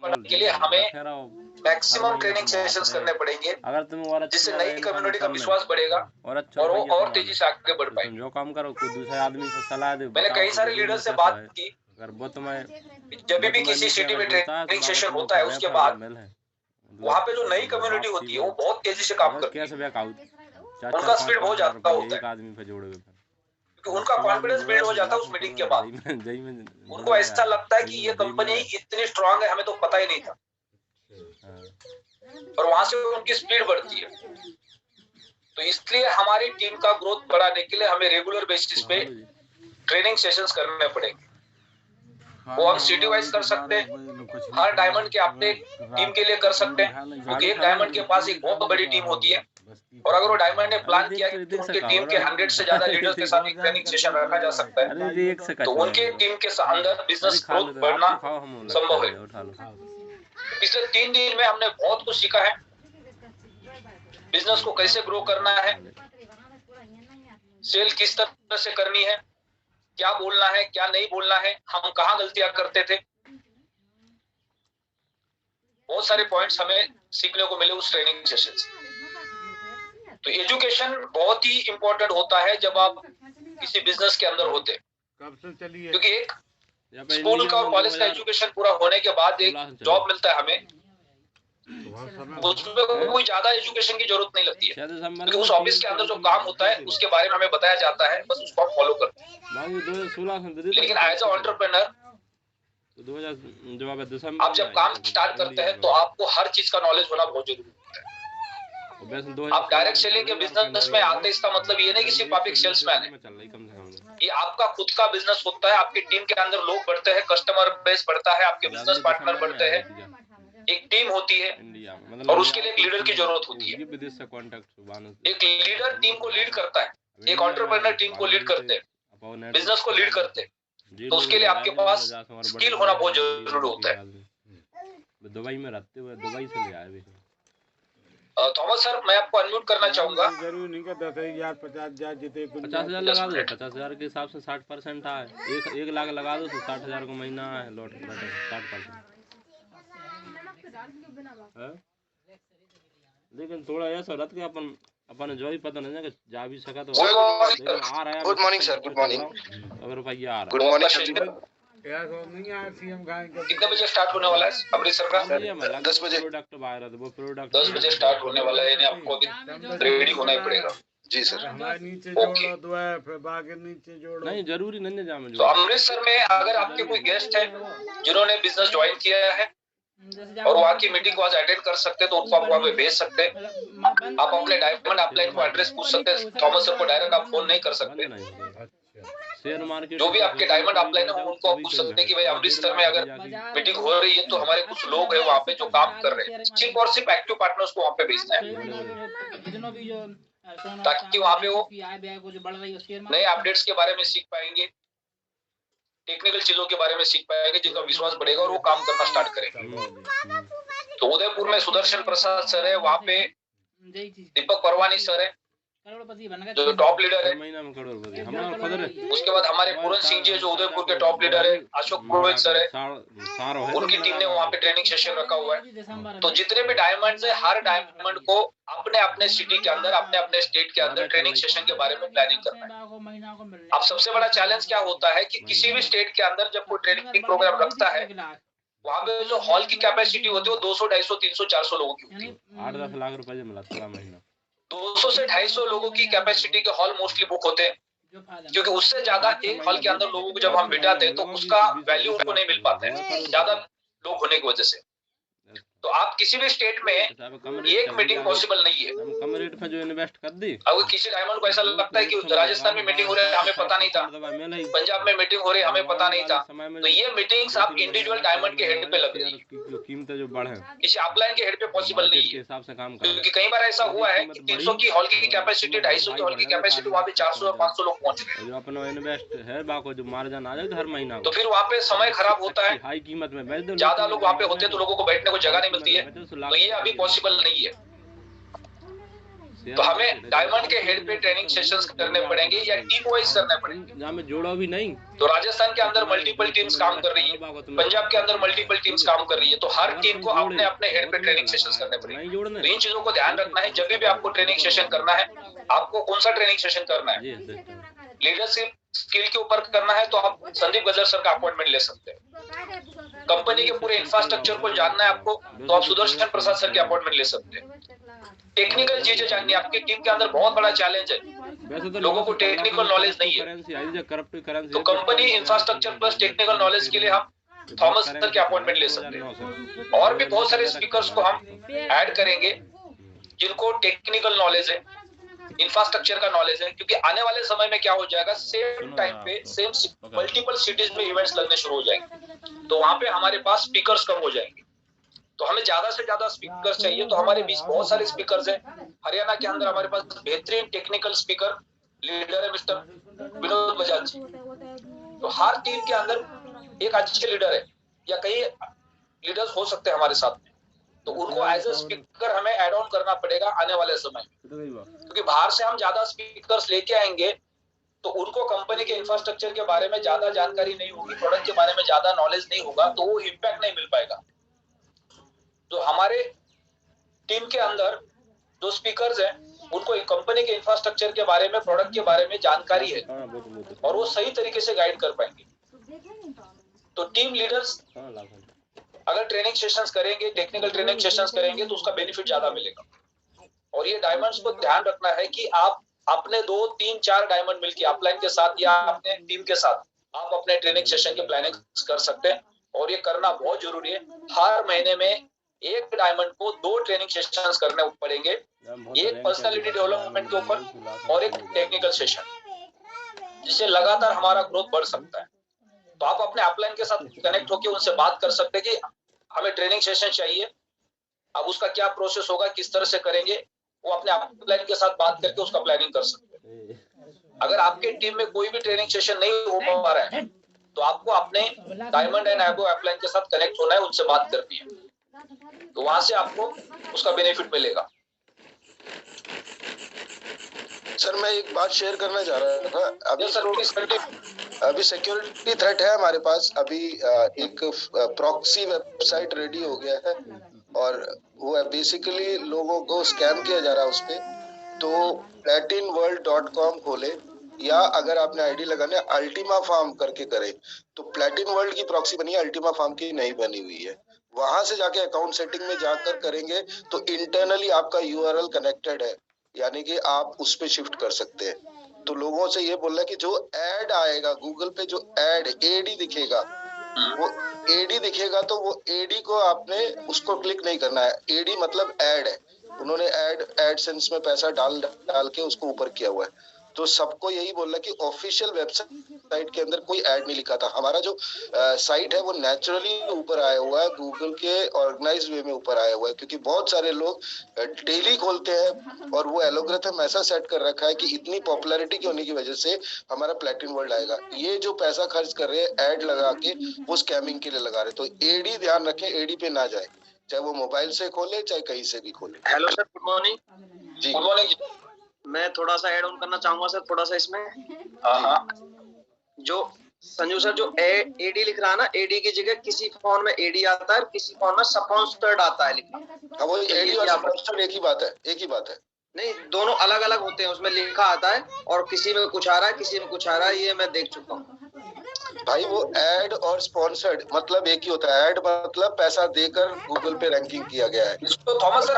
बढ़ाने के लिए हमें मैक्सिमम ट्रेनिंग सेशंस करने पड़ेंगे, जिससे नई कम्युनिटी का विश्वास बढ़ेगा और वो और तेजी से आगे बढ़ पाएंगे। जो काम करो कोई दूसरे आदमी को सलाह दे। मैंने कई सारे लीडर से बात की, जब भी किसी सिटी में ट्रेनिंग सेशन होता है उसके बाद वहाँ पे जो नई कम्युनिटी होती है वो बहुत तेजी से काम करती है, उनका स्पीड बहुत ज्यादा होता है, क्योंकि उनका कॉन्फिडेंस बिल्ड हो जाता है उस मीटिंग के बाद। उनको ऐसा लगता है कि ये कंपनी इतनी स्ट्रांग है, हमें तो पता ही नहीं था, और वहां से उनकी स्पीड बढ़ती है। तो इसलिए हमारी टीम का ग्रोथ बढ़ाने के लिए हमें रेगुलर बेसिस पे ट्रेनिंग सेशंस करने पड़ेंगे। वो हम सिटी वाइज कर सकते हैं, हर डायमंड के अपने टीम के लिए कर सकते हैं, क्योंकि एक डायमंड के पास एक बहुत बड़ी टीम होती है, और अगर वो डायमंड ने प्लान किया कि उनके टीम के 100 से ज्यादा लीडर्स के साथ एक ट्रेनिंग सेशन रखा जा सकता है, तो उनके टीम के अंदर बिजनेस ग्रोथ बढ़ना संभव है। पिछले 3 दिन में हमने बहुत कुछ सीखा है, बिजनेस को कैसे ग्रो करना है, सेल किस तरह से करनी है, क्या बोलना है क्या नहीं बोलना है, हम कहाँ गलतियां करते थे। बहुत सारे पॉइंट्स हमें सीखने को मिले उस ट्रेनिंग सेशन से। तो एजुकेशन बहुत ही इंपॉर्टेंट होता है जब आप किसी बिजनेस के अंदर होते, क्योंकि एक स्कूल का और कॉलेज का एजुकेशन पूरा होने के बाद एक जॉब मिलता है हमें, उसमें कोई ज्यादा एजुकेशन की जरूरत नहीं लगती है, क्योंकि उस ऑफिस के अंदर जो काम होता है उसके बारे में हमें बताया जाता है, बस उसको हम फॉलो करते हैं। लेकिन एज ए एंटरप्रेन्योर आप जब काम स्टार्ट करते हैं तो आपको हर चीज का नॉलेज होना बहुत जरूरी होता है। आप डायरेक्ट सेलिंग के बिजनेस में आते, इसका मतलब ये नहीं कि सिर्फ आप एक सेल्समैन है, ये आपका खुद का बिजनेस होता है। आपकी टीम के अंदर लोग बढ़ते हैं, कस्टमर बेस बढ़ता है, आपके बिजनेस पार्टनर बढ़ते हैं, एक टीम होती है, और उसके लिए एक लीडर की जरूरत होती है। एक लीडर टीम को लीड करता है, एक एंटरप्रेन्योर टीम को लीड करते हैं, बिजनेस को लीड करते हैं, तो उसके लिए आपके पास स्किल होना बहुत जरूरी होता है। दुबई में रहते हुए दुबई से ले आए। थॉमस सर, मैं आपको अनम्यूट करना चाहूंगा। जरूर नहीं कर 10,000 50,000 जितने 50,000 लगा दो, 50,000 के हिसाब से 60% आए, 1 लाख लगा दो तो 60,000 को महीना है, लौट 60%। लेकिन थोड़ा ऐसा रख के अपन जो ही पता नहीं जा भी सका तो आ रहा है। Good morning sir, good morning. अगर रुपया आ रहा है, गुड मॉर्निंग। कितने बजे स्टार्ट होने वाला है अमृतसर का? 10 बजे। प्रोडक्ट वायरल, वो प्रोडक्ट 10 बजे स्टार्ट होने वाला है, यानी आपको अभी रेडी होना ही पड़ेगा। जी सर। नीचे ओके। जोड़ो, फिर बाकी नीचे जोड़ो। नहीं जरूरी नहीं है जामे। तो अमृतसर में अगर आपके कोई गेस्ट है जिन्होंने बिजनेस ज्वाइन किया है और वहाँ की मीटिंग को आज अटेंड कर सकते हैं, तो उनको आप वहाँ पे भेज सकते हैं। आप अपने डायमंड अपलाइन को एड्रेस पूछ सकते हैं, थॉमस सर को डायरेक्ट आप फोन नहीं कर सकते। शेयर मार्केट जो भी आपके डायमंड अपलाइन है उनको आप पूछ सकते हैं कि भाई अमृतसर में अगर मीटिंग हो रही है तो हमारे कुछ लोग हैं वहाँ पे जो काम कर रहे हैं, सिर्फ और सिर्फ एक्टिव पार्टनर्स को वहाँ पे भेजना है, ताकि वहाँ पे वो नए अपडेट्स के बारे में सीख पाएंगे, टेक्निकल चीजों के बारे में सीख पाएंगे, जिनका विश्वास बढ़ेगा और वो काम करना स्टार्ट करेंगे। तो उदयपुर में सुदर्शन प्रसाद सर है, वहाँ पे दीपक परवानी सर है जो टॉप लीडर है। उसके बाद हमारे पूरन सिंह जी जो उदयपुर के टॉप लीडर है, अशोक पुरोहित सर है, उनकी टीम ने वहाँ पे ट्रेनिंग सेशन रखा हुआ है। तो जितने भी डायमंड है, हर डायमंड को अपने अपने सिटी के अंदर, अपने अपने स्टेट के अंदर ट्रेनिंग सेशन के बारे में प्लानिंग करना है। अब सबसे बड़ा चैलेंज क्या होता है कि किसी भी स्टेट के अंदर जब कोई ट्रेनिंग प्रोग्राम रखता है, वहाँ पे जो हॉल की कैपेसिटी होती है वो 200, 250, 300, 400 लोगों की होती है। 8-10 लाख रुपए मिला पूरा महीना। 200 से 250 लोगों की कैपेसिटी के हॉल मोस्टली बुक होते हैं, क्योंकि उससे ज्यादा एक हॉल के अंदर लोगों को जब हम बिठाते हैं तो उसका वैल्यू उनको नहीं मिल पाता है, ज्यादा लोग होने की वजह से। तो आप किसी भी स्टेट में एक मीटिंग पॉसिबल नहीं है। कम रेट में जो इन्वेस्ट कर दी, अगर किसी डायमंड को ऐसा लगता है कि राजस्थान में मीटिंग हो रही है हमें पता नहीं था, पंजाब में मीटिंग हो रही है हमें पता नहीं था, तो ये मीटिंग्स आप इंडिविजुअल डायमंड के हेड पे लग रही है, कीमतें जो बढ़े किसी अपलाइन के हेड पे पॉसिबल नहीं है। हिसाब से काम क्योंकि कई बार ऐसा हुआ है कि 300 की हॉल की कैपेसिटी, 250 की हॉल की कैपेसिटी, वहाँ पे 400 और 500 लोग पहुंच गए। जो अपना इन्वेस्ट है बाको जो मार्जिन आ जाए हर महीना, तो फिर वहाँ पे समय खराब होता है, हाई कीमत में बेच दो, ज्यादा लोग वहाँ पे होते हैं तो लोगों को बैठने को जगह नहीं मिलती है, तो ये अभी पॉसिबल नहीं है। तो हमें डायमंड के हेड पे ट्रेनिंग सेशंस करने पड़ेंगे या टीम वाइज करने पड़ेंगे। जहाँ में जोड़ा भी नहीं, तो राजस्थान के अंदर मल्टीपल टीम्स काम कर रही है, पंजाब के अंदर मल्टीपल टीम्स काम कर रही है, तो हर टीम को अपने अपने हेड पे ट्रेनिंग सेशंस करने पड़ेंगे। तो इन चीजों को ध्यान रखना है। जब भी आपको ट्रेनिंग सेशन करना है, आपको कौन सा ट्रेनिंग सेशन करना है, लीडरशिप स्किल के ऊपर करना है तो आप संदीप गजर सर का अपॉइंटमेंट ले सकते हैं। कंपनी के पूरे इंफ्रास्ट्रक्चर को जानना है आपको तो आप सुदर्शन प्रसाद सर के अपॉइंटमेंट ले सकते हैं। टेक्निकल चीजें जाननी है। आपकी टीम के अंदर बहुत बड़ा चैलेंज है, लोगों को टेक्निकल नॉलेज नहीं है, तो company infrastructure plus technical knowledge के लिए हम थॉमस सर के अपॉइंटमेंट ले सकते हैं। और भी बहुत सारे स्पीकर्स को हम ऐड करेंगे जिनको टेक्निकल नॉलेज है, इंफ्रास्ट्रक्चर का नॉलेज है, क्योंकि आने वाले समय में क्या हो जाएगा, सेम टाइम पे सेम मल्टीपल सिटीज में इवेंट्स लगने शुरू हो जाएंगे, तो वहां पे हमारे पास स्पीकर्स कम हो जाएंगे। तो हमें ज्यादा से ज्यादा स्पीकर्स चाहिए। तो हमारे बीच बहुत सारे स्पीकर्स हैं। हरियाणा के अंदर हमारे पास बेहतरीन टेक्निकल स्पीकर लीडर है मिस्टर विनोद बजाज जी। तो हर टीम के अंदर एक अच्छे लीडर है या कई लीडर्स हो सकते हैं हमारे साथ में, तो उनको एज ए स्पीकर हमें ऐड ऑन करना पड़ेगा आने वाले समय में, क्योंकि बाहर से हम ज्यादा स्पीकर्स लेके आएंगे तो उनको कंपनी के इंफ्रास्ट्रक्चर के बारे में ज्यादा जानकारी नहीं होगी, प्रोडक्ट के बारे में ज्यादा नॉलेज नहीं होगा, तो वो इम्पैक्ट नहीं मिल पाएगा। तो हमारे टीम के अंदर जो स्पीकर्स हैं उनको कंपनी के इंफ्रास्ट्रक्चर के बारे में, प्रोडक्ट के बारे में जानकारी है और वो सही तरीके से गाइड कर पाएंगे। तो टीम लीडर्स अगर ट्रेनिंग सेशंस करेंगे, टेक्निकल ट्रेनिंग सेशंस करेंगे तो उसका बेनिफिट ज्यादा मिलेगा। और ये डायमंड्स को ध्यान रखना है कि आप अपने 2, 3, 4 डायमंड मिलकर अपलाइन के साथ या अपने टीम के साथ आप अपने ट्रेनिंग सेशन की प्लानिंग कर सकते हैं, और ये करना बहुत जरूरी है। हर महीने में एक डायमंड को 2 ट्रेनिंग सेशंस करने पड़ेंगे, एक पर्सनालिटी डेवलपमेंट के ऊपर और एक टेक्निकल सेशन, जिससे लगातार हमारा ग्रोथ बढ़ सकता है। तो आप अपने अपलाइन के साथ कनेक्ट होकर उनसे बात कर सकते हैं कि हमें ट्रेनिंग सेशन चाहिए, अब उसका क्या प्रोसेस होगा, किस तरह से करेंगे, वो अपने अपलाइन के साथ बात करके उसका प्लानिंग कर सकते हैं। अगर आपके टीम में कोई भी ट्रेनिंग सेशन नहीं हो पा रहा है तो आपको अपने डायमंड एंड एबो अपलाइन के साथ कनेक्ट होना है, उनसे बात करनी है, तो वहां से आपको उसका बेनिफिट मिलेगा। सर मैं एक बात शेयर करना चाह रहा था। अभी सर प्लीज कंटिन्यू। अभी सिक्योरिटी थ्रेट है हमारे पास। अभी एक प्रॉक्सी वेबसाइट रेडी हो गया है और वो बेसिकली लोगों को स्कैम किया जा रहा है उस पे। तो platinworld.com खोले, या अगर आपने आईडी लगाना है अल्टीमा फार्म करके करे, तो प्लेटिन वर्ल्ड की प्रॉक्सी बनी है, अल्टीमा फार्म की नहीं बनी हुई है। वहां से जाके अकाउंट सेटिंग में जाकर करेंगे तो इंटरनली आपका यूआरएल कनेक्टेड है, यानी कि आप उस पे शिफ्ट कर सकते हैं। तो लोगों से ये बोलना है कि जो ऐड आएगा गूगल पे, जो ऐड एडी दिखेगा, वो एडी दिखेगा तो वो एडी को आपने उसको क्लिक नहीं करना है। एडी मतलब ऐड है, उन्होंने एडसेंस में पैसा डाल के उसको ऊपर किया हुआ है। तो सबको यही बोलना कि ऑफिशियल वेबसाइट के अंदर कोई ऐड नहीं लिखा था। हमारा जो साइट है वो नेचुरली ऊपर आया हुआ है, गूगल के ऑर्गेनाइज्ड वे में ऊपर आया हुआ है, क्योंकि बहुत सारे लोग डेली खोलते हैं और वो एलोग्राथम ऐसा सेट कर रखा है कि इतनी पॉपुलैरिटी की होने की वजह से हमारा प्लेटिन वर्ल्ड आएगा। ये जो पैसा खर्च कर रहे हैं ऐड लगा के, वो स्कैमिंग के लिए लगा रहे। तो एडी ध्यान रखें, एडी पे ना जाए, चाहे वो मोबाइल से खोले चाहे कहीं से भी खोले। हेलो सर, गुड मॉर्निंग जी। Good morning. मैं थोड़ा सा ऐड ऑन करना चाहूंगा सर, थोड़ा सा इसमें। जो संजू सर, जो एडी लिख रहा है ना, एडी की जगह किसी फोन में एडी आता है, किसी फोन में स्पॉन्सर्ड आता है लिखा। हाँ, वो एडी और स्पॉन्सर्ड एक ही बात है, एक ही बात है। नहीं, दोनों अलग अलग होते हैं, उसमें लिखा आता है और किसी में कुछ आ रहा है, किसी में कुछ आ रहा है, ये मैं देख चुका हूँ भाई। वो ऐड और स्पॉन्सर्ड मतलब एक ही होता है। ऐड मतलब पैसा देकर गूगल पे रैंकिंग किया गया है। इसको थॉमस सर,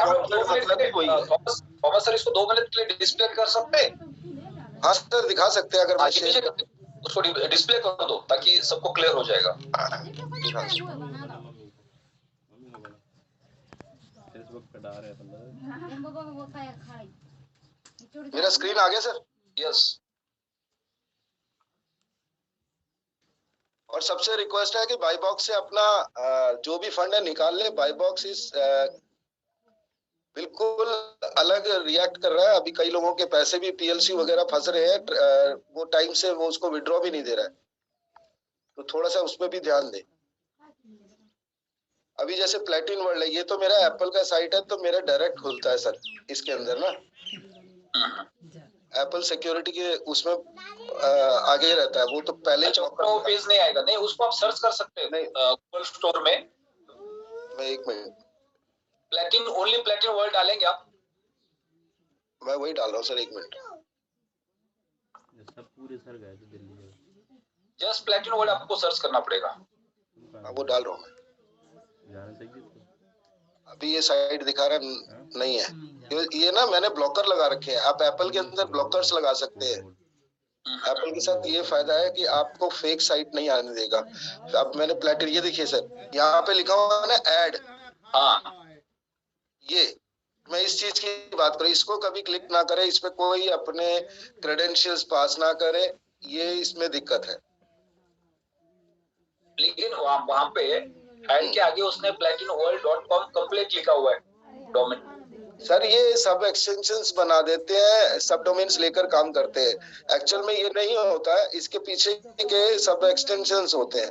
थॉमस सर इसको 2 मिनट के लिए डिस्प्ले कर सकते हैं? हाँ सर, दिखा सकते हैं। अगर मैं शेयर उसको डिस्प्ले कर दो ताकि सबको क्लियर हो जाएगा। मेरा स्क्रीन आ गया सर? यस। और सबसे रिक्वेस्ट है कि बाई बॉक्स से अपना जो भी फंड है निकाल ले। बाई बॉक्स इस बिल्कुल अलग रिएक्ट कर रहा है। अभी कई लोगों के पैसे भी पीएलसी वगैरह फंस रहे हैं, वो टाइम से वो उसको विड्रॉ भी नहीं दे रहा है, तो थोड़ा सा उसमें भी ध्यान दे। अभी जैसे प्लेटिन वर्ल्ड है, ये तो मेरा एप्पल का साइट है, तो मेरा डायरेक्ट खुलता है सर इसके अंदर ना। एप्पल सिक्योरिटी के उसमें आगे रहता है वो, तो पहले अच्छा, वो पेज नहीं आएगा? नहीं, उसको आप सर्च कर सकते हैं गूगल स्टोर में। मैं एक मिनट, प्लेटिन, ओनली प्लेटिन वर्ल्ड डालेंगे आप? मैं वही डाल रहा हूँ सर, एक मिनट। सब पूरे सर गए थे दिल्ली में। जस्ट प्लेटिन वर्ल्ड आपको सर्च करना पड़ेगा। वो डाल रहा हूँ मैं। जाना चाहिए तो। अभी ये साइट दिखा रहा नहीं है ये ना, मैंने ब्लॉकर लगा रखे हैं। आप एप्पल के अंदर ब्लॉकर्स लगा सकते हैं। एप्पल के साथ ये फायदा है कि आपको फेक साइट नहीं आने देगा। अब मैंने प्लेटिन, ये देखिए सर, यहाँ पे लिखा हुआ है ना ऐड, हाँ, ये मैं इस चीज की बात करूँ, इसको कभी क्लिक ना करे, इस पे कोई अपने क्रेडेंशियल्स पास ना करे, ये इसमें दिक्कत है। लेकिन वहाँ पे ऐड के आगे उसने platinworld.com कंप्लीट लिखा हुआ है डोमेन। सर ये सब एक्सटेंशंस बना देते हैं, सब डोमेन्स लेकर काम करते हैं। एक्चुअल में ये नहीं होता है, इसके पीछे के सब एक्सटेंशंस होते हैं।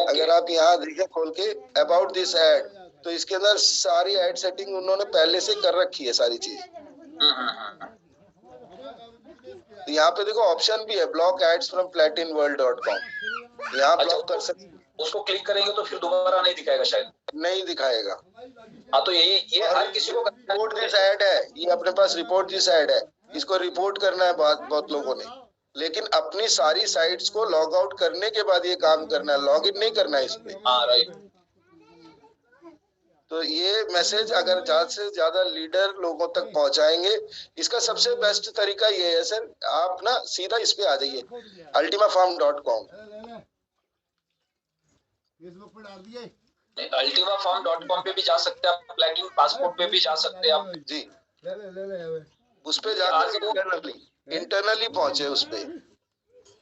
अगर आप यहाँ देखें खोल के अबाउट दिस ऐड, तो इसके अंदर सारी ऐड सेटिंग उन्होंने पहले से कर रखी है सारी चीज। तो यहाँ पे देखो ऑप्शन भी है, ब्लॉक एड्स फ्रॉम platinworld.com, यहाँ ब्लॉक कर सकते। उसको क्लिक करेंगे तो फिर दोबारा नहीं दिखाएगा, शायद नहीं दिखाएगा। हाँ, तो ये हर किसी को रिपोर्ट दिस ऐड है, ये अपने पास रिपोर्ट दिस ऐड है, इसको रिपोर्ट करना है बहुत लोगों ने, लेकिन अपनी सारी साइट्स को लॉग आउट करने के बाद ये काम करना है, लॉग इन नहीं करना है इसमें। हाँ, राइट। तो ये मैसेज अगर ज्यादा से ज्यादा लीडर लोगों तक पहुंचाएंगे, इसका सबसे बेस्ट तरीका ये है सर, आप ना सीधा इस पे आ जाइए ultimafarm.com। ultimafarm.com पे भी जा सकते हैं आप, प्लेटिन पासपोर्ट पे भी जा सकते हैं आप जी। उस पे जाकर इंटरनली पहुंचे उस पे,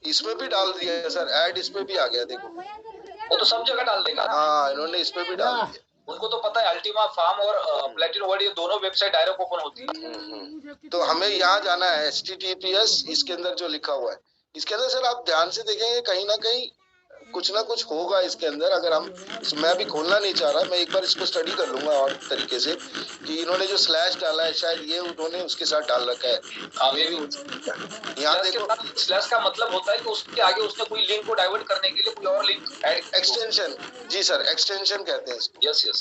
इसमें भी डाल दिया है सर ऐड, इस पे भी आ गया देखो। वो तो सब जगह डाल देगा। हाँ, इन्होंने इस पे भी डाल दिया। उनको तो पता है अल्टीमा फार्म और प्लेटिन वर्ल्ड, ये दोनों वेबसाइट डायरेक्ट ओपन होती है। तो हमें यहाँ जाना है HTTPS, इसके अंदर जो लिखा हुआ है, इसके अंदर सर आप ध्यान से देखेंगे कहीं ना कहीं कुछ ना कुछ होगा इसके अंदर। अगर हम, मैं अभी खोलना नहीं चाह रहा, मैं एक बार इसको स्टडी कर लूंगा और तरीके से कि इन्होंने जो स्लैश डाला है शायद ये उन्होंने उसके साथ डाल रखा है। यहाँ देखो स्लैश का मतलब होता है कि उसके आगे उसने कोई लिंक को डाइवर्ट करने के लिए कोई और लिंक ऐड, एक्सटेंशन। जी सर, एक्सटेंशन कहते हैं इसको। Yes yes.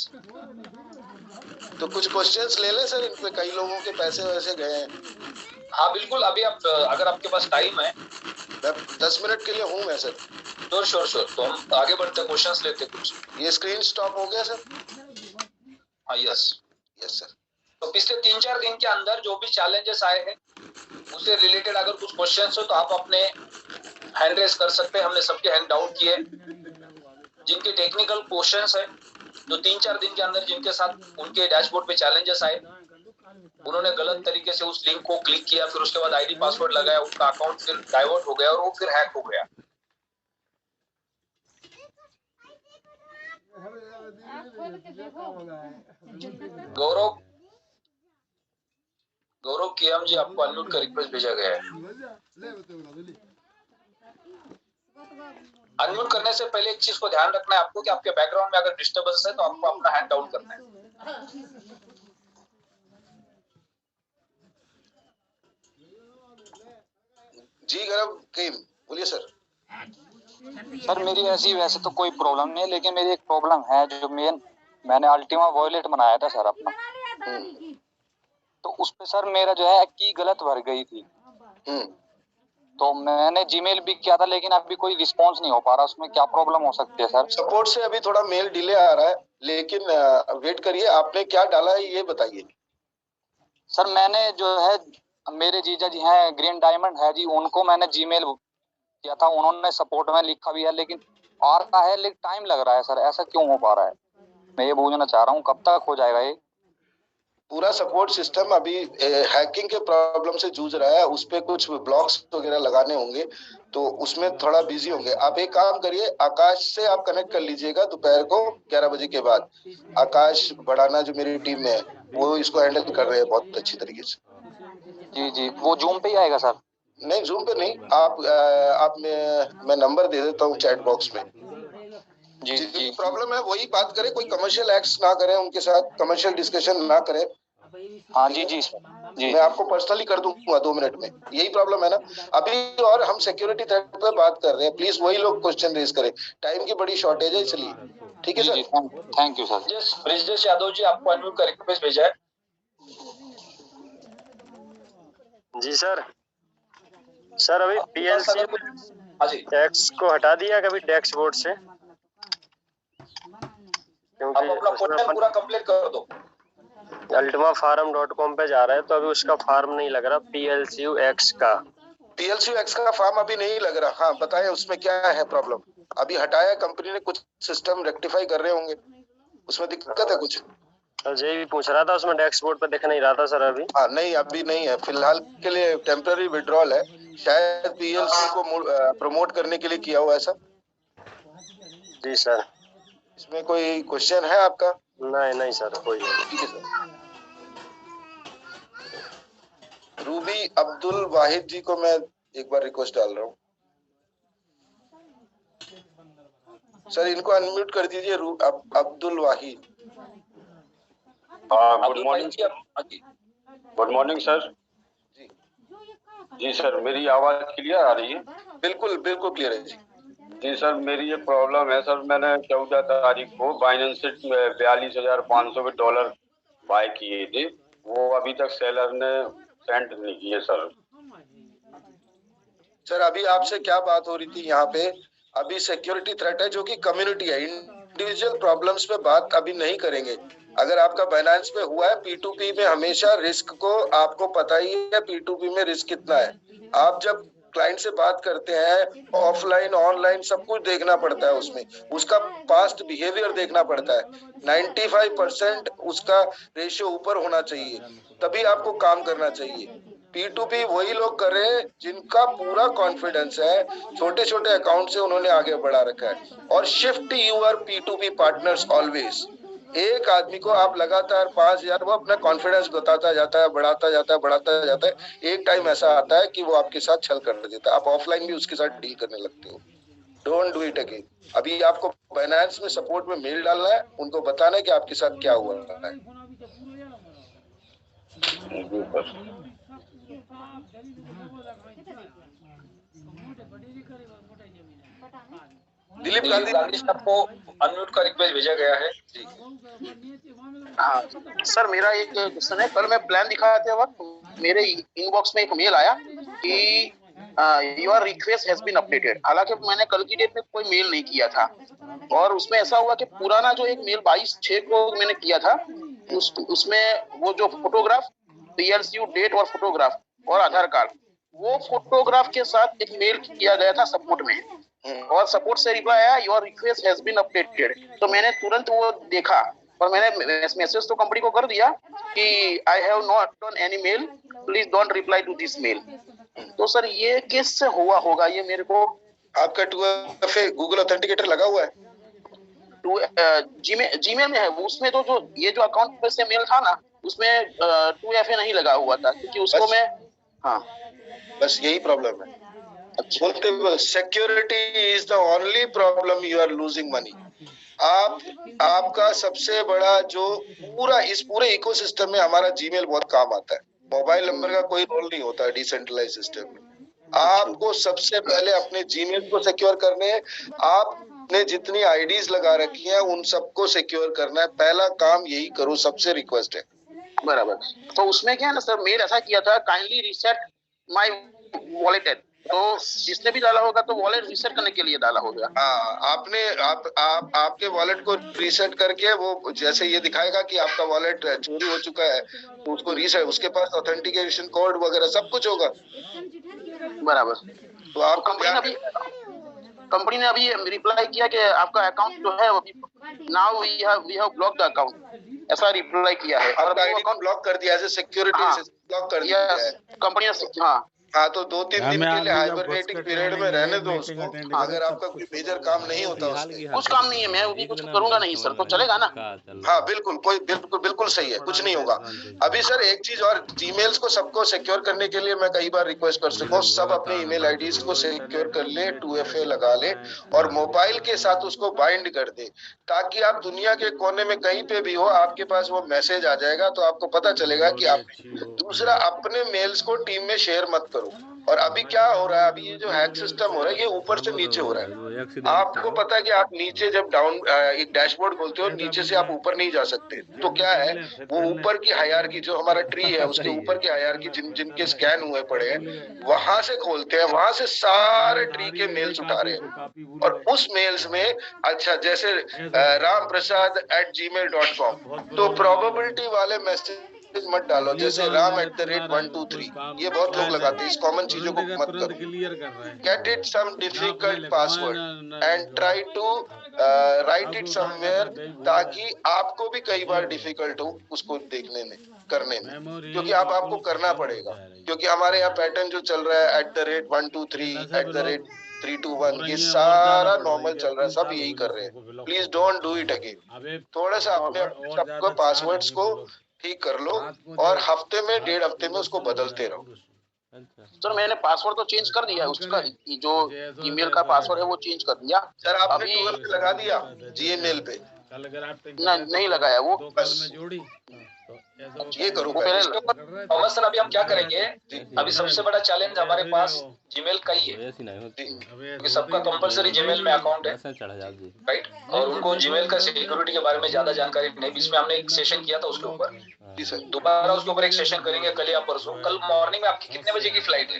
तो कुछ क्वेश्चंस ले लें सर, इन पे कई लोगों के पैसे वैसे गए हैं। हाँ बिल्कुल, अभी आप अगर आपके पास टाइम है, 10 मिनट के लिए हूँ मैं सर। श्योर। तो हम आगे बढ़ते, क्वेश्चंस लेते कुछ। ये स्क्रीन स्टॉप हो गया सर? हाँ, यस सर। तो पिछले 3-4 दिन के अंदर जो भी चैलेंजेस आए हैं उससे रिलेटेड अगर कुछ क्वेश्चंस हो तो आप अपने हैंड रेस कर सकते हैं। हमने सबके हैंड डाउन किए, जिनके टेक्निकल क्वेश्चंस है, जो 3-4 दिन के अंदर जिनके साथ उनके डैशबोर्ड पे चैलेंजेस आए, उन्होंने गलत तरीके से उस लिंक को क्लिक किया, फिर उसके बाद आईडी पासवर्ड लगाया, उनका अकाउंट फिर डाइवर्ट हो गया और वो फिर हैक हो गया। गौरव केएम जी, आपको अनम्यूट का रिक्वेस्ट भेजा गया है। अनम्यूट करने से पहले एक चीज को ध्यान रखना है आपको कि आपके बैकग्राउंड में अगर डिस्टर्बेंस है तो आपको अपना हैंड डाउन करना है। जी गौरव केएम, बोलिए सर। सर मेरी ऐसी वैसे तो कोई प्रॉब्लम नहीं है, लेकिन मेरी एक प्रॉब्लम है जो मैंने अल्टीमा वॉलेट बनाया था सर अपना, तो उस पे सर मेरा जो है की गलत भर गई थी। तो मैंने जीमेल भी किया था, लेकिन अभी कोई रिस्पांस नहीं हो पा रहा। उसमें क्या प्रॉब्लम हो सकती है सर? सपोर्ट से अभी थोड़ा मेल डिले आ रहा है, लेकिन वेट करिए। आपने क्या डाला है ये बताइए। सर मैंने जो है, मेरे जीजा जी हैं ग्रीन डायमंड है जी, उनको मैंने जीमेल किया था, उन्होंने सपोर्ट में लिखा भी है, लेकिन आ रहा है लेकिन टाइम लग रहा है सर। ऐसा क्यों हो पा रहा है? मैं ये पूछना चाह रहा हूँ कब तक हो जाएगा ये? पूरा सपोर्ट सिस्टम अभी हैकिंग के प्रॉब्लम से जूझ रहा है, उस पे कुछ ब्लॉक्स वगैरह लगाने होंगे, तो उसमें थोड़ा बिजी होंगे। आप एक काम करिए, आकाश से आप कनेक्ट कर लीजिएगा दोपहर को 11 बजे के बाद। आकाश बढ़ाना जो मेरी टीम में है, वो इसको हैंडल कर रहे हैं बहुत अच्छी तरीके से। जी, वो जूम पे ही आएगा सर? नहीं, जूम पे नहीं, आप मैं नंबर दे देता हूँ चैट बॉक्स में। जी प्रॉब्लम है वही बात करें, कोई कमर्शियल एक्ट्स ना करें उनके साथ, कमर्शियल डिस्कशन ना करें। हाँ जी। मैं आपको पर्सनली कर दूंगा 2 मिनट में। यही प्रॉब्लम है ना अभी। और हम सिक्योरिटी थ्रेट पे बात कर रहे हैं, प्लीज वही लोग क्वेश्चन रेज करें, टाइम की बड़ी शॉर्टेज है इसलिए। ठीक है sir, thank you sir. Brijesh Yadav ji आपको अनम्यूट का रिक्वेस्ट भेजा है। जी सर। सर अभी पीएलसी टैक्स को हटा दिया कभी टैक्स बोर्ड से, क्योंकि आप अपना क्वेश्चन पूरा कंप्लीट कर दो। ultimafarm.com पे जा रहा है तो अभी उसका फार्म नहीं लग रहा PLCU X का। PLCU X का फॉर्म अभी नहीं लग रहा। हाँ बताएं उसमें क्या है प्रॉब्लम। अभी हटाया कंपनी ने, कुछ सिस्टम रेक्टिफाई कर रहे होंगे, उसमें दिक्कत है कुछ। अजय भी पूछ रहा था, उसमें डेस्क बोर्ड पर दिख नहीं रहा था सर अभी। हाँ नहीं अभी नहीं है, फिलहाल के लिए टेम्पररी विड्रॉल है, शायद PLC को प्रमोट करने के लिए किया हुआ है सर। जी सर। इसमें कोई क्वेश्चन है आपका? नहीं सर कोई नहीं। ठीक है सर। रूबी अब्दुल वाहिद जी को मैं एक बार रिक्वेस्ट डाल रहा हूँ सर, इनको अनम्यूट कर दीजिए। Abdul Wahid. Good morning. Good morning sir. जी सर, मेरी आवाज क्लियर आ रही है? बिल्कुल बिल्कुल क्लियर है जी। जी सर, मेरी ये प्रॉब्लम है सर, मैंने 14 तारीख को बाइनेंस से 42,500 के डॉलर बाय किए थे, वो अभी तक सेलर ने सेंड नहीं किए सर। सर अभी आपसे क्या बात हो रही थी यहाँ पे, अभी सिक्योरिटी थ्रेट है जो कि कम्युनिटी है, इंडिविजुअल प्रॉब्लम्स पे बात अभी नहीं करेंगे। अगर आपका बाइनेंस पे हुआ है, P2P में हमेशा रिस्क को आपको पता ही है, P2P में रिस्क कितना है। आप जब क्लाइंट से बात करते हैं ऑफलाइन ऑनलाइन सब कुछ देखना पड़ता है, उसमें उसका पास्ट बिहेवियर देखना पड़ता है। 95% उसका रेशियो ऊपर होना चाहिए, तभी आपको काम करना चाहिए। P2P वही लोग कर रहे हैं जिनका पूरा कॉन्फिडेंस है, छोटे छोटे अकाउंट से उन्होंने आगे बढ़ा रखा है। और shift your P2P partners always. एक आदमी को आप लगातार 5,000, वो अपना कॉन्फिडेंस बताता जाता है, बढ़ाता जाता है। एक टाइम ऐसा आता है कि वो आपके साथ छल कर देता है, आप ऑफलाइन भी उसके साथ डील करने लगते हो। Don't do it again. अभी आपको बाइनेंस में सपोर्ट में मेल डालना है, उनको बताना है कि आपके साथ क्या हुआ है। दिलीप गांधी आपको अनम्यूट का रिक्वेस्ट भेजा गया है जी। हाँ सर, मेरा एक क्वेश्चन है। कल मैं प्लान दिखाते वक्त मेरे इनबॉक्स में एक मेल आया कि your request has been updated. हालांकि मैंने कल की डेट में कोई मेल नहीं किया था, और उसमें ऐसा हुआ कि पुराना जो एक मेल 22/6 को मैंने किया था, उसमें वो जो फोटोग्राफ, PLCU डेट और फोटोग्राफ और आधार कार्ड, वो फोटोग्राफ के साथ एक मेल किया गया था सपोर्ट में, और सपोर्ट से रिप्लाई आया your request has been updated. तो मैंने तुरंत वो देखा और मैंने मैसेज तो कंपनी को कर दिया कि I have not done any mail, please don't reply to this mail. तो सर ये किससे हुआ होगा ये मेरे को? आपका 2FA गूगल ऑथेंटिकेटर लगा हुआ है? जीमेल में है, उसमें तो जो ये जो अकाउंट पे से मेल था ना, उसमें 2FA नहीं लगा हुआ था, क्योंकि उसको मैं बस यही प्रॉब्लम है। बोलते security is the only problem, you are losing money. आपका सबसे बड़ा जो इस पूरे इकोसिस्टम में हमारा जीमेल बहुत काम आता है। मोबाइल नंबर का कोई रोल नहीं होता है डिसेंट्रलाइज सिस्टम में। आपको सबसे पहले अपने जीमेल को सिक्योर करने हैं। आपने जितनी आईडीज लगा रखी हैं उन सबको सिक्योर करना है, पहला काम यही करो, सबसे रिक्वेस्ट है। बराबर। तो उसमें क्या है ना सर, मेल ऐसा किया था काइंडली रीसेट माय वॉलेट, तो जिसने भी डाला होगा तो वॉलेट रीसेट करने के लिए डाला होगा। आपने आपके वॉलेट को रीसेट करके वो जैसे ये दिखाएगा कि आपका वॉलेट चोरी हो चुका है, तो उसको रीसेट, उसके पास ऑथेंटिकेशन कोड वगैरह सब कुछ होगा। बराबर। तो आप कंपनी ने अभी रिप्लाई किया कि आपका अकाउंट जो है अभी now we have blocked the account, ऐसा रिप्लाई किया है। आपका आईडी को ब्लॉक कर दिया है, सिक्योरिटी से ब्लॉक कर दिया है कंपनी ने। हाँ हाँ, तो 2-3 दिन के लिए हाइबरनेटिंग पीरियड में रहने दो उसको। अगर आपका कोई मेजर काम नहीं होता उसमें, कुछ काम नहीं है, मैं उनकी कुछ करूंगा नहीं सर, तो चलेगा ना? हाँ बिल्कुल, बिल्कुल सही है, कुछ नहीं होगा। अभी सर एक चीज और, जीमेल्स को सबको सिक्योर करने के लिए मैं कई बार रिक्वेस्ट कर चुका हूँ, सब अपने ईमेल आईडीज को सिक्योर कर ले, 2FA लगा ले और मोबाइल के साथ उसको बाइंड कर दे, ताकि आप दुनिया के कोने में कहीं पे भी हो, आपके पास वो मैसेज आ जाएगा, तो आपको पता चलेगा कि आप दूसरा अपने मेल्स को टीम में शेयर मत करो। और अभी क्या हो रहा है, अभी ये जो हैक सिस्टम हो रहा है, ये ऊपर से नीचे हो रहा है। आपको पता है कि आप नीचे जब डाउन एक डैशबोर्ड खोलते हो, नीचे से आप ऊपर नहीं जा सकते। तो क्या है, वो ऊपर की हायरार्की जो हमारा ट्री है, उसके ऊपर की हायरार्की जिनके स्कैन हुए पड़े हैं, वहां से खोलते हैं, वहां से सारे ट्री के मेल्स उठा रहे हैं। और उस मेल्स में अच्छा, जैसे ramprasad@gmail.com, तो प्रोबेबिलिटी वाले मैसेज मत डालो, जैसे ram@123, ये बहुत लोग लगाते हैं, इस कॉमन चीजों को मत करो। Get it some difficult password and try to write it somewhere, ताकि आपको भी कई बार डिफिकल्ट हो उसको देखने में, करने में, क्योंकि आपको करना पड़ेगा। क्योंकि हमारे यहाँ पैटर्न जो चल रहा है @123 @321, ये सारा नॉर्मल चल रहा है, सब यही कर रहे हैं। Please don't do it again. थोड़ा सा अपने सबको पासवर्ड्स को ठीक कर लो और हफ्ते में 1.5 हफ्ते में उसको बदलते रहो। सर मैंने पासवर्ड तो चेंज कर दिया है, उसका जो ईमेल का पासवर्ड है वो चेंज कर दिया। सर आपने 2FA पे लगा दिया जीमेल पे? नहीं लगाया वो, बस ये करो मोहम्मद सर। अभी हम क्या करेंगे, अभी सबसे बड़ा चैलेंज हमारे पास जीमेल का ही है, क्योंकि सबका कंपलसरी जीमेल में अकाउंट है, राइट? और उनको जीमेल का सिक्योरिटी के बारे में ज्यादा जानकारी नहीं। बीच में हमने एक सेशन किया था उसके ऊपर, दोबारा उसके ऊपर एक सेशन करेंगे कल या परसों। कल मॉर्निंग में आपकी कितने बजे की फ्लाइट है?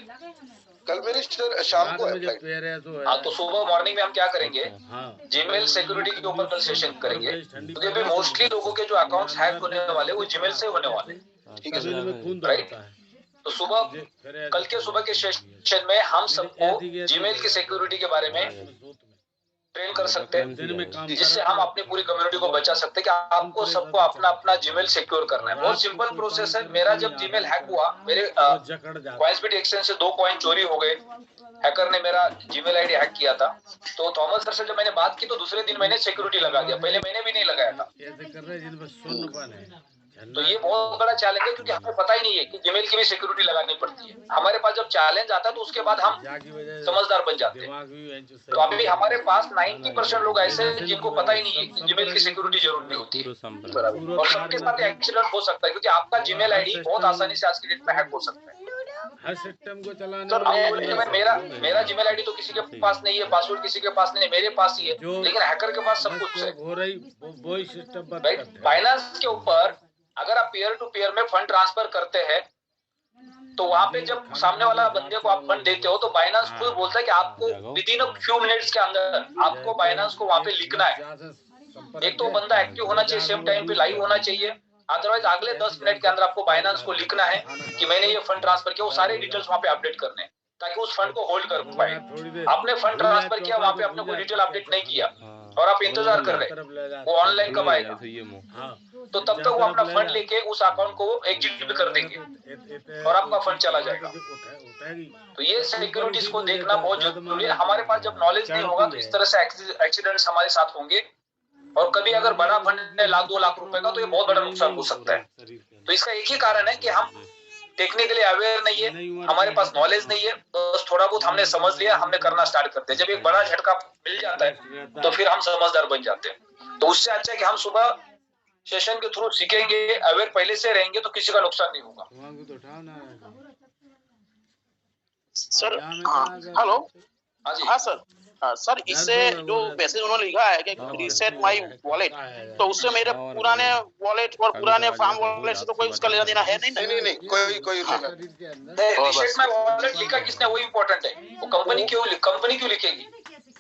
कल मेरी शाम को है फ्लाइट। हाँ, तो सुबह मॉर्निंग में हम क्या करेंगे, जीमेल सिक्योरिटी के ऊपर कल सेशन करेंगे, क्योंकि अभी मोस्टली लोगों के जो अकाउंट्स हैक होने वाले वो जीमेल से होने वाले, ठीक है सर, राइट? तो सुबह, कल के सुबह के सेशन में हम सबको जीमेल की सिक्योरिटी के बारे में ट्रेन कर सकते हैं, जिससे हम अपनी पूरी कम्युनिटी को बचा सकते हैं कि आपको सबको अपना अपना जीमेल सिक्योर करना है। बहुत सिंपल प्रोसेस है। मेरा जब जीमेल हैक हुआ, मेरे कॉइन्सबिट एक्सचेंज से 2 कॉइन चोरी हो गए, हैकर ने मेरा जीमेल आईडी हैक किया था। तो थॉमस सर से जब मैंने बात की तो दूसरे दिन मैंने सिक्योरिटी लगा दिया, पहले मैंने भी नहीं लगाया था। तो ये बहुत बड़ा चैलेंज है, क्योंकि हमें पता ही नहीं है कि जीमेल की भी सिक्योरिटी लगानी पड़ती है। हमारे पास जब चैलेंज आता है तो उसके बाद हम समझदार बन जाते हैं। तो अभी हमारे पास 90% लोग ऐसे हैं जिनको पता ही नहीं है कि जीमेल की सिक्योरिटी जरूरी होती है, और सबके साथ एक्सीडेंट हो सकता है, क्योंकि आपका जीमेल आईडी बहुत आसानी से आज की डेट में हैक हो सकता है। हर सिस्टम को चलाना मेरा जीमेल आईडी तो किसी के पास नहीं है, पासवर्ड किसी के पास नहीं, मेरे पास ही है, लेकिन हैकर के पास सब कुछ है। बाइनेंस के ऊपर अगर आप पीयर टू पीयर में फंड ट्रांसफर करते हैं, तो वहां पे जब सामने वाला बंदे को आप फंड देते हो, तो बाइनेंस खुद बोलता है कि आपको विदिन अ फ्यू मिनट्स के अंदर आपको बाइनेंस को वहां पे लिखना है। एक तो बंदा एक्टिव होना चाहिए, सेम टाइम पे लाइव होना चाहिए, अदरवाइज अगले 10 मिनट के अंदर आपको बाइनेंस को लिखना है कि मैंने ये फंड ट्रांसफर किया। वो सारे डिटेल्स वहां पे अपडेट करने हैं, ताकि उस फंड को होल्ड कर पाए। आपने फंड ट्रांसफर किया, वहां पे आपने कोई डिटेल अपडेट नहीं किया और आप इंतजार कर रहे हैं वो ऑनलाइन कब आएगा, तो तब तक वो अपना फंड लेके उस अकाउंट को एग्जिट भी कर देंगे और आपका फंड चला जाएगा। तो ये सिक्योरिटीज को देखना बहुत जरूरी है। हमारे पास जब नॉलेज नहीं होगा तो इस तरह से एक्सीडेंट्स हमारे साथ होंगे, और कभी अगर बड़ा फंड है 1-2 लाख रुपए का, तो ये बहुत बड़ा नुकसान हो सकता है। तो इसका एक ही कारण है कि हम टेक्निकली अवेयर नहीं है, हमारे पास नॉलेज नहीं है, बस थोड़ा बहुत हमने समझ लिया, हमने करना स्टार्ट करते हैं। जब एक बड़ा झटका मिल जाता है तो फिर हम समझदार बन जाते हैं। तो उससे अच्छा है कि हम सुबह सेशन के थ्रू सीखेंगे, अवेयर पहले से रहेंगे, तो किसी का नुकसान नहीं होगा। सर हेलो, हाँ सर, सर इससे जो मैसेज उन्होंने लिखा है कि रीसेट माय वॉलेट, तो उससे मेरे पुराने वॉलेट और पुराने फार्म वॉलेट से तो कोई उसका लेना देना है नहीं? नहीं, कोई रीसेट माय वॉलेट लिखा किसने, वो इम्पोर्टेंट है। वो कंपनी क्यों लिखेगी?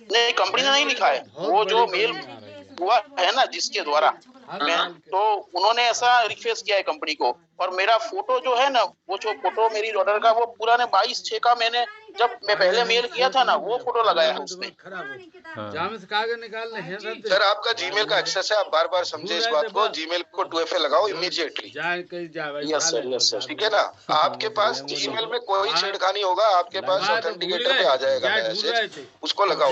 नहीं, कंपनी ने नहीं लिखा है, वो जो मेल हुआ है ना जिसके द्वारा तो उन्होंने ऐसा रिक्वेस्ट किया है कंपनी को, और मेरा फोटो जो है ना, वो जो फोटो मेरी डॉटर का वो पुराने 22/6 का मैंने जब मैं पहले मेल किया था ना वो फोटो लगाया है उसमें। सर आपका जीमेल का एक्सेस है, आप बार बार समझे इस बात को, जीमेल को 2FA लगाओ इमीडिएटली। यस सर ठीक है ना, आपके पास जीमेल में कोई छेड़खानी होगा, आपके पास ऑथेंटिकेटर पे आ जाएगा मैसेज, उसको लगाओ।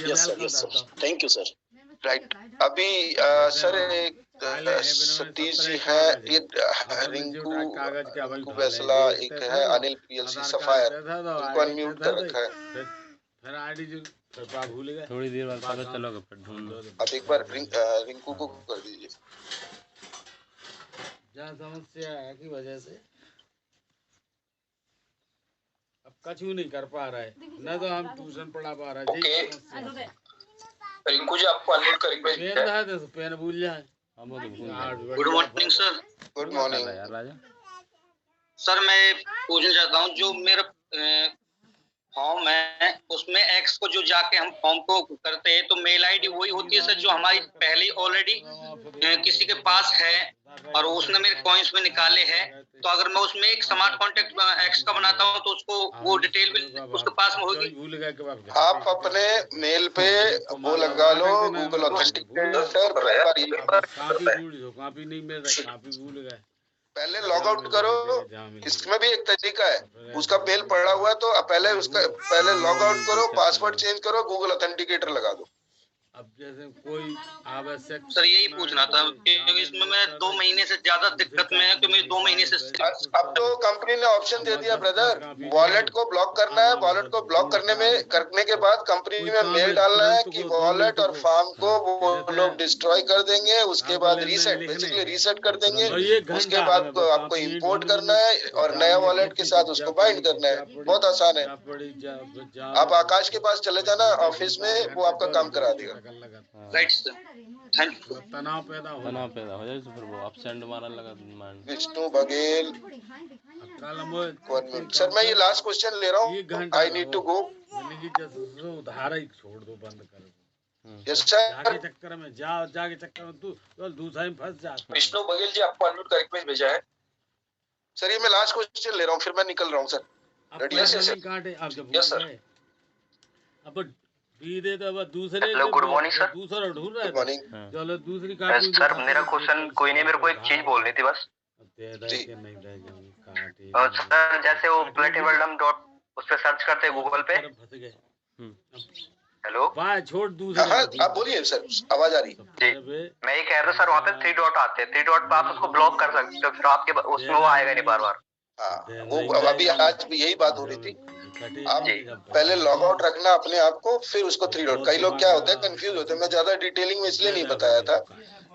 Yes sir, thank you sir. Right, अभी सर एक सतीश जी है, ये रिंकू बैसला एक है, अनिल PLC सफायर, उनको अनम्यूट कर रखा है। थोड़ी देर बाद पता चलोगे फिर ढूंढ। अब एक बार रिंकू को कर दीजिए। समस्या है की वजह से अब कछु नहीं कर पा रहा है, न तो हम ट्यूशन पढ़ा पा रहे हैं। रिंकू जी आपको अनम्यूट कर रिक्वेस्ट पेन भूल जाए। Good morning sir. Good morning Raja. Sir मैं पूछना चाहता हूँ, जो मेरा फॉर्म है उसमें एक्स को जो जाके हम फॉर्म को करते हैं तो मेल आईडी वही होती है सर जो हमारी पहले ऑलरेडी किसी के पास है और उसने मेरे कॉइन्स में निकाले हैं, तो अगर मैं उसमें एक स्मार्ट कॉन्टेक्ट एक्स का बनाता हूँ तो उसको वो डिटेल भी उसके पास में होगी। आप अपने मेल पे वो लगा लो गूगल ऑथेंटिकेटर। कॉपी नहीं मिल रहा, कॉपी भूल गए। पहले लॉग आउट करो, इसमें भी एक तरीका है, उसका मेल पड़ा हुआ है तो पहले लॉग आउट करो, पासवर्ड चेंज करो, गूगल ऑथेंटिकेटर लगा दो। अब जैसे कोई आवश्यक सर यही पूछना था क्योंकि इसमें मैं 2 महीने से ज्यादा दिक्कत में है, क्योंकि 2 महीने से अब तो कंपनी ने ऑप्शन दे दिया ब्रदर, वॉलेट को ब्लॉक करना है। वॉलेट को ब्लॉक करने के बाद कंपनी में मेल डालना है कि वॉलेट और फार्म को वो लोग डिस्ट्रॉय कर देंगे, उसके बाद बेसिकली रीसेट कर देंगे, उसके बाद आपको इंपोर्ट करना है और नया वॉलेट के साथ उसको बाइंड करना है। बहुत आसान है, आप आकाश के पास चले जाना ऑफिस में, वो आपका काम करा देगा। Right sir, thank you. तनाव पैदा हो जाए तो फिर वो अपसेंड मारने लगा माइंड। विष्णु बघेल सर, मैं ये लास्ट क्वेश्चन ले रहा हूँ, आई नीड टू गो। उधार ही छोड़ दो, बंद कर दो। यस सर, जाके चक्कर में जाके चक्कर में तू दूसरा में फंस जाता। विष्णु बघेल जी आपको अनम्यूट का रिक्वेस्ट भेजा है सर। ये मैं लास्ट क्वेश्चन ले रहा हूँ, फिर मैं निकल रहा हूँ सर। Yes sir. अब दे तो अब दूसरे। Hello, good morning sir. दूसरा ढूंढ रहा है। Good morning. चलो दूसरी सर मेरा क्वेश्चन कोई नहीं, मेरे को एक चीज बोलनी थी बस। सर जैसे वो प्लेटिवल्डम डॉट उस पे सर्च करते हैं गूगल पे। हेलो छोड़ दूसरे। आप बोलिए सर, आवाज आ रही है। मैं ये कह रहा हूँ सर, वहाँ पे 3 डॉट आते हैं, 3 डॉट पे आप उसको ब्लॉक कर सकते हो, फिर आपके उसमें वो आएगा नहीं बार बार। वो अभी आज भी यही बात हो रही थी। आप पहले लॉग आउट रखना अपने आप को, फिर उसको 3 डॉट। कई लोग क्या होते हैं, कंफ्यूज होते हैं। मैं ज्यादा डिटेलिंग में इसलिए नहीं बताया था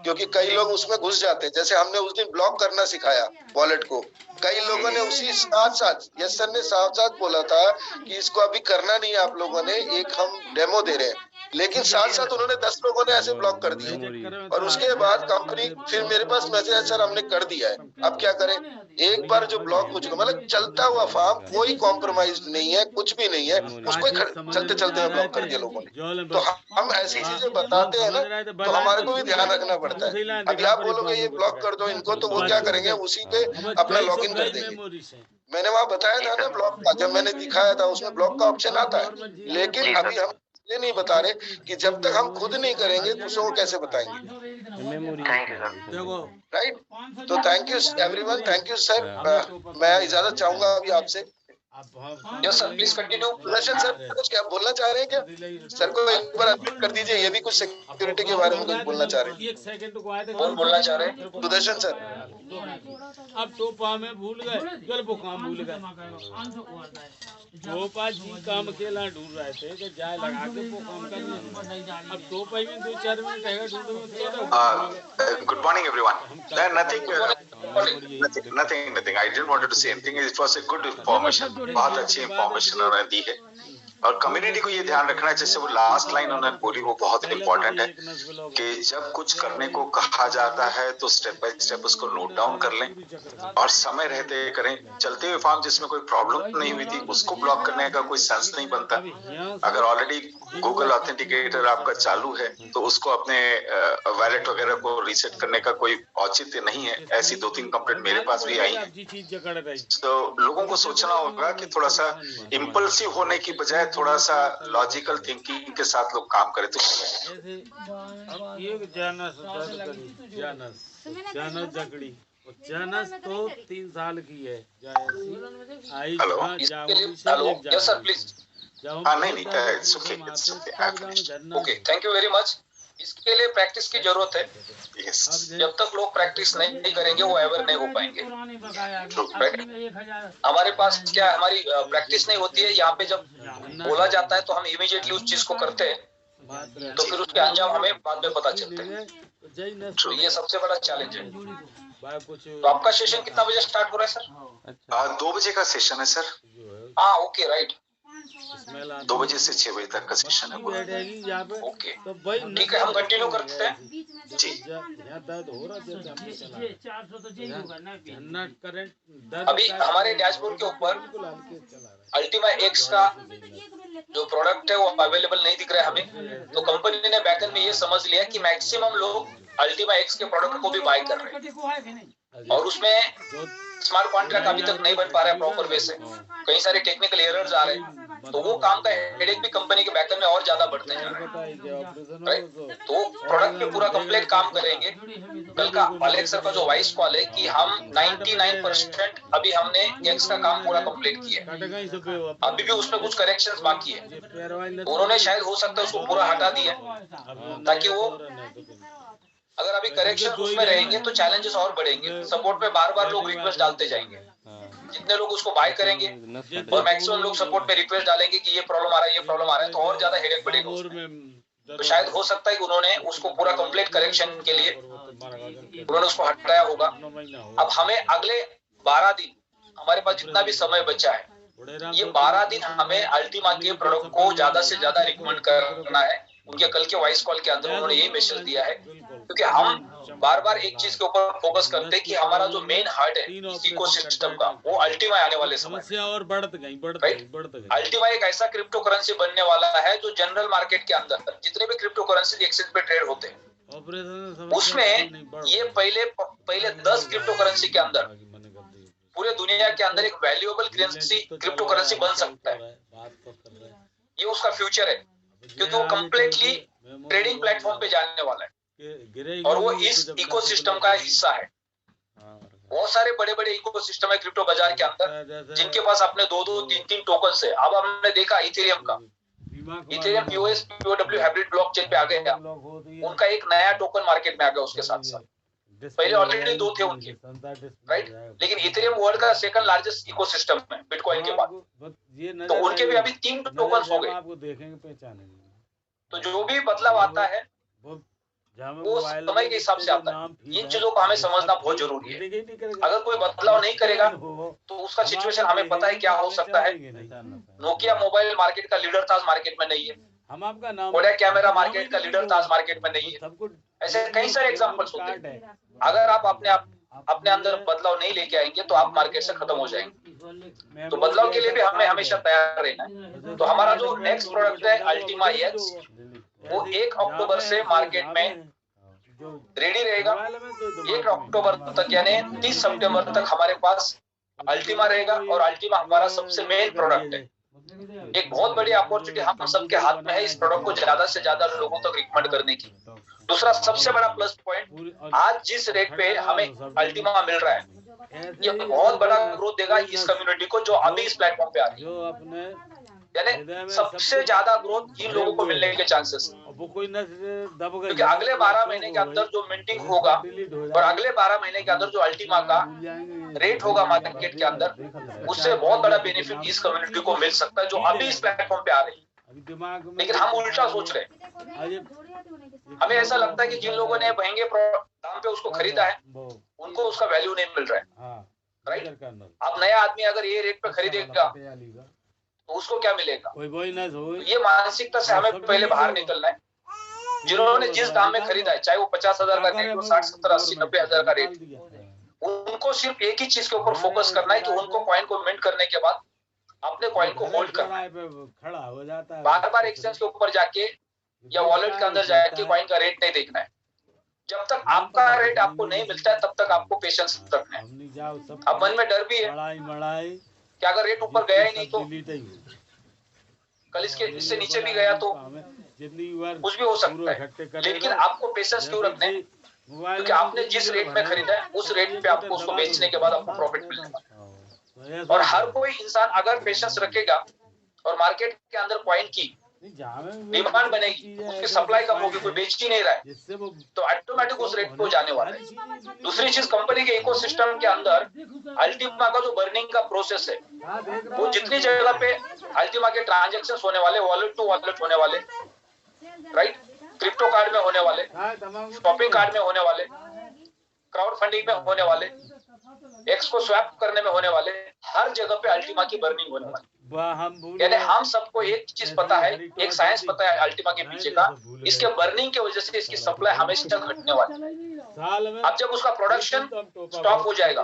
क्योंकि कई लोग उसमें घुस जाते हैं। जैसे हमने उस दिन ब्लॉक करना सिखाया वॉलेट को, कई लोगों ने उसी साथ यस सर ने साथ बोला था कि इसको अभी करना नहीं है आप लोगों ने, एक हम डेमो दे रहे हैं, लेकिन साथ उन्होंने 10 लोगों ने ऐसे ब्लॉक कर दिए। और उसके बाद कंपनी फिर मेरे पास मैसेज है, सर हमने कर दिया है, अब क्या करें। एक बार जो ब्लॉक हो चुका, मतलब चलता हुआ फार्म, कोई कॉम्प्रोमाइज नहीं है, कुछ भी नहीं है, उसको चलते ब्लॉक कर दिया लोगों ने। तो हम ऐसी चीजें बताते हैं ना, तो हमारे को भी ध्यान रखना पड़ता है। अभी आप बोलोगे ये ब्लॉक कर दो इनको, तो वो क्या करेंगे, उसी पे अपना लॉगिन कर देंगे। मैंने वहाँ बताया था ना ब्लॉक का, जब मैंने दिखाया था उसमें ब्लॉक का ऑप्शन आता है, लेकिन अभी हम ये नहीं बता रहे कि जब तक हम खुद नहीं करेंगे दूसरों को कैसे बताएंगे। राइट, तो thank you everyone, thank you sir. मैं इजाजत चाहूंगा अभी आपसे। Yes sir, please continue. Sudarshan sir कुछ क्या बोलना चाह रहे हैं क्या? सर को एक बार अनम्यूट कर दीजिए, ये भी कुछ सिक्योरिटी के बारे में कुछ बोलना चाह रहे हैं। 1 सेकंड को आए थे। कौन बोलना चाह रहे हैं? सुदर्शन सर। अब टोपा में भूल गए, चल वो काम भूल गए। टोपा जी काम अकेला ढूंढ रहे थे कि जाए लगा के वो काम कर लिया। अब टोपा में 2-4 मिनट रहेगा ढूंढो। Good morning, everyone. Nothing. I didn't want to say anything. It was a good information. बहुत अच्छी information उन्होंने दी है। और कम्युनिटी को ये ध्यान रखना है, जैसे वो लास्ट लाइन उन्होंने बोली वो बहुत इंपॉर्टेंट है कि जब कुछ करने को कहा जाता है तो स्टेप बाय स्टेप उसको नोट डाउन कर लें और समय रहते करें। चलते हुए फॉर्म जिसमें कोई प्रॉब्लम नहीं हुई थी उसको ब्लॉक करने का कोई सेंस नहीं बनता। अगर ऑलरेडी गूगल ऑथेंटिकेटर आपका चालू है तो उसको अपने वैलेट वगैरह को रीसेट करने का कोई औचित्य नहीं है। ऐसी 2-3 कंप्लेंट मेरे पास भी आई है। तो लोगों को सोचना होगा कि थोड़ा सा इम्पल्सिव होने की बजाय थोड़ा सा लॉजिकल थिंकिंग के साथ लोग काम करें तो जानस तो 3 साल की है। Hello hello yes sir please. नहीं it's okay okay thank you very much. इसके लिए प्रैक्टिस की जरूरत है। yes. जब तक लोग प्रैक्टिस नहीं करेंगे वो एवर नहीं हो पाएंगे। हमारे पास क्या हमारी प्रैक्टिस नहीं होती है। यहाँ पे जब बोला जाता है तो हम इमीडिएटली उस चीज को करते हैं तो फिर उसके अंजाम हमें बाद में पता चलते हैं। तो ये सबसे बड़ा चैलेंज है। तो आपका सेशन कितना बजे स्टार्ट हो रहा है सर? 2 बजे का सेशन है सर। हाँ ओके राइट। 2 बजे से 6 बजे तक का सेशन है। ओके ठीक है हम कंटिन्यू करते हैं जी। अभी हमारे डैशबोर्ड के ऊपर अल्टीमा एक्स का जो प्रोडक्ट है वो अवेलेबल नहीं दिख रहा है हमें। तो कंपनी ने बैकएंड में ये समझ लिया कि मैक्सिमम लोग अल्टीमा एक्स के प्रोडक्ट को भी बाय कर रहे हैं और उसमें स्मार्ट कॉन्ट्रैक्ट अभी तक नहीं बन पा रहा है प्रॉपर वे से। कई सारे टेक्निकल एरर्स आ रहे हैं तो वो काम का हेडेक भी कंपनी के बैकएंड में और ज्यादा बढ़ते जा रहा है राइट। तो प्रोडक्ट पे पूरा कंप्लीट काम करेंगे। कल का अलेक्स सर का जो वॉइस कॉल है कि हम 99% अभी हमने एक्स का काम पूरा कंप्लीट किया है। अभी भी उसमें कुछ करेक्शंस बाकी है। उन्होंने शायद हो सकता है उसको पूरा हटा दिया ताकि वो अगर अभी करेक्शन उसमें रहेंगे तो चैलेंजेस और बढ़ेंगे। सपोर्ट पे बार बार लोग रिक्वेस्ट डालते जाएंगे। जितने लोग उसको बाय करेंगे और मैक्सिमम लोग सपोर्ट पे रिक्वेस्ट डालेंगे कि ये प्रॉब्लम आ रहा है ये प्रॉब्लम आ रहा है तो और ज्यादा हेडेक बढ़ेगा उसमें। तो शायद हो सकता है कि उन्होंने उसको पूरा कंप्लीट करेक्शन के लिए उन्होंने उसको हटाया होगा। अब हमें अगले 12 दिन हमारे पास जितना भी समय बचा है ये 12 दिन हमें अल्टीमा के प्रोडक्ट को ज्यादा से ज्यादा रिकमेंड करना है। उनके कल के वॉइस कॉल के अंदर उन्होंने यही मैसेज दिया है क्योंकि हम बार बार एक चीज के ऊपर फोकस करते हैं कि हमारा जो मेन हार्ट है इकोसिस्टम का वो अल्टीमा आने वाले समय और बढ़ती गई। अल्टीमा एक ऐसा क्रिप्टो करेंसी बनने वाला है जो जनरल मार्केट के अंदर जितने भी क्रिप्टो करेंसी एक्सचेंज पे ट्रेड होते हैं उसमें ये पहले 10 क्रिप्टो करेंसी के अंदर पूरे दुनिया के अंदर एक वैल्यूएबल क्रिप्टो करेंसी बन सकता है। ये उसका फ्यूचर है क्योंकि वो कम्प्लीटली ट्रेडिंग प्लेटफॉर्म पे जाने वाला है और वो इस इकोसिस्टम का हिस्सा है। बहुत सारे बड़े बड़े इकोसिस्टम है क्रिप्टो बाजार के अंदर जिनके पास अपने 2-2, 3-3 टोकन है। अब हमने देखा इथेरियम का Ethereum POS POW hybrid blockchain पे आ गया। उनका एक नया टोकन मार्केट में आ गया उसके साथ साथ। पहले ऑलरेडी 2 थे उनके राइट लेकिन इथेरियम वर्ल्ड का सेकंड लार्जेस्ट इकोसिस्टम है बिटकॉइन के बाद। तो उनके भी अभी 3 टोकन हो गए। तो जो भी बदलाव आता है वो समय के हिसाब से आता है। इन चीजों को हमें समझना बहुत जरूरी है। अगर कोई बदलाव नहीं करेगा तो उसका सिचुएशन हमें पता है क्या हो सकता है। नोकिया मोबाइल मार्केट का लीडर था आज मार्केट में नहीं है। कोडैक कैमरा मार्केट का लीडर था आज मार्केट में नहीं है। ऐसे कई सारे एग्जांपल्स होते हैं। अगर आप अपने अंदर बदलाव नहीं लेके आएंगे तो आप मार्केट से खत्म हो जाएंगे। तो बदलाव के लिए भी हमें हमेशा तैयार रहना है। तो हमारा जो नेक्स्ट प्रोडक्ट है अल्टीमा एक्स वो 1 अक्टूबर से मार्केट में रेडी रहेगा। 1 अक्टूबर तक यानी 30 सितंबर तक हमारे पास अल्टीमा रहेगा और अल्टीमा हमारा सबसे मेन प्रोडक्ट है। एक बहुत बड़ी अपॉर्चुनिटी हम सबके हाथ में है इस प्रोडक्ट को ज्यादा से ज्यादा लोगों तक रिकमेंड करने की। दूसरा सबसे बड़ा प्लस पॉइंट आज जिस रेट पे हमें अल्टीमा मिल रहा है ये बहुत बड़ा ग्रोथ देगा इस कम्युनिटी को जो अभी इस प्लेटफॉर्म पे आ रही है। यानी सबसे ज्यादा ग्रोथ इन लोगों को मिलने के चांसेस क्योंकि अगले 12 महीने के अंदर जो मिंटिंग होगा और अगले 12 महीने के अंदर जो अल्टीमा का रेट होगा मार्केट के अंदर उससे बहुत बड़ा बेनिफिट इस कम्युनिटी को मिल सकता है जो अभी इस प्लेटफॉर्म पे आ रही है। लेकिन हम उल्टा सोच रहे हैं। हमें ऐसा लगता है कि जिन लोगों ने महंगे दाम पे उसको खरीदा है उनको उसका वैल्यू नहीं मिल रहा है राइट। अब नया आदमी अगर ये रेट पे खरीदेगा तो उसको क्या मिलेगा? तो ये मानसिकता से हमें पहले बाहर निकलना है। जिन्होंने जिस दाम में खरीदा है, चाहे वो 50,000 का रेट हो, 60, 70, 80, 90,000 का रेट, उनको सिर्फ एक ही चीज के ऊपर फोकस करना है कि उनको कॉइन को मिंट करने के बाद अपने कॉइन को होल्ड करना है। खड़ा हो जाता है, बार बार एक्सचेंज के ऊपर जाके या वॉलेट के अंदर जाके कॉइन का रेट नहीं देखना है। जब तक आपका रेट आपको नहीं मिलता है तब तक आपको पेशेंस रखना है। अब मन में डर भी है कि अगर रेट ऊपर गया ही नहीं तो कल इससे नीचे भी गया तो कुछ भी हो सकता है। लेकिन आपको पेशेंस क्यों रखने? क्योंकि आपने जिस रेट में खरीदा है उस रेट पे आपको उसको बेचने के बाद आपको प्रॉफिट मिलेगा। और हर कोई इंसान अगर पेशेंस रखेगा और मार्केट के अंदर कॉइन की डिमांड बनेगी, उसकी सप्लाई कम होगी, कोई बेच ही नहीं रहा है, तो ऑटोमेटिक उस रेट पे जाने वाला है। दूसरी चीज, कंपनी के इकोसिस्टम के अंदर अल्टीमा का जो बर्निंग का प्रोसेस है, वो जितनी जगह पे अल्टीमा के ट्रांजैक्शंस होने वाले, वॉलेट टू वॉलेट होने वाले, राइट, क्रिप्टो कार्ड में होने वाले, शॉपिंग कार्ड में होने वाले, क्राउड फंडिंग में होने वाले, एक्स को स्वैप करने में होने वाले, हर जगह पे अल्टीमा की बर्निंग होने वाली। यानी हम सबको एक चीज पता है, एक साइंस पता है अल्टीमा के पीछे का, इसके बर्निंग की वजह से इसकी सप्लाई हमेशा घटने वाली। अब जब उसका प्रोडक्शन स्टॉप हो जाएगा,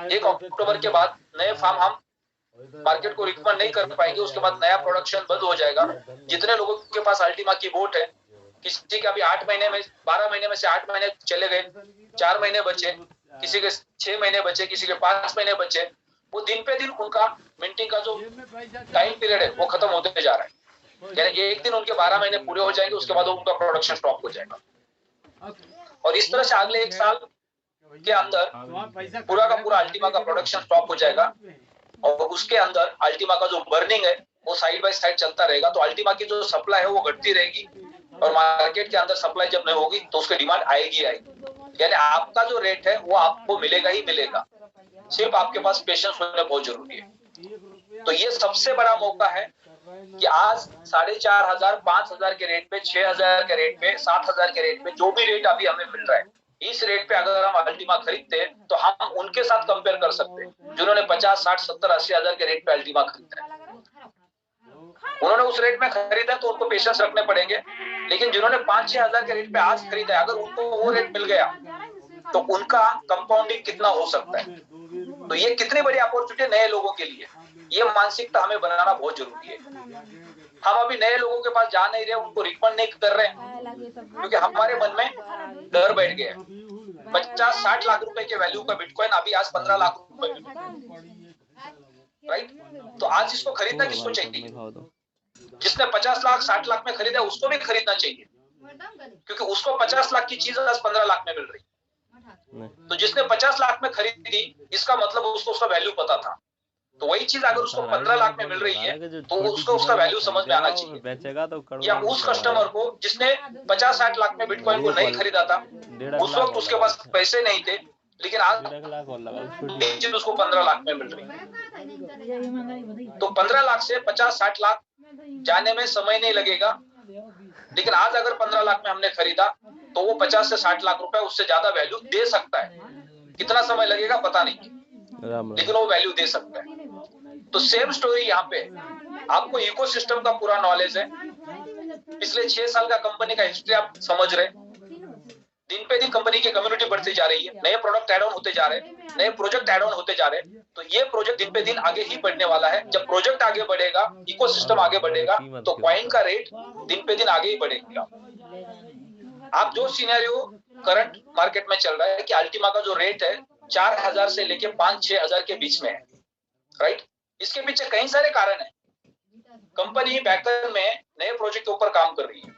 1 अक्टूबर के बाद नए फार्म हम मार्केट को रिकमेंड नहीं कर पाएंगे, उसके बाद नया प्रोडक्शन बंद हो जाएगा। जितने लोगों के पास अल्टीमा की बोट है, किसी के अभी 8 महीने में, 12 महीने में से 8 महीने चले गए, 4 महीने बचे, किसी के 6 महीने बचे, किसी के 5 महीने बचे, वो दिन पे दिन उनका मिंटिंग का जो टाइम पीरियड है वो खत्म होते जा रहा है। यानी एक दिन उनके 12 महीने पूरे हो जाएंगे, उसके बाद उनका प्रोडक्शन स्टॉप हो जाएगा। और इस तरह से अगले 1 साल के अंदर पूरा का पूरा अल्टीमा का प्रोडक्शन स्टॉप हो जाएगा और उसके अंदर अल्टीमा का जो बर्निंग है वो साइड बाय साइड चलता रहेगा। तो अल्टीमा की जो सप्लाई है वो घटती रहेगी और मार्केट के अंदर सप्लाई जब नहीं होगी तो उसकी डिमांड आएगी। यानी आपका जो रेट है वो आपको मिलेगा ही मिलेगा, सिर्फ आपके पास पेशेंस होना बहुत जरूरी है। तो ये सबसे बड़ा मौका है कि आज 4,500, 5,000 के रेट पे, 6,000 के रेट पे, 7,000 के रेट पे, जो भी रेट अभी हमें मिल रहा है, इस रेट पे अगर हम अल्टीमा खरीदते हैं तो हम उनके साथ कंपेयर कर सकते हैं जिन्होंने 50, 60, 70, 80,000 के रेट पे अल्टीमा खरीदा है। उन्होंने उस रेट में खरीदा तो उनको पेशेंस रखने पड़ेंगे। लेकिन जिन्होंने 5-6 हजार के रेट पे आज खरीदा है, अगर उनको वो रेट मिल गया तो उनका कंपाउंडिंग कितना हो सकता है। तो ये कितनी बड़ी अपॉर्चुनिटी नए लोगों के लिए, ये मानसिकता हमें बनाना बहुत जरूरी है। हम अभी नए लोगों के पास जा नहीं रहे, उनको रिकमेंड नहीं कर रहे क्योंकि हमारे मन में डर बैठ गया। 50-60 लाख रुपए के वैल्यू का बिटकॉइन अभी आज 15 लाख रुपए, राइट। तो आज इसको खरीदना किसको चाहिए? जिसने 50 लाख 60 लाख में खरीदा उसको भी खरीदना चाहिए, क्योंकि उसको 50 लाख की चीज आज 15 लाख में मिल रही। तो जिसने 50 लाख में खरीदी, इसका मतलब उसको उसका वैल्यू पता था। तो वही चीज अगर उसको 15 लाख में मिल रही है तो उसको उसका वैल्यू समझ में आना चाहिए। या उस कस्टमर को जिसने 50-60 लाख में बिटकॉइन को नहीं खरीदा था, उस वक्त उसके पास पैसे नहीं थे, लेकिन आज चीज उसको 15 लाख में मिल रही है। तो 15 लाख से 50-60 लाख जाने में समय नहीं लगेगा, लेकिन आज अगर 15 लाख में हमने खरीदा तो वो 50 से 60 लाख रुपए उससे ज्यादा वैल्यू दे सकता है। कितना समय लगेगा पता नहीं, लेकिन वो वैल्यू दे सकता है। तो सेम स्टोरी यहाँ पे, आपको इकोसिस्टम का पूरा नॉलेज है, पिछले 6 साल का कंपनी का हिस्ट्री आप समझ रहे, दिन पे दिन कंपनी की कम्युनिटी बढ़ती जा रही है, नए प्रोडक्ट ऐड ऑन होते जा रहे हैं, नए प्रोजेक्ट ऐड ऑन होते जा रहे हैं। तो ये प्रोजेक्ट दिन पे दिन आगे ही बढ़ने वाला है। जब प्रोजेक्ट आगे बढ़ेगा, इकोसिस्टम आगे बढ़ेगा, तो कॉइन का रेट दिन पे दिन आगे ही बढ़ेगा। आप जो सिनेरियो करंट मार्केट में चल रहा है कि अल्टीमा का जो रेट है 4,000 से लेके 5-6 हजार के बीच में है, राइट। इसके पीछे कई सारे कारण है। कंपनी बैकएंड में नए प्रोजेक्ट के ऊपर काम कर रही है,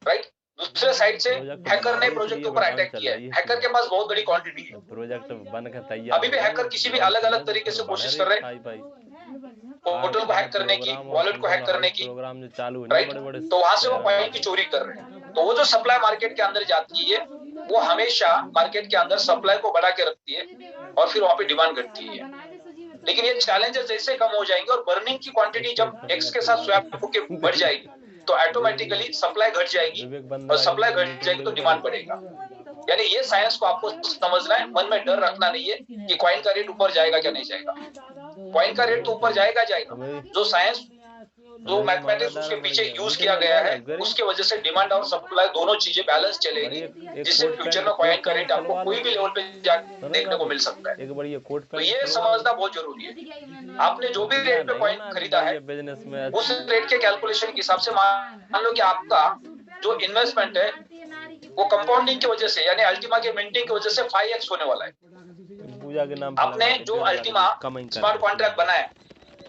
राइट। दूसरे साइड से हैकर ने प्रोजेक्ट के ऊपर अटैक किया है। हैकर के पास बहुत बड़ी क्वांटिटी है, प्रोजेक्ट बनकर तैयार। अभी भी हैकर किसी भी अलग अलग तरीके से कोशिश कर रहे हैं, पोर्टल को हैक करने की, वॉलेट को हैक करने की, राइट। तो वहां से वो कॉइन की चोरी कर रहे हैं। तो वो जो सप्लाई मार्केट के अंदर जाती है वो हमेशा मार्केट के अंदर सप्लाई को बढ़ा के रखती है और फिर वहां पे डिमांड घटती है। लेकिन ये चैलेंजेस जैसे कम हो जाएंगे और बर्निंग की क्वांटिटी जब एक्स के साथ स्वैप होके बढ़ जाएगी तो ऑटोमेटिकली सप्लाई घट जाएगी और सप्लाई घट जाएगी तो डिमांड बढ़ेगा। यानी ये साइंस को आपको समझना है, मन में डर रखना नहीं है कि कॉइन का रेट ऊपर जाएगा क्या नहीं जाएगा। कॉइन का रेट तो ऊपर जाएगा जाएगा। जो साइंस जो मैथमेटिक्स उसके पीछे यूज किया गया है उसके वजह से डिमांड और सप्लाई दोनों चीजें बैलेंस चलेगी, जिससे फ्यूचर में कॉइन का रेट आपको कोई भी लेवल पे देखने को मिल सकता है। तो ये समझना बहुत जरूरी है। आपने जो भी रेट पे कॉइन खरीदा है उस रेट के कैलकुलेशन के हिसाब से मान लो कि आपका जो इन्वेस्टमेंट है वो कंपाउंडिंग की वजह से यानी अल्टीमा के मिंटिंग की वजह से 5x होने वाला है। आपने जो अल्टीमा स्मार्ट कॉन्ट्रैक्ट बनाया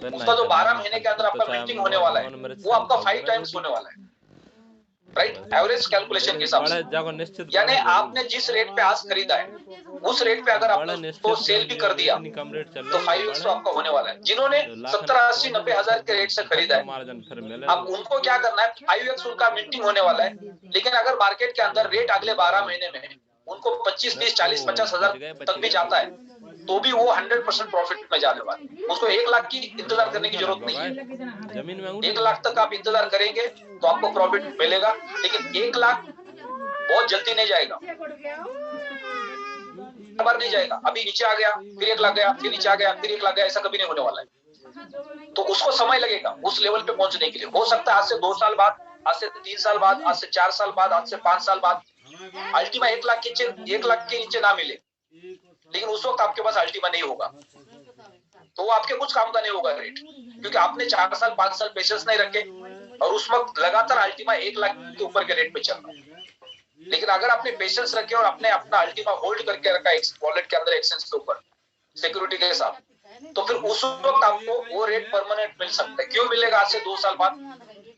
उसका जो 12 महीने के अंदर आपका मिंटिंग होने वाला है वो आपका 5 टाइम्स होने वाला है, राइट, एवरेज कैलकुलेशन के हिसाब से। यानी आपने जिस रेट पे आज खरीदा है उस रेट पे अगर आपने तो सेल भी कर दिया तो 5x तो आपका होने वाला है। जिन्होंने 70, 80, 90 हजार के रेट से खरीदा है अब उनको क्या करना है, 5x उनका मिंटिंग होने वाला है। लेकिन अगर मार्केट के अंदर रेट अगले 12 महीने में उनको 25, 30, 40, 50 हजार तक भी जाता है तो भी वो 100% प्रॉफिट में जाने वाला है। उसको 1 लाख की इंतजार करने की जरूरत नहीं है। 1 लाख तक आप इंतजार करेंगे तो आपको प्रॉफिट मिलेगा, लेकिन 1 लाख बहुत जल्दी नहीं जाएगा, बार नहीं जाएगा। अभी नीचे आ गया फिर 1 लाख गया, फिर नीचे आ गया फिर 1 लाख गया, ऐसा कभी नहीं होने वाला है। तो उसको समय लगेगा उस लेवल पे पहुंचने के लिए। हो सकता है आज से 2 साल बाद, आज से 3 साल बाद, आज से 4 साल बाद, आज से 5 साल बाद अल्टीमा 1 लाख के नीचे ना मिले, लेकिन उस वक्त आपके पास अल्टीमा नहीं होगा तो वो आपके कुछ काम का नहीं होगा रेट, क्योंकि आपने 4 साल 5 साल पेशेंस नहीं रखे और उस वक्त लगातार अल्टीमा 1 लाख के ऊपर के रेट पे चल रहा है। लेकिन अगर आपने पेशेंस रखे और आपने अपना अल्टीमा होल्ड करके रखा वॉलेट के अंदर एक्सचेंज के ऊपर सिक्योरिटी के साथ, तो फिर उस वक्त आपको वो रेट परमानेंट मिल सकता है। क्यों मिलेगा आज से 2 साल बाद?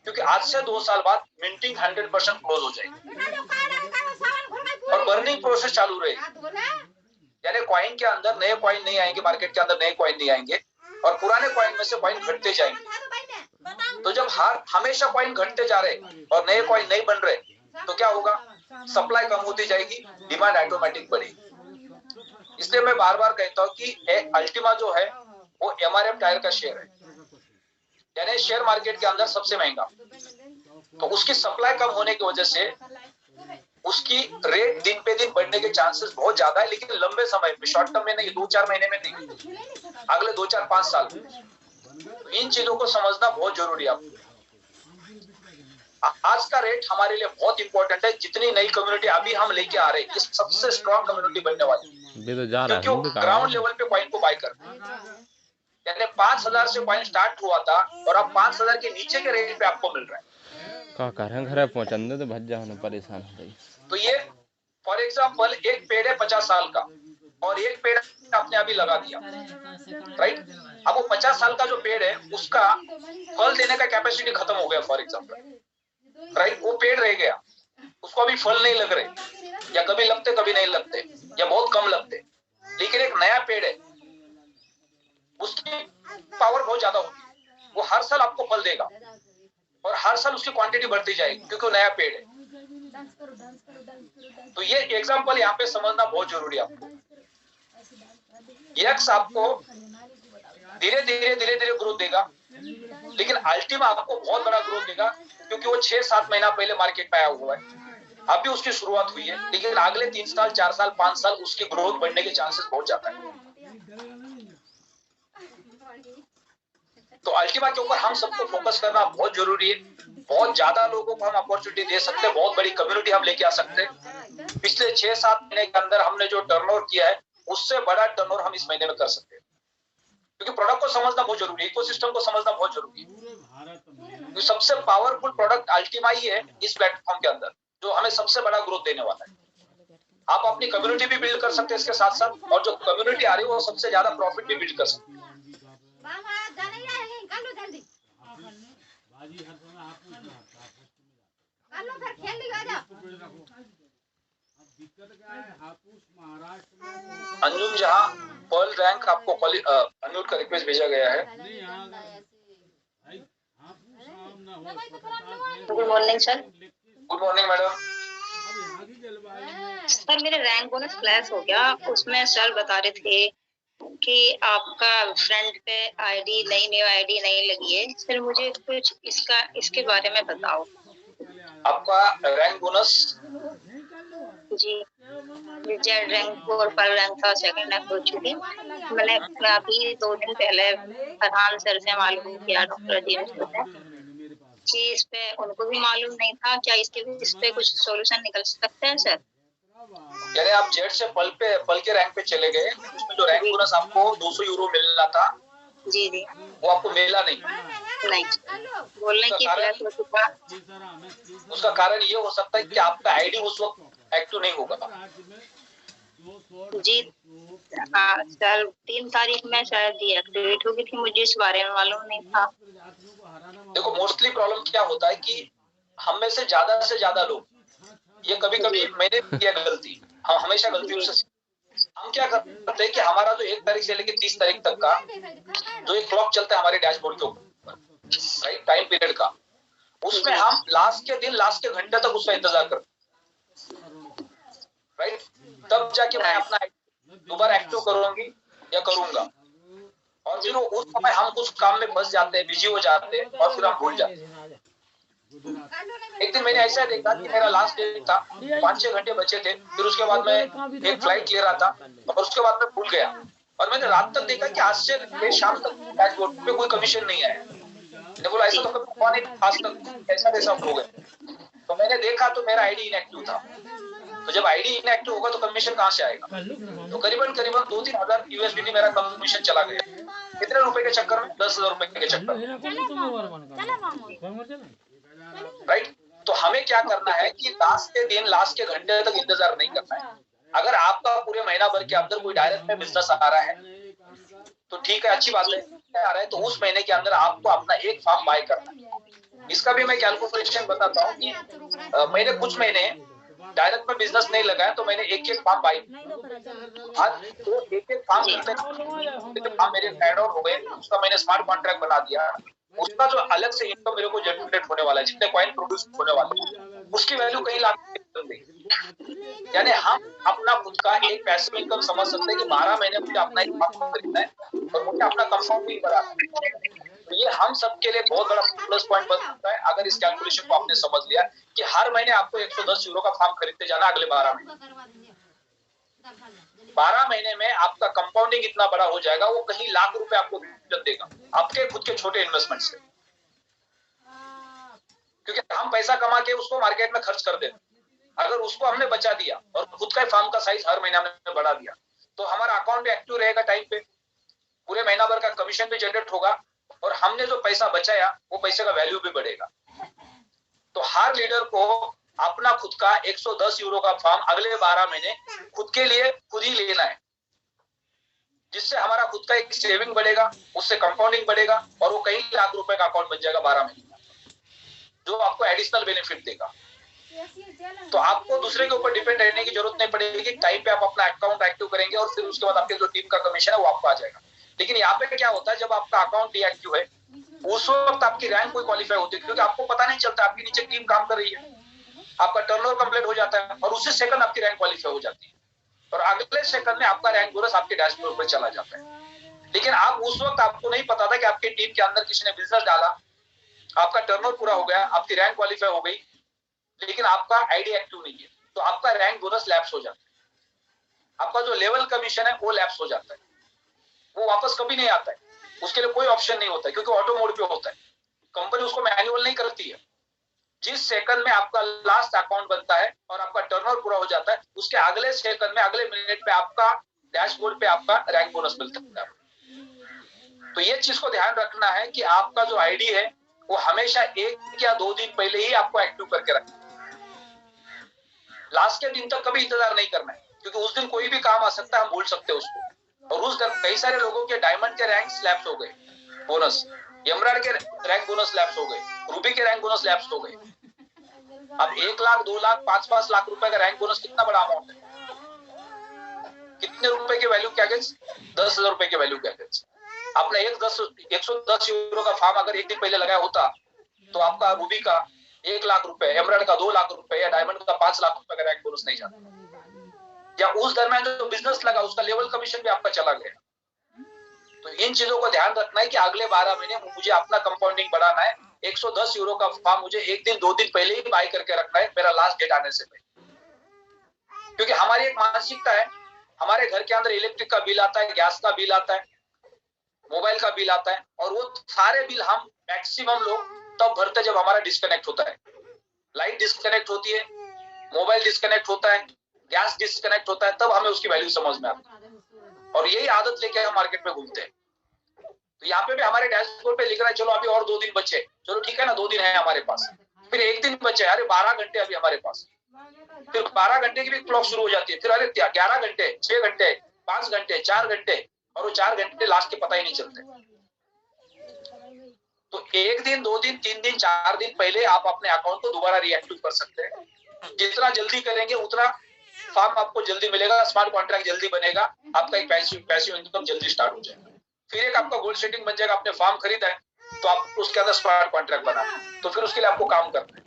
क्योंकि आज से 2 साल बाद मिंटिंग 100% क्लोज हो जाएगी और बर्निंग प्रोसेस चालू रहेगी। यानी कॉइन के अंदर नए कॉइन नहीं आएंगे, मार्केट के अंदर नए कॉइन नहीं आएंगे और पुराने कॉइन में से कॉइन घटते जाएंगे। तो जब हमेशा कॉइन घटते जा रहे और नए कॉइन नहीं बन रहे तो क्या होगा, सप्लाई कम होती जाएगी, डिमांड ऑटोमेटिक बढ़ेगी। इसलिए मैं बार बार कहता हूँ कि अल्टीमा जो है वो MRF टायर का शेयर है, यानी शेयर मार्केट के अंदर सबसे महंगा। तो उसकी सप्लाई कम होने की वजह से उसकी रेट दिन पे दिन बढ़ने के चांसेस बहुत ज्यादा है, लेकिन लंबे समय में, शॉर्ट टर्म में नहीं, 2-4 महीने में नहीं, अगले 2-4-5 साल में। तो इन चीजों को समझना बहुत जरूरी है। आज का रेट हमारे लिए बहुत इंपॉर्टेंट है। जितनी नई कम्युनिटी अभी हम लेके आ रहे हैं, ये सबसे स्ट्रॉन्ग कम्युनिटी बनने वाली है, क्योंकि ग्राउंड लेवल पे कॉइन को बाय कर, यानी 5,000 से कॉइन स्टार्ट हुआ था और अब 5,000 के नीचे के रेट पे आपको मिल रहा है। घर पहुंचने तो भज जाओ, परेशान हो गई। तो ये फॉर एग्जांपल एक पेड़ है 50 साल का और एक पेड़ आपने अभी लगा दिया, राइट। अब वो 50 साल का जो पेड़ है उसका फल देने का कैपेसिटी खत्म हो गया फॉर एग्जांपल, राइट। वो पेड़ रह गया, उसको अभी फल नहीं लग रहे या कभी लगते कभी नहीं लगते या बहुत कम लगते। लेकिन एक नया पेड़ है, उसकी पावर बहुत ज्यादा होगी, वो हर साल आपको फल देगा और हर साल उसकी क्वांटिटी बढ़ती जाएगी क्योंकि वो नया पेड़ है। तो ये एग्जांपल यहाँ पे समझना बहुत जरूरी है आपको। एक्स आपको धीरे धीरे ग्रोथ देगा, लेकिन अल्टीमा आपको बहुत बड़ा ग्रोथ देगा क्योंकि वो 6-7 महीना पहले मार्केट में आया हुआ है, अभी उसकी शुरुआत हुई है, लेकिन अगले 3 साल 4 साल 5 साल उसकी ग्रोथ बढ़ने के चांसेस बहुत ज्यादा है। तो अल्टीमा के ऊपर हम सबको फोकस करना बहुत जरूरी है। बहुत ज्यादा लोगों को हम अपॉर्चुनिटी दे सकते हैं, बहुत बड़ी कम्युनिटी हम लेके आ सकते हैं। पिछले 6-7 महीने के अंदर हमने जो टर्नओवर किया है उससे बड़ा टर्नओवर हम इस महीने में कर सकते हैं, क्योंकि प्रोडक्ट को समझना बहुत जरूरी है, इकोसिस्टम को समझना बहुत जरूरी है। तो सबसे पावरफुल प्रोडक्ट अल्टीमा ही है इस प्लेटफॉर्म के अंदर, जो हमें सबसे बड़ा ग्रोथ देने वाला है। आप अपनी कम्युनिटी भी बिल्ड कर सकते हैं इसके साथ साथ, और जो कम्युनिटी आ रही है वो सबसे ज्यादा प्रॉफिट भी बिल्ड कर सकते हैं। अंजुम जहां पर्ल रैंक आपको अनम्यूट का रिक्वेस्ट भेजा गया है। Good morning sir. Good morning madam. Sir मेरे रैंक बोनस क्लैश हो गया, उसमें सर बता रहे थे कि आपका फ्रंट पे आईडी न्यू आईडी नहीं लगी है। सर मुझे कुछ इसके बारे में बताओ। आपका रैंक बोनस जी, जेड रैंक 4 पर रैंक था, सेकंड रैंक हो चुकी। मैंने अभी 2 दिन पहले फरहान सर से मालूम किया, डॉक्टर अजीम सर से, कि इस पे उनको भी मालूम नहीं था। क्या इस पे कुछ सॉल्यूशन निकल सकता है सर? यानी आप जेड से पल के रैंक पे चले गए, उसमें जो रैंक बोनस आपको 200 यूरो मिलना था, जी जी, वो आपको मिला नहीं। बोलने की प्लस हो चुका। उसका कारण ये हो सकता है कि आपका आईडी उस वक्त एक्टिव नहीं होगा। जी हाँ सर, 3 तारीख में शायद डीएक्टिवेट हो गई थी, मुझे इस बारे में मालूम नहीं था। देखो मोस्टली प्रॉब्लम क्या होता है कि हम में से ज्यादा लोग, ये कभी कभी मैंने किया गलती, हम हमेशा गलतियों से, हम क्या करते हैं कि हमारा जो 1 तारीख से लेकर 30 तारीख तक का जो एक क्लॉक चलता है हमारे डैशबोर्ड के ऊपर, राइट, टाइम पीरियड का, उसमें हम लास्ट के दिन, लास्ट के घंटे तक उसका इंतजार करते, राइट, तब जाके मैं अपना दोबारा एक्टिव करूंगी या करूंगा। और फिर उस समय हम कुछ काम में फंस जाते हैं, बिजी हो जाते हैं, और फिर हम भूल जाते हैं। एक दिन मैंने ऐसा देखा कि मेरा लास्ट डेट था, 5-6 घंटे बचे थे, फिर उसके बाद मैं एक फ्लाइट ले रहा था, और उसके बाद मैं भूल गया, और मैंने रात तक देखा कि आज से शाम तक डैशबोर्ड पे कोई कमीशन नहीं आया। मैंने बोला ऐसा तो कभी नहीं, आज तक ऐसा हो गया। तो मैंने देखा तो मेरा आईडी इनएक्टिव था। तो जब आईडी इनएक्टिव होगा तो कमीशन कहाँ से आएगा? तो करीबन 2-3 हजार यूएसडी मेरा कमीशन चला गया। कितने रुपए के चक्कर में? 10,000 रुपए के चक्कर में, राइट। तो हमें क्या करना है कि लास्ट के दिन, लास्ट के घंटे तक इंतजार नहीं करना है। अगर आपका पूरे महीना भर के अंदर कोई डायरेक्ट में बिजनेस आ रहा है तो ठीक है, अच्छी बात है, आ रहा है तो उस महीने के अंदर आपको अपना एक फार्म बाय करना है। इसका भी मैं कैलकुलेशन बताता हूँ कि मैंने कुछ महीने डायरेक्ट में बिजनेस नहीं लगाया तो मैंने एक फार्म बाई, आज तो एक फार्म मेरे ऐड ऑन हो गए, उसका मैंने स्मार्ट कॉन्ट्रैक्ट बना दिया। उसका जो अलग से इनकम मेरे को जनरेट होने वाला है, जितने कॉइन प्रोड्यूस होने वाले, उसकी वैल्यू कहीं लाख नहीं। यानी हम अपना खुद का एक पैसिव इनकम समझ सकते हैं कि 12 महीने मुझे अपना एक फार्म खरीदना है और मुझे अपना कंपाउंडिंग बढ़ाना है। ये हम सबके लिए बहुत बड़ा प्लस पॉइंट बन सकता है अगर इस कैलकुलेशन को आपने समझ लिया कि हर महीने आपको 110 यूरो का फार्म खरीदते जाना अगले 12 महीने। 12 महीने में आपका कंपाउंडिंग इतना बड़ा हो जाएगा, वो कहीं लाख रुपए आपको रिटर्न देगा आपके खुद के छोटे इन्वेस्टमेंट से। क्योंकि हम पैसा कमा के उसको मार्केट में खर्च कर देते, अगर उसको हमने बचा दिया और खुद का फार्म का साइज हर महीना में बढ़ा दिया तो हमारा अकाउंट भी एक्टिव रहेगा टाइम पे, पूरे महीना भर का कमीशन भी जनरेट होगा और हमने जो पैसा बचाया वो पैसे का वैल्यू भी बढ़ेगा। तो हर लीडर को अपना खुद का 110 यूरो का फार्म अगले 12 महीने खुद के लिए खुद ही लेना है, जिससे हमारा खुद का एक सेविंग बढ़ेगा, उससे कंपाउंडिंग बढ़ेगा और वो कई लाख रुपए का अकाउंट बन जाएगा 12 महीने, जो आपको एडिशनल बेनिफिट देगा। तो आपको दूसरे के ऊपर डिपेंड रहने की जरूरत नहीं पड़ेगी, टाइम पे आप अपना अकाउंट एक्टिव करेंगे और फिर उसके बाद आपके जो टीम का कमीशन है वो आपको आ जाएगा। लेकिन यहाँ पे क्या होता है, जब आपका अकाउंट डीएक्टिव है उस वक्त आपकी रैंक कोई क्वालिफाई होती है, क्योंकि आपको पता नहीं चलता आपके नीचे टीम काम कर रही है, आपका टर्नओवर कंप्लीट हो जाता है और उसी सेकंड आपकी रैंक क्वालिफाई हो जाती है और अगले सेकंड में आपका रैंक बोनस आपके डैशबोर्ड पर चला जाता है। लेकिन आप उस वक्त आपको नहीं पता था कि आपके टीम के अंदर किसी ने बिजनेस डाला, आपका टर्नओवर पूरा हो गया, आपकी रैंक क्वालिफाई हो गई, लेकिन आपका आईडी एक्टिव नहीं है, तो आपका रैंक बोनस लैप्स हो जाता है, आपका जो लेवल कमीशन है वो लैप्स हो जाता है, वो वापस कभी नहीं आता है, उसके लिए कोई ऑप्शन नहीं होता है क्योंकि ऑटो मोड पे होता है, कंपनी उसको मैन्युअल नहीं करती है। जिस सेकंड में आपका लास्ट अकाउंट बनता है और आपका टर्नओवर पूरा हो जाता है, उसके अगले सेकंड में, अगले मिनट पे आपका डैशबोर्ड पे आपका रैंक बोनस मिलता है। तो ये चीज को ध्यान रखना है कि आपका जो आईडी है वो हमेशा 1 या 2 दिन पहले ही आपको एक्टिव करके रखना है, लास्ट के दिन तक कभी इंतजार नहीं करना है, क्योंकि उस दिन कोई भी काम आ सकता है, हम भूल सकते हैं उसको। और उस दिन कई सारे लोगों के डायमंड के रैंक स्लैप्स हो गए बोनस, एमराल्ड के रैंक बोनस लैप्स हो गए, रूबी के रैंक बोनस लैप्स हो गए। अब 1 लाख, 2 लाख, 5-5 लाख रुपए का रैंक बोनस कितना बड़ा अमाउंट है, कितने रुपए के वैल्यू के अगेंस्ट? 10,000 रुपए के वैल्यू के अगेंस्ट। आपने 110 यूरो का फार्म अगर एक दिन पहले लगाया होता तो आपका रूबी का 1 लाख रुपए, एमराल्ड का 2 लाख रुपए या डायमंड का 5 लाख रुपए का रैंक बोनस नहीं जाता, या उस दरमियान जो बिजनेस लगा उसका लेवल कमीशन भी आपका चला गया। तो इन चीजों को ध्यान रखना है कि अगले 12 महीने मुझे अपना कंपाउंडिंग बढ़ाना है। 110 यूरो का फार्म मुझे 1 दिन 2 दिन पहले ही बाय करके रखना है, मेरा लास्ट डेट आने से पहले। क्योंकि हमारी एक मानसिकता है, हमारे घर के अंदर इलेक्ट्रिक का बिल आता है, गैस का बिल आता है, मोबाइल का बिल आता है, और वो सारे बिल हम मैक्सिमम लोग तब भरते जब हमारा डिस्कनेक्ट होता है। लाइट डिस्कनेक्ट होती है, मोबाइल डिस्कनेक्ट होता है, गैस डिस्कनेक्ट होता है, तब हमें उसकी वैल्यू समझ में आती है। और यही आदत लेके हम मार्केट में घूमते हैं। तो यहाँ पे भी हमारे डैशबोर्ड पे लिख रहा है चलो अभी और 2 दिन बचे, चलो ठीक है ना, 2 दिन है हमारे पास, फिर 1 दिन बचे, अरे 12 घंटे अभी हमारे पास, फिर 12 घंटे की भी क्लॉक शुरू हो जाती है, फिर अरे 11 घंटे, 6 घंटे, 5 घंटे, 4 घंटे, और वो 4 घंटे लास्ट के पता ही नहीं चलते। तो 1 दिन, 2 दिन, 3 दिन, 4 दिन पहले आप अपने अकाउंट को दोबारा रिएक्टिव कर सकते हैं। जितना जल्दी करेंगे उतना फार्म आपको जल्दी मिलेगा, स्मार्ट कॉन्ट्रैक्ट जल्दी बनेगा, आपका एक पैसिव इनकम जल्दी स्टार्ट हो जाएगा। फिर एक आपका गोल सेटिंग बन जाएगा, आपने फार्म खरीदा है तो आप उसके अंदर स्मार्ट कॉन्ट्रैक्ट बना, तो फिर उसके लिए आपको काम करना है,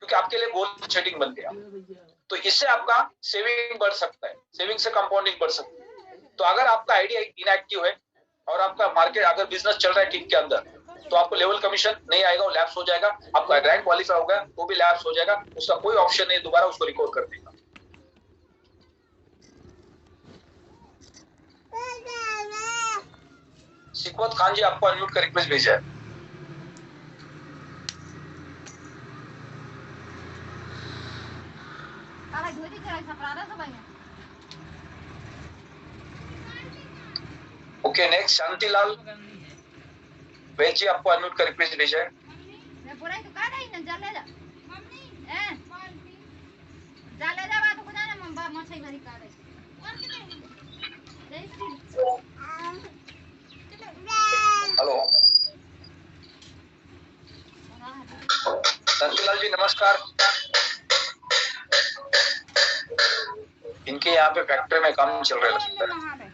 क्योंकि आपके लिए गोल सेटिंग बन गया। तो इससे आपका सेविंग बढ़ सकता है, सेविंग से कंपाउंडिंग बढ़ सकती है। तो अगर आपका आइडिया इनएक्टिव है और आपका मार्केट अगर बिजनेस चल रहा है टीम के अंदर, तो आपको लेवल कमीशन नहीं आएगा, वो लैप्स हो जाएगा। आपका ग्रैंड क्वालिफाई होगा वो भी लैप्स हो जाएगा, उसका कोई ऑप्शन नहीं दोबारा उसको रिकॉर्ड करने का। सिकवत खान जी आपको अनम्यूट का रिक्वेस्ट भेजा है। ओके, नेक्स्ट शांतिलाल बेन जी आपको अनम्यूट का रिक्वेस्ट भेजा है। हेलो शांतिलाल जी नमस्कार। इनके यहाँ पे फैक्ट्री में काम चल रहा है।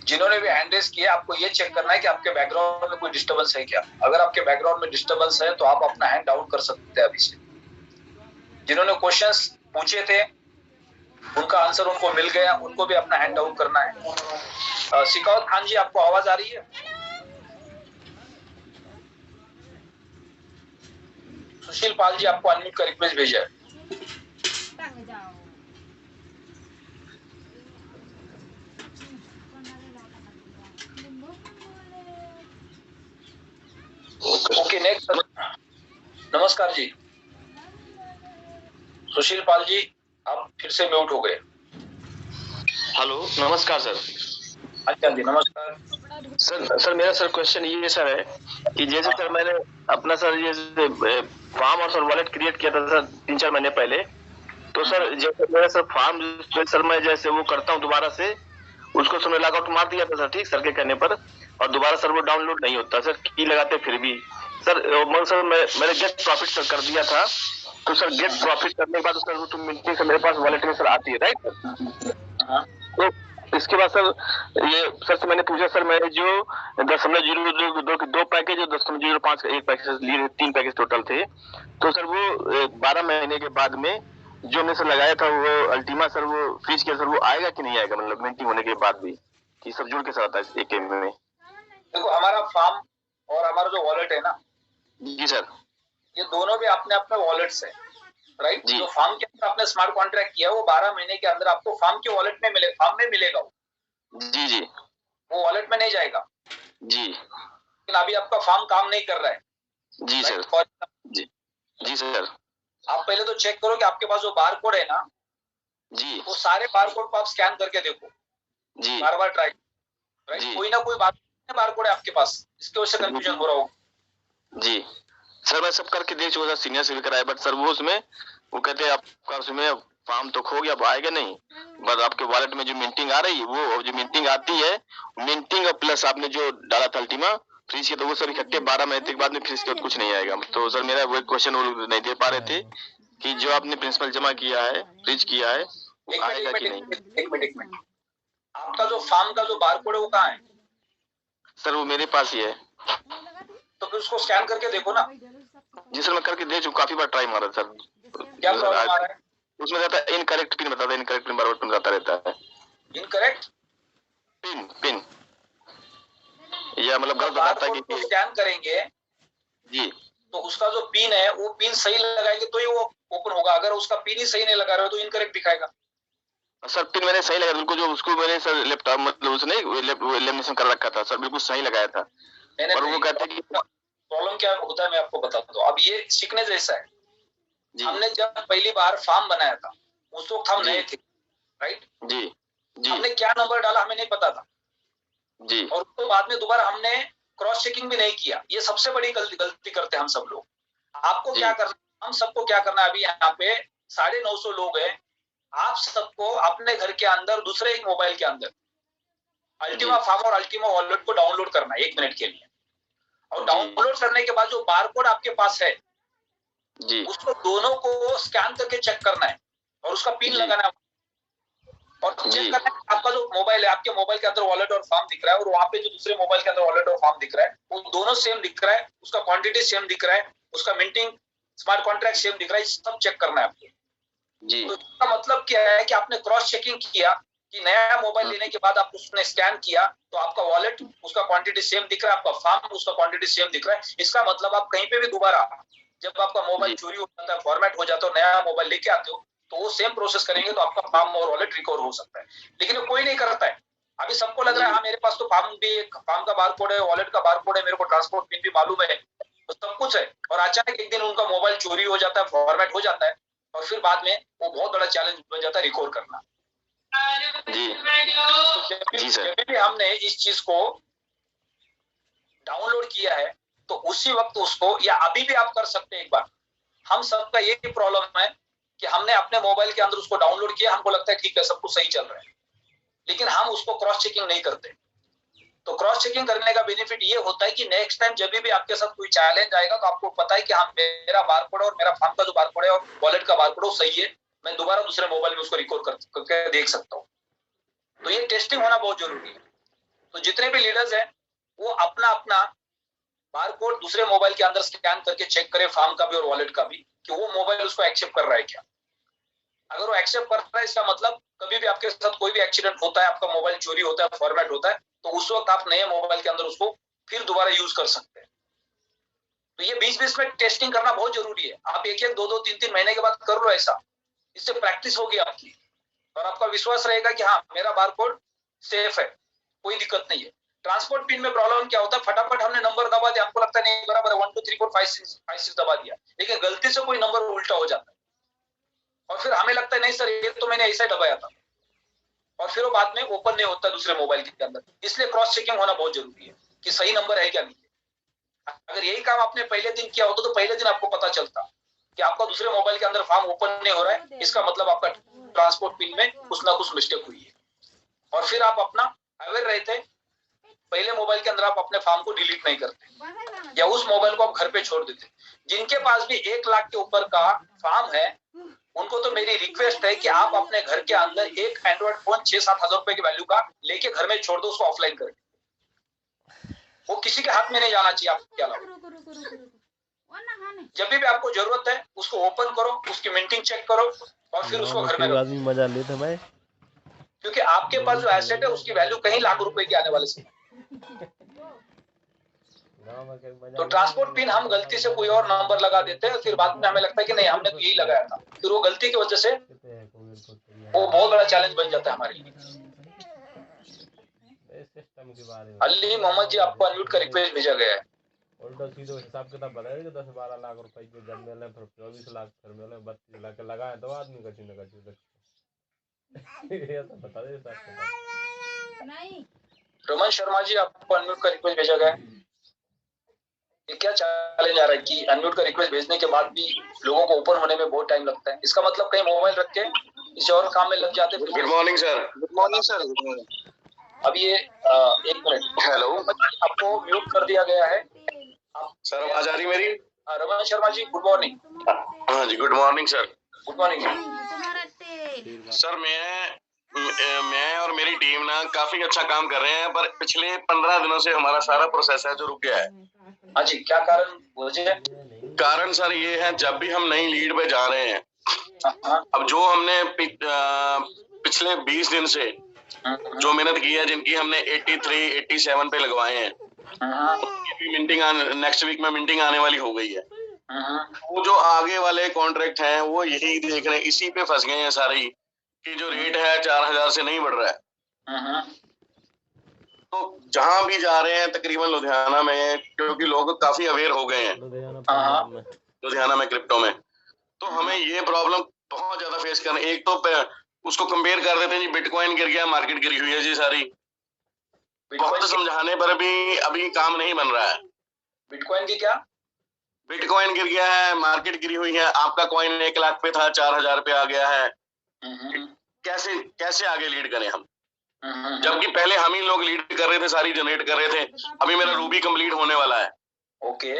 जिन्होंने भी हैंड रेज किया, आपको ये चेक करना है कि आपके बैकग्राउंड में कोई डिस्टर्बेंस है क्या। अगर आपके बैकग्राउंड में डिस्टर्बेंस है तो आप अपना हैंड डाउन कर सकते हैं अभी से। जिन्होंने क्वेश्चंस पूछे थे उनका आंसर उनको मिल गया, उनको भी अपना हैंड डाउन करना है। सिकावत खान जी आपको आवाज आ रही है? सुशील पाल जी आपको अनम्यूट का रिक्वेस्ट भेजा है। ओके नेक्स्ट, नमस्कार जी। सुशील पाल जी आप फिर से म्यूट हो गए। हेलो नमस्कार सर। अच्छा जी नमस्कार सर मेरा सर क्वेश्चन ये सर है कि जैसे सर मैंने अपना सर ये फार्म और सर वॉलेट क्रिएट किया था सर 3-4 महीने पहले, तो सर जैसे मेरा सर फार्म सर मैं जैसे वो करता हूँ दोबारा से उसको सर मैं लॉग आउट मार दिया था सर, ठीक सर के कहने पर, और दोबारा सर वो डाउनलोड नहीं होता सर, की लगाते फिर भी सर मैंने गेट प्रॉफिट सर कर दिया था, तो सर गेट प्रॉफिट करने के बाद सर वो तुम मिलती है मेरे पास वॉलेट में सर आती है, राइट सर। तो इसके बाद सर ये सर से मैंने पूछा सर मैंने जो 0.02 पैकेज और 0.05 का एक पैकेज लिए, 3 पैकेज टोटल थे, तो सर वो 12 महीने के बाद में जो हमने सर लगाया था वो अल्टीमा सर वो फ्रीज किया सर, वो आएगा कि नहीं आएगा, मतलब मिंटिंग होने के बाद भी कि सब जुड़ के साथ आता है एक में? देखो हमारा फार्म और हमारा जो वॉलेट है ना जी सर, ये दोनों भी अपने अपने वॉलेट्स है, राइट। जो फार्म के अंदर आपने स्मार्ट कॉन्ट्रैक्ट किया वो 12 महीने के अंदर आपको फार्म के वॉलेट में फार्म में मिलेगा वो। जी जी, वो वॉलेट में नहीं जाएगा जी, लेकिन अभी आपका फार्म काम नहीं कर रहा है। जी सर, जी सर। आप पहले तो चेक करो कि आपके पास जो बार कोड है ना जी, वो सारे बार कोड को आप स्कैन करके देखो जी, बार बार ट्राई, राइट। कोई ना कोई बार कोड है आपके पास, इसकी वजह से कंफ्यूजन हो रहा होगा। जी सर मैं सब करके देख चुका था, सीनियर से भी कराया, बट सर वो उसमें वो कहते हैं आपका उसमें फार्म तो खो गया, अब आएगा नहीं, बट आपके वॉलेट में जो मिंटिंग आ रही है वो जो मिंटिंग आती है, मिंटिंग प्लस आपने जो डाला था अल्टीमा फ्रीज किया, तो वो सर इकट्ठे 12 महीने के बाद में फ्रीज किया तो कुछ नहीं आएगा। तो सर मेरा वो क्वेश्चन वो नहीं दे पा रहे थे कि जो आपने प्रिंसिपल जमा किया है, फ्रीज किया है, वो आएगा कि नहीं? एक मिनट, आपका जो फार्म का जो बारकोड है वो कहाँ है? सर वो मेरे पास ही है। तो फिर उसको स्कैन करके देखो ना। जी सर मैं करके देख चुका, काफी बार ट्राई मारा सर। क्या प्रॉब्लम आ रहा है? उसमें रहता है इनकरेक्ट पिन, बताता है इनकरेक्ट पिन, बार-बार पिन आता रहता है। इनकरेक्ट पिन या मतलब गलत बताता है कि स्कैन करेंगे जी, तो उसका जो पिन है वो पिन सही लगाएंगे तो ही वो ओपन होगा। अगर उसका पिन ही सही नहीं लगा रहे हो तो इनकरेक्ट दिखाएगा। सर पिन मैंने सही लगाया बिल्कुल, जो उसको मैंने सर लैपटॉप मतलब उसने लेमिनेशन कर रखा था सर, बिल्कुल सही लगाया था। और वो कहते हैं कि प्रॉब्लम क्या होता है मैं आपको बताता हूँ। अब ये सीखने जैसा है। हमने जब पहली बार फॉर्म बनाया था उस वक्त हम नए थे, राइट जी जी, हमने क्या नंबर डाला हमें नहीं पता था जी, और उसके बाद में दोबारा हमने क्रॉस चेकिंग भी नहीं किया। ये सबसे बड़ी गलती करते हैं हम सब लोग। आपको क्या करना, हम सबको क्या करना है, अभी यहाँ पे 950 लोग हैं, आप सबको अपने घर के अंदर दूसरे एक मोबाइल के अंदर अल्टीमा फार्म और अल्टीमा वॉलेट को डाउनलोड करना है 1 मिनट के लिए। और डाउनलोड करने के बाद जो बारकोड आपके पास है जी, उसको दोनों को स्कैन करके चेक करना है और उसका पिन लगाना है और चेक करना है आपका जो मोबाइल है, आपके मोबाइल के अंदर वॉलेट और फॉर्म दिख रहा है और वहां पे जो दूसरे मोबाइल के अंदर वॉलेट और फॉर्म दिख रहा है वो दोनों सेम दिख रहा है, उसका क्वांटिटी सेम दिख रहा है, उसका मिंटिंग स्मार्ट कॉन्ट्रैक्ट सेम दिख रहा है, सब चेक करना है आपको जी। तो इसका मतलब क्या है कि आपने क्रॉस चेकिंग किया कि नया मोबाइल लेने के बाद आप उसने स्कैन किया तो आपका वॉलेट उसका क्वांटिटी सेम दिख रहा है, आपका फॉर्म उसका क्वांटिटी सेम दिख रहा है। इसका मतलब आप कहीं पे भी दोबारा जब आपका मोबाइल चोरी हो जाता है, फॉर्मेट हो जाता है, नया मोबाइल लेके आते हो तो वो सेम प्रोसेस करेंगे तो आपका फॉर्म और वॉलेट रिकवर हो सकता है। लेकिन कोई नहीं करता है। अभी सबको लग रहा है हाँ मेरे पास तो फॉर्म का बारकोड है, वॉलेट का बारकोड है, मेरे को ट्रांसपोर्ट पिन भी मालूम है, तो सब कुछ है और अचानक एक दिन उनका मोबाइल चोरी हो जाता है, फॉर्मेट हो जाता है और फिर बाद में वो बहुत बड़ा चैलेंज बन जाता है रिकवर करना। जब भी हमने इस चीज को डाउनलोड किया है तो उसी वक्त उसको, या अभी भी आप कर सकते हैं एक बार। हम सबका यही प्रॉब्लम है कि हमने अपने मोबाइल के अंदर उसको डाउनलोड किया, हमको लगता है ठीक है सब कुछ सही चल रहा है, लेकिन हम उसको क्रॉस चेकिंग नहीं करते। तो क्रॉस चेकिंग करने का बेनिफिट ये होता है कि नेक्स्ट टाइम जब भी आपके साथ कोई चैलेंज आएगा तो आपको पता है कि हाँ मेरा बारकोड और मेरा फॉर्म का जो बारकोड है और वॉलेट का बारकोड वो सही है, मैं दोबारा दूसरे मोबाइल में उसको रिकॉर्ड करके देख सकता हूँ। तो ये टेस्टिंग होना बहुत जरूरी है। तो जितने भी लीडर्स हैं वो अपना अपना बारकोड दूसरे मोबाइल के अंदर स्कैन करके चेक करें, फॉर्म का भी और वॉलेट का भी, कि वो मोबाइल उसको एक्सेप्ट कर रहा है क्या। अगर वो एक्सेप्ट कर रहा है इसका मतलब कभी भी आपके साथ कोई भी एक्सीडेंट होता है, आपका मोबाइल चोरी होता है, फॉर्मेट होता है, तो उस वक्त आप नए मोबाइल के अंदर उसको फिर दोबारा यूज कर सकते हैं। तो ये बीच में टेस्टिंग करना बहुत जरूरी है। आप 1-1, 2-2, 3-3 महीने के बाद कर लो ऐसा, इससे प्रैक्टिस होगी आपकी और आपका विश्वास रहेगा कि हाँ मेरा बारकोड सेफ है, कोई दिक्कत नहीं है। ट्रांसपोर्ट पिन में प्रॉब्लम क्या होता है, फटाफट हमने नंबर दबा दिया, हमको लगता नहीं बराबर है 1 2 3 4 5 6 दबा दिया, लेकिन गलती से कोई नंबर उल्टा हो जाता है और फिर हमें लगता है नहीं सर ये तो मैंने ऐसा ही दबाया था और फिर वो बाद में ओपन नहीं होता दूसरे मोबाइल के अंदर। इसलिए क्रॉस चेकिंग होना बहुत जरूरी है कि सही नंबर है क्या नहीं है। अगर यही काम आपने पहले दिन किया होता तो पहले दिन आपको पता चलता कि आपका दूसरे मोबाइल के अंदर फॉर्म ओपन नहीं हो रहा है, इसका मतलब आपका ट्रांसपोर्ट पिन में कुछ ना कुछ मिस्टेक हुई है और फिर आप अपना अवेयर रहते, पहले मोबाइल के अंदर आप अपने फॉर्म को डिलीट नहीं करते या उस मोबाइल को आप घर पे छोड़ देते। जिनके पास भी 1 लाख के ऊपर का फॉर्म है उनको तो मेरी रिक्वेस्ट है कि आप अपने घर के अंदर एक एंड्रॉइड फोन 6-7 हजार रुपए की वैल्यू का लेके घर में छोड़ दो, उसको ऑफलाइन करके। वो किसी के हाथ में नहीं जाना चाहिए आपके अलावा। जब भी आपको जरूरत है उसको ओपन करो, उसकी मिंटिंग चेक करो और फिर उसको घर में रखो। मजा लेते मैं, क्योंकि आपके पास जो एसेट है उसकी वैल्यू कहीं लाख रुपए की आने वाले से। तो ट्रांसपोर्ट पिन हम गलती से कोई और नंबर लगा देते हैं, फिर बाद में हमें लगता है कि नहीं हमने तो यही लगाया था, फिर वो गलती की वजह से वो बहुत बड़ा चैलेंज बन जाता है हमारे लिए। अली मोहम्मद जी आपको अनम्यूट का रिक्वेस्ट भेजा गया है। उल्टा सीधे हिसाब किताब बताया कि 10-12 लाख रुपए के जब मिले फिर 24 लाख फिर मिले 32 लाख लगाए तो आदमी का चिन्ह ये तो बता दे हिसाब किताब। नहीं रमन शर्मा जी आपको अनम्यूट का रिक्वेस्ट भेजा गया है। ये क्या चैलेंज आ रहा है कि अनम्यूट का रिक्वेस्ट भेजने के बाद भी लोगों को ओपन होने में बहुत टाइम लगता है, इसका मतलब कहीं मोबाइल रख के किसी और काम में लग जाते हैं। Good morning sir. Good morning sir. Good morning. अब ये 1 मिनट, हेलो आपको म्यूट कर दिया गया है सर, आवाज आ रही मेरी? Raman Sharma ji good morning. हाँ जी good morning sir. Good morning sir. मैं और मेरी टीम ना काफी अच्छा काम कर रहे हैं, पर पिछले 15 दिनों से हमारा सारा प्रोसेस है जो रुक गया है। हाँ जी, क्या कारण मुझे? कारण सर ये है जब भी हम नई लीड पे जा रहे हैं, अब जो हमने पिछले 20 दिन से जो मेहनत की है, जिनकी हमने 83, 87 पे लगवाए हैं, मिंटिंग नेक्स्ट वीक में मिंटिंग आने वाली हो गई है। वो जो आगे वाले कॉन्ट्रैक्ट हैं वो यही देख रहे हैं, इसी पे फंस गए हैं सारे ही कि जो रेट है 4000 से नहीं बढ़ रहा है। तो जहां भी जा रहे हैं तकरीबन लुधियाना में, क्योंकि लोग काफी अवेयर हो गए हैं लुधियाना में क्रिप्टो में, तो हमें ये प्रॉब्लम बहुत ज्यादा फेस करना। एक तो उसको कंपेयर कर देते हैं जी, बिटकॉइन गिर गया, मार्केट गिरी हुई है जी सारी। बहुत समझाने पर भी अभी काम नहीं बन रहा है। बिटकॉइन की क्या? बिटकॉइन गिर गया है, मार्केट गिरी हुई है, आपका कॉइन 1 लाख पे था 4000 पे आ गया है। कैसे कैसे आगे लीड करें हम, जबकि पहले हम ही लोग लीड कर रहे थे, सारी जनरेट कर रहे थे। अभी मेरा रूबी कंप्लीट होने वाला है। ओके।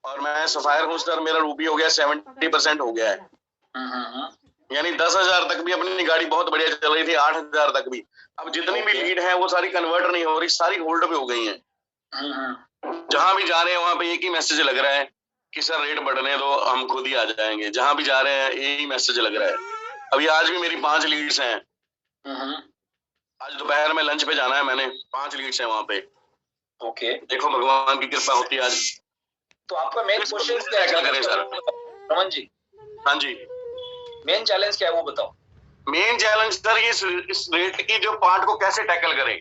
और मैं सफायर हूँ सर, मेरा रूबी हो गया 70% हो गया है। यानी 10,000 तक भी अपनी गाड़ी बहुत बढ़िया चल रही थी, 8,000 तक भी। अब जितनी भी लीड है वो सारी कन्वर्ट नहीं हो रही, सारी होल्ड पे हो गई है। जहां भी जा रहे हैं वहां पे एक ही मैसेज लग रहा है कि सर रेट बढ़ने दो, हम खुद ही आ जाएंगे। जहां भी जा रहे हैं यही मैसेज लग रहा है। अभी आज भी मेरी 5 लीड्स हैं। आज दोपहर में लंच पे जाना है मैंने, 5 लीड्स हैं वहां पे। ओके। देखो भगवान की कृपा होती है आज। तो आपका मेन क्वेश्चन क्या है? करें सर? रमन जी, हाँ जी, मेन चैलेंज क्या है वो बताओ। मेन चैलेंज सर ये इस रेट की जो पार्ट को कैसे टैकल करें।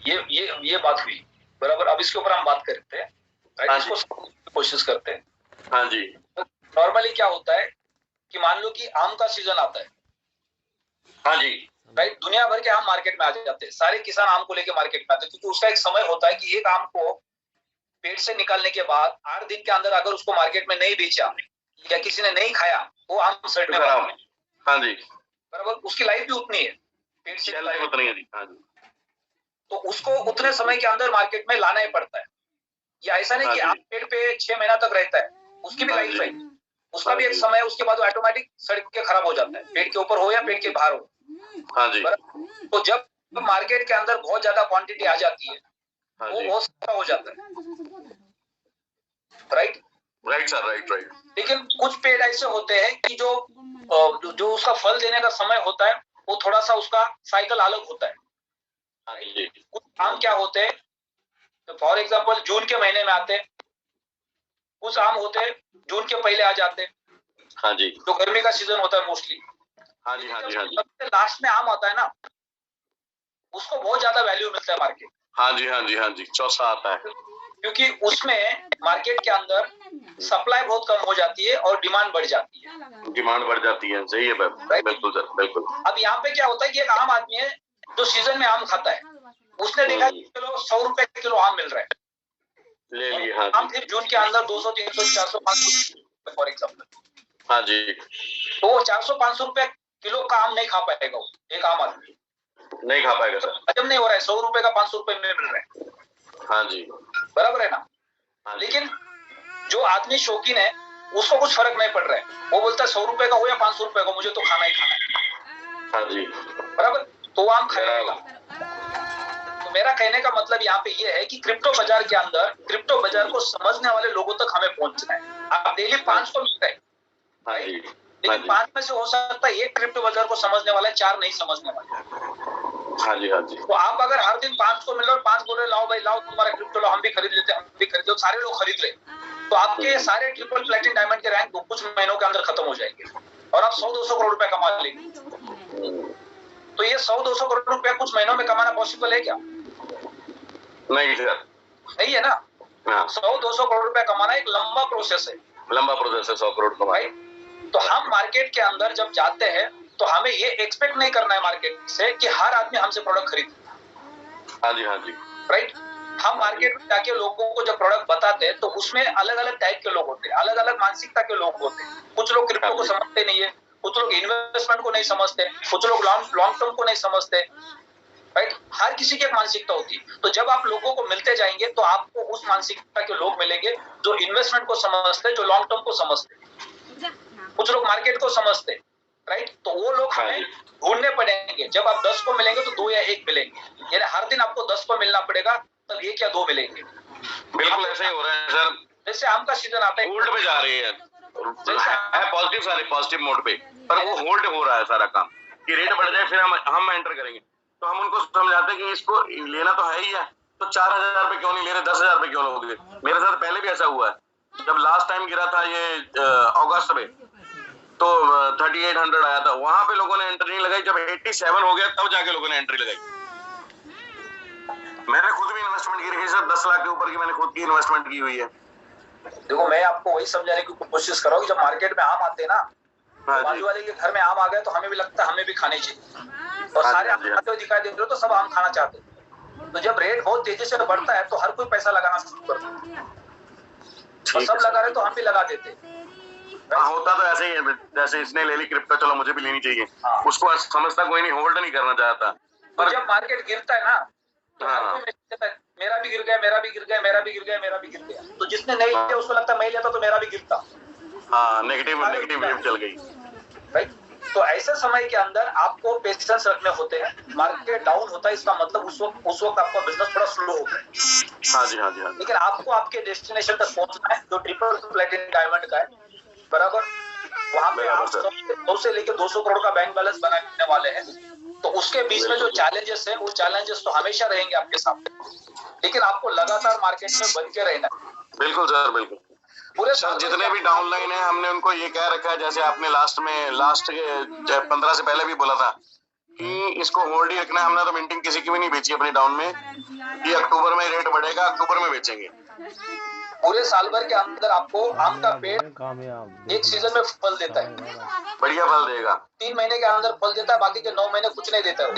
ये बात हुई बराबर। अब इसके ऊपर हम बात करते हैं, राइट? इसको कोशिश करते हैं। हाँ जी। नॉर्मली क्या होता है कि मान लो कि आम का सीजन आता है, हाँ जी, राइट? दुनिया भर के आम मार्केट में आ जाते हैं, सारे किसान आम को लेके मार्केट में आते हैं, क्योंकि उसका एक समय होता है कि एक आम को पेड़ से निकालने के बाद 8 दिन के अंदर अगर उसको मार्केट में नहीं बेचा या किसी ने नहीं खाया, वो आम सड़ने वाला है। हाँ जी, बराबर। उसकी लाइफ भी उतनी है, पेड़ से लाइफ उतनी है। हाँ जी। तो उसको उतने समय के अंदर मार्केट में लाना ही पड़ता है। या ऐसा नहीं कि आम पेड़ पे 6 महीना तक रहता है, उसकी भी लाइफ है, उसका भी एक समय, उसके बाद ऑटोमेटिक सड़ के खराब हो जाता है, पेड़ के ऊपर हो या पेड़ के बाहर हो। हाँ जी। तो जब मार्केट के अंदर बहुत ज्यादा क्वांटिटी आ जाती है, वो बहुत सस्ता हो जाता है, राइट? Right sir, right. लेकिन कुछ पेड़ ऐसे होते हैं कि जो उसका फल देने का समय होता है वो थोड़ा सा उसका साइकिल अलग होता है। कुछ आम क्या होते हैं, तो फॉर एग्जांपल जून के महीने में आते हैं, कुछ आम होते हैं जून के पहले आ जाते हैं। हाँ जी। जो गर्मी का सीजन होता है मोस्टली। हाँ जी, हाँ जी, हाँ जी। सबसे लास्ट में आम आता है ना, उसको बहुत ज्यादा वैल्यू मिलता है मार्केट। हाँ जी, हाँ जी, हाँ जी, चौथा आता है, क्योंकि उसमें मार्केट के अंदर सप्लाई बहुत कम हो जाती है और डिमांड बढ़ जाती है। डिमांड बढ़ जाती है, सही है। बिल्कुल सर, बिल्कुल। अब यहाँ पे क्या होता है कि एक आम आदमी है जो सीजन में आम खाता है, उसने देखा कि चलो 100 रुपए किलो आम मिल रहा है, ले लिए। हाँ आम फिर जून के अंदर 200, 300, 400, 500 फॉर एग्जाम्पल। हाँ जी। तो वो 400-500 रुपए किलो का आम नहीं खा पाएगा, एक आम आदमी नहीं खा पाएगा सर। हजम नहीं हो रहा है, 100 रुपए का 500 रुपए में मिल रहा है। हाँ जी, बराबर है ना? लेकिन जो आदमी शौकीन है उसको कुछ फर्क नहीं पड़ रहा है, वो बोलता है 100 रुपए का हो या 500 रुपए का, मुझे तो खाना ही खाना है। हाँ जी, बराबर। तो आम खाएगा। तो मेरा कहने का मतलब यहाँ पे ये है कि क्रिप्टो बाजार के अंदर, क्रिप्टो बाजार को समझने वाले लोगों तक हमें पहुंचना है। आप डेली 5 को मिलता है, लेकिन 5 में से हो सकता है एक क्रिप्टो बाजार को समझने वाला है, 4 नहीं समझने वाले। हाँ जी, हाँ जी। तो आप अगर हर दिन 5 को मिल रहे और 5 बोल रहे लाओ भाई लाओ तुम्हारा क्रिप्टो लाओ, हम भी खरीद लेते, हम भी खरीद लो, सारे लोग खरीद रहे, तो आपके सारे ट्रिपल प्लेटिन डायमंड के रैंक कुछ महीनों के अंदर खत्म हो जाएंगे और आप 100-200 करोड़ रुपए कमा लेंगे। तो ये 100-200 करोड़ रुपया कुछ महीनों में कमाना पॉसिबल है क्या? नहीं सर, नहीं है ना। 100-200 करोड़ रुपया कमाना एक लंबा प्रोसेस है, 100 करोड़ कमाई। तो हम मार्केट के अंदर जब जाते हैं तो हमें ये एक्सपेक्ट नहीं करना है मार्केट से कि हर आदमी हमसे प्रोडक्ट खरीदे। हाँ जी, हाँ जी, राइट। हम मार्केट में जाके लोगों को जब प्रोडक्ट बताते हैं तो उसमें अलग अलग टाइप के लोग होते हैं, अलग अलग मानसिकता के लोग होते हैं। कुछ लोग क्रिप्टो को समझते नहीं है, कुछ लोग इन्वेस्टमेंट को नहीं समझते, कुछ लोग लॉन्ग टर्म को नहीं समझते, राइट। हर किसी की एक मानसिकता होती है। तो जब आप लोगों को मिलते जाएंगे तो आपको उस मानसिकता के लोग मिलेंगे जो इन्वेस्टमेंट को समझते, जो लॉन्ग टर्म को समझते, कुछ लोग मार्केट को समझते, राइट। तो वो लोग हमें ढूंढने पड़ेंगे। जब आप 10 को मिलेंगे तो 2 या 1 मिलेंगे, यानी हर दिन आपको 10 को मिलना पड़ेगा, तब 1 या 2 मिलेंगे। बिल्कुल ऐसे ही हो रहा है सर। जैसे आम का सीजन आता है, होल्ड पे जा रही है, पॉजिटिव सारे पॉजिटिव मोड पे, पर वो होल्ड हो रहा है सारा काम कि रेट बढ़ जाए फिर हम एंटर करेंगे। तो हम उनको समझाते हैं कि इसको लेना तो है ही है, तो 4000 पे क्यों नहीं ले रहे, 10,000 पे क्यों लोगे। मेरे साथ पहले भी ऐसा हुआ है, जब लास्ट टाइम गिरा था ये अगस्त में, तो 3800 आया था, वहां पे लोगों ने एंट्री नहीं लगाई। जब 87 हो गया तब जाके लोगों ने एंट्री लगाई। मैंने खुद भी इन्वेस्टमेंट की रही सर, 10 लाख के ऊपर की मैंने खुद की इन्वेस्टमेंट की हुई है। देखो मैं आपको वही समझाने की कोशिश कर रहा हूँ, जब मार्केट में आम आते हैं ना, बाजू वाले के घर में आम आ गए तो हमें भी लगता है हमें भी खाने चाहिए, और सारे आम खाते हुए दिखाई दे रहे हो तो सब आम खाना चाहते हैं। तो जब रेट बहुत तेजी से बढ़ता है तो हर कोई पैसा लगाना शुरू करता है, और सब लगा रहे तो हम भी लगा देते। होता तो ऐसे ही है, जैसे इसने ले ली क्रिप्टो, चलो मुझे भी लेनी चाहिए, उसको समझता कोई नहीं, होल्ड नहीं करना चाहता। पर जब मार्केट गिरता है ना, मेरा भी गिर गया, मेरा भी गिर गया, मेरा भी गिर गया, मेरा भी गिर गया, तो जिसने नहीं लिया उसको लगता मैं लेता तो मेरा भी गिरता। हाँ, नेगेटिव वेव चल गई। राइट, तो ऐसे समय के अंदर आपको पेशेंस रखने होते हैं। मार्केट डाउन होता है, इसका मतलब उस वक्त आपका बिजनेस थोड़ा स्लो होगा। हाँ जी, हाँ जी, हाँ। लेकिन आपको आपके डेस्टिनेशन तक पहुंचना है, जो ट्रिपल प्लेटिनम डायमंड का है, बराबर। वहां पे आप 100 से लेकर 200 करोड़ का बैंक बैलेंस बनाने वाले हैं। तो उसके बीच में जो चैलेंजेस है, वो चैलेंजेस तो हमेशा रहेंगे आपके सामने, लेकिन आपको लगातार मार्केट में बन के रहना है। बिल्कुल सर, बिल्कुल। पूरे सर जितने भी डाउनलाइन है, हमने उनको ये कह रखा है, जैसे आपने लास्ट के 15 से पहले भी बोला था कि इसको होल्ड ही रखना है। हमने तो मिंटिंग किसी की भी नहीं बेची अपनी डाउन में, कि अक्टूबर में रेट बढ़ेगा, अक्टूबर में बेचेंगे। पूरे साल भर के अंदर आपको आम का पेड़ एक सीजन में फल देता है, बढ़िया फल देगा। 3 महीने के अंदर फल देता है, बाकी के 9 महीने कुछ नहीं देता है।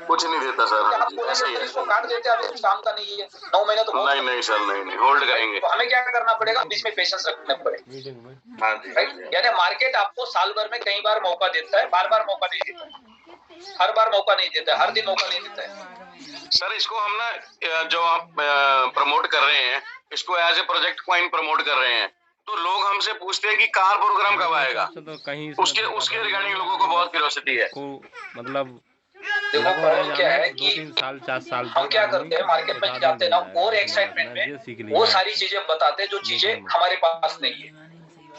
कुछ नहीं देता सर, ऐसा ही है। इसको काट देते हैं, अभी काम का नहीं है, 9 महीने तो नहीं सर, नहीं होल्ड करेंगे। तो हमें क्या करना पड़ेगा, बीच में पेशेंस रखना पड़ेगा। यानी मार्केट आपको साल भर में कई बार मौका देता है, बार बार मौका नहीं देता, हर बार मौका नहीं देता है, हर दिन मौका नहीं देता है। सर इसको हम ना, जो आप प्रमोट कर रहे हैं, इसको as a project coin promote कर रहे हैं, तो लोग हमसे पूछते हैं कि कार प्रोग्राम कब आएगा। तो कहीं उसके रिगार्डिंग लोगों को बहुत क्यूरियोसिटी है। मतलब देखो प्रॉब्लम क्या है कि 2-3 साल 4 साल हम क्या करते हैं, मार्केट में जाते हैं ना, और एक्साइटमेंट में वो सारी चीजें बताते हैं जो चीजें हमारे पास नहीं है।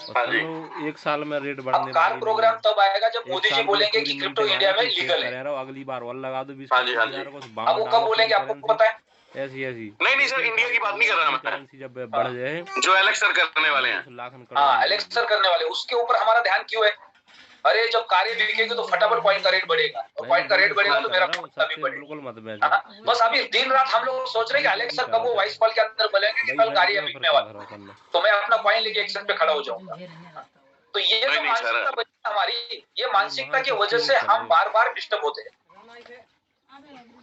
हाँ जी, 1 साल में रेट बढ़ने कार प्रोग्राम तब आएगा जब मोदी जी बोलेंगे कि क्रिप्टो इंडिया में लीगल है। अगली बार और लगा दो 20,000 को। अब वो कब बोलेंगे आपको पता है? ऐसी नहीं सर, इंडिया की बात नहीं कर रहा मैं, करेंसी जब बढ़ जाए, जो एलेक्स सर करने वाले हैं। हाँ, एलेक्स सर करने वाले, उसके ऊपर हमारा ध्यान क्यों है? अरे जब कारें बिकेगी तो फटाफट कॉइन का रेट बढ़ेगा, और कॉइन का रेट बढ़ेगा तो मेरा पैसा भी बढ़ेगा। बस अभी दिन रात हम लोग सोच रहे हैं कि एलेक्स सर कब वो वाइस कॉल के अंदर बोलेंगे कि कल गाड़ी बिकने वाली, तो मैं अपना कॉइन लेके एक्सचेंज पे खड़ा हो जाऊंगा। तो ये जो मानसिकता बनी हमारी, ये मानसिकता की वजह से हम बार बार डिस्टर्ब होते हैं।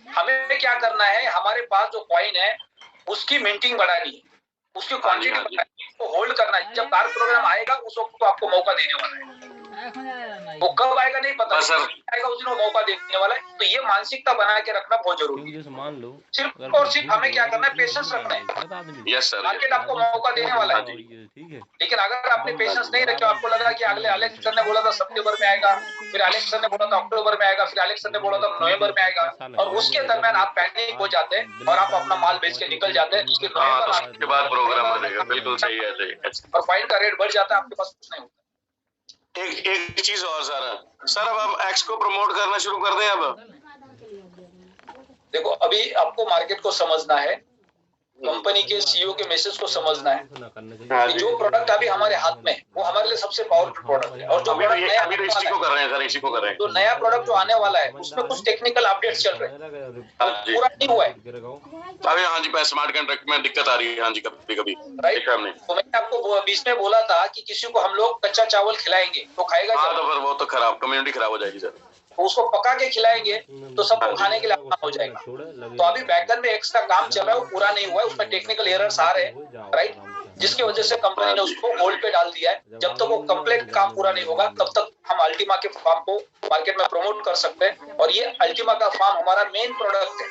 हमें क्या करना है, हमारे पास जो कॉइन है उसकी मिंटिंग बढ़ानी है, उसकी क्वांटिटी बढ़ानी है, उसको होल्ड करना है। जब कार प्रोग्राम आएगा उस वक्त तो आपको मौका देने वाला है, वो कब आएगा नहीं पता, आएगा उस दिन वो मौका देने वाला है। तो ये मानसिकता बना के रखना बहुत जरूरी है। सिर्फ और सिर्फ हमें क्या करना है, पेशेंस रखना है। यस सर, मार्केट आपको मौका देने वाला है, लेकिन अगर आपने पेशेंस नहीं रखे, आपको लगा कि अगले एलेक्स सर ने बोला था सितंबर में आएगा, फिर एलेक्स सर ने बोला था अक्टूबर में आएगा, फिर एलेक्स सर ने बोला था नवंबर में आएगा, और उसके दरमियान आप पैनिक हो जाते हैं और आप अपना माल बेच के निकल जाते हैं। उसके बाद प्रोग्राम बनेगा, बिल्कुल सही है, और कॉइन का रेट बढ़ जाता है, आपके पास कुछ नहीं होता। एक चीज और सर, अब हम एक्स को प्रमोट करना शुरू कर दें। अब देखो, अभी आपको मार्केट को समझना है, कंपनी के सीईओ के मैसेज को समझना है कि जो प्रोडक्ट अभी हमारे हाथ में है वो हमारे लिए सबसे पावरफुल प्रोडक्ट है। और जो प्रोडक्ट नया इसी को कर रहे हैं सर, इसी को कर रहे हैं। जो नया प्रोडक्ट जो आने वाला है उसमें कुछ टेक्निकल अपडेट्स चल रहे हैं, पूरा नहीं हुआ है अभी। हाँ जी, स्मार्ट कॉन्ट्रैक्ट में दिक्कत आ रही है। हाँ जी, कभी राइट। तो मैंने आपको बीच में बोला था कि किसी को हम लोग कच्चा चावल खिलाएंगे तो खाएगा। हाँ, तो फिर वो तो खराब, कम्युनिटी खराब हो जाएगी सर। उसको पका के खिलाएंगे तो सबको खाने के लिए आसान हो जाएगा। तो अभी बैकएंड में एक्स्ट्रा काम चल रहा है, वो पूरा नहीं हुआ है, उसमें टेक्निकल एरर्स आ रहे हैं, राइट, जिसकी वजह से कंपनी ने उसको होल्ड पे डाल दिया है। जब तक वो कंप्लीट काम पूरा नहीं होगा तब तक हम अल्टीमा के फार्म को मार्केट में प्रमोट कर सकते हैं, और ये अल्टीमा का फार्म हमारा मेन प्रोडक्ट है,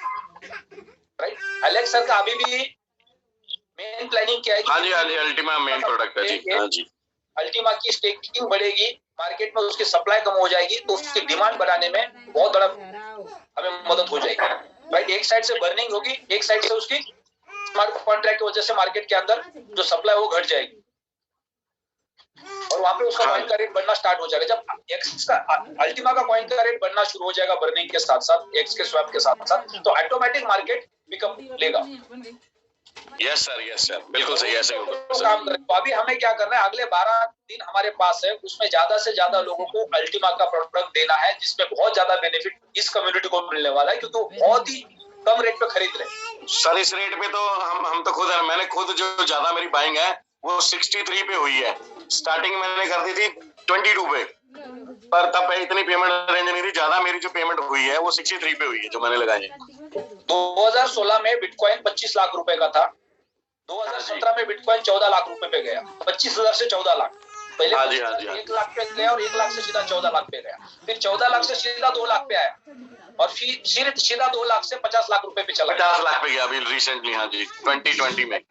राइट। एलेक्स सर का अभी भी मेन प्लानिंग क्या है? हाँ जी, अल्टीमा मेन प्रोडक्ट है जी। हाँ जी, अल्टीमा की स्टेकिंग बढ़ेगी, मार्केट में उसकी सप्लाई कम हो जाएगी, तो उसकी डिमांड बढ़ाने में बहुत बड़ा हमें मदद हो जाएगी, राइट। एक साइड से बर्निंग होगी, एक साइड से उसकी स्मार्ट कॉन्ट्रैक्ट की वजह से मार्केट के अंदर जो सप्लाई वो घट जाएगी, और वहां पे उसका कॉइन का रेट बढ़ना स्टार्ट हो जाएगा। जब एक्स का अल्टीमा का कॉइन का रेट बढ़ना शुरू हो जाएगा बर्निंग के साथ साथ, एक्स के स्वैप के साथ साथ, तो ऑटोमेटिक मार्केट पिकअप लेगा। यस सर बिल्कुल सही, ऐसे ही तो काम करें। तो अभी हमें क्या करना है, अगले 12 दिन हमारे पास है, उसमें ज्यादा से ज्यादा लोगों को अल्टीमा का प्रोडक्ट देना है, जिसमें बहुत ज्यादा बेनिफिट इस कम्युनिटी को मिलने वाला है, क्योंकि वो बहुत ही कम रेट पे खरीद रहे। सर इस रेट पे तो हम तो खुद, मैंने खुद जो ज्यादा मेरी बाइंग है वो 63 पे हुई है। स्टार्टिंग मैंने कर दी थी 22 पे, पर तब इतनी पेमेंट रेंज नहीं थी, ज्यादा मेरी जो पेमेंट हुई है वो 63 पे हुई है जो मैंने लगाई है। 2016 में बिटकॉइन 25 लाख रुपए का था, 2017 में बिटकॉइन 14 लाख रुपए पे गया, 25,000 से 14 लाख। पहले 1 लाख पे गया और 1 लाख से सीधा 14 लाख पे गया, फिर 14 लाख से सीधा 2 लाख पे आया, और फिर सीधा 2 लाख से 50 लाख रुपए पे चला, 50 लाख पे गया अभी रिसेंटली। हाँ जी, 2020 में।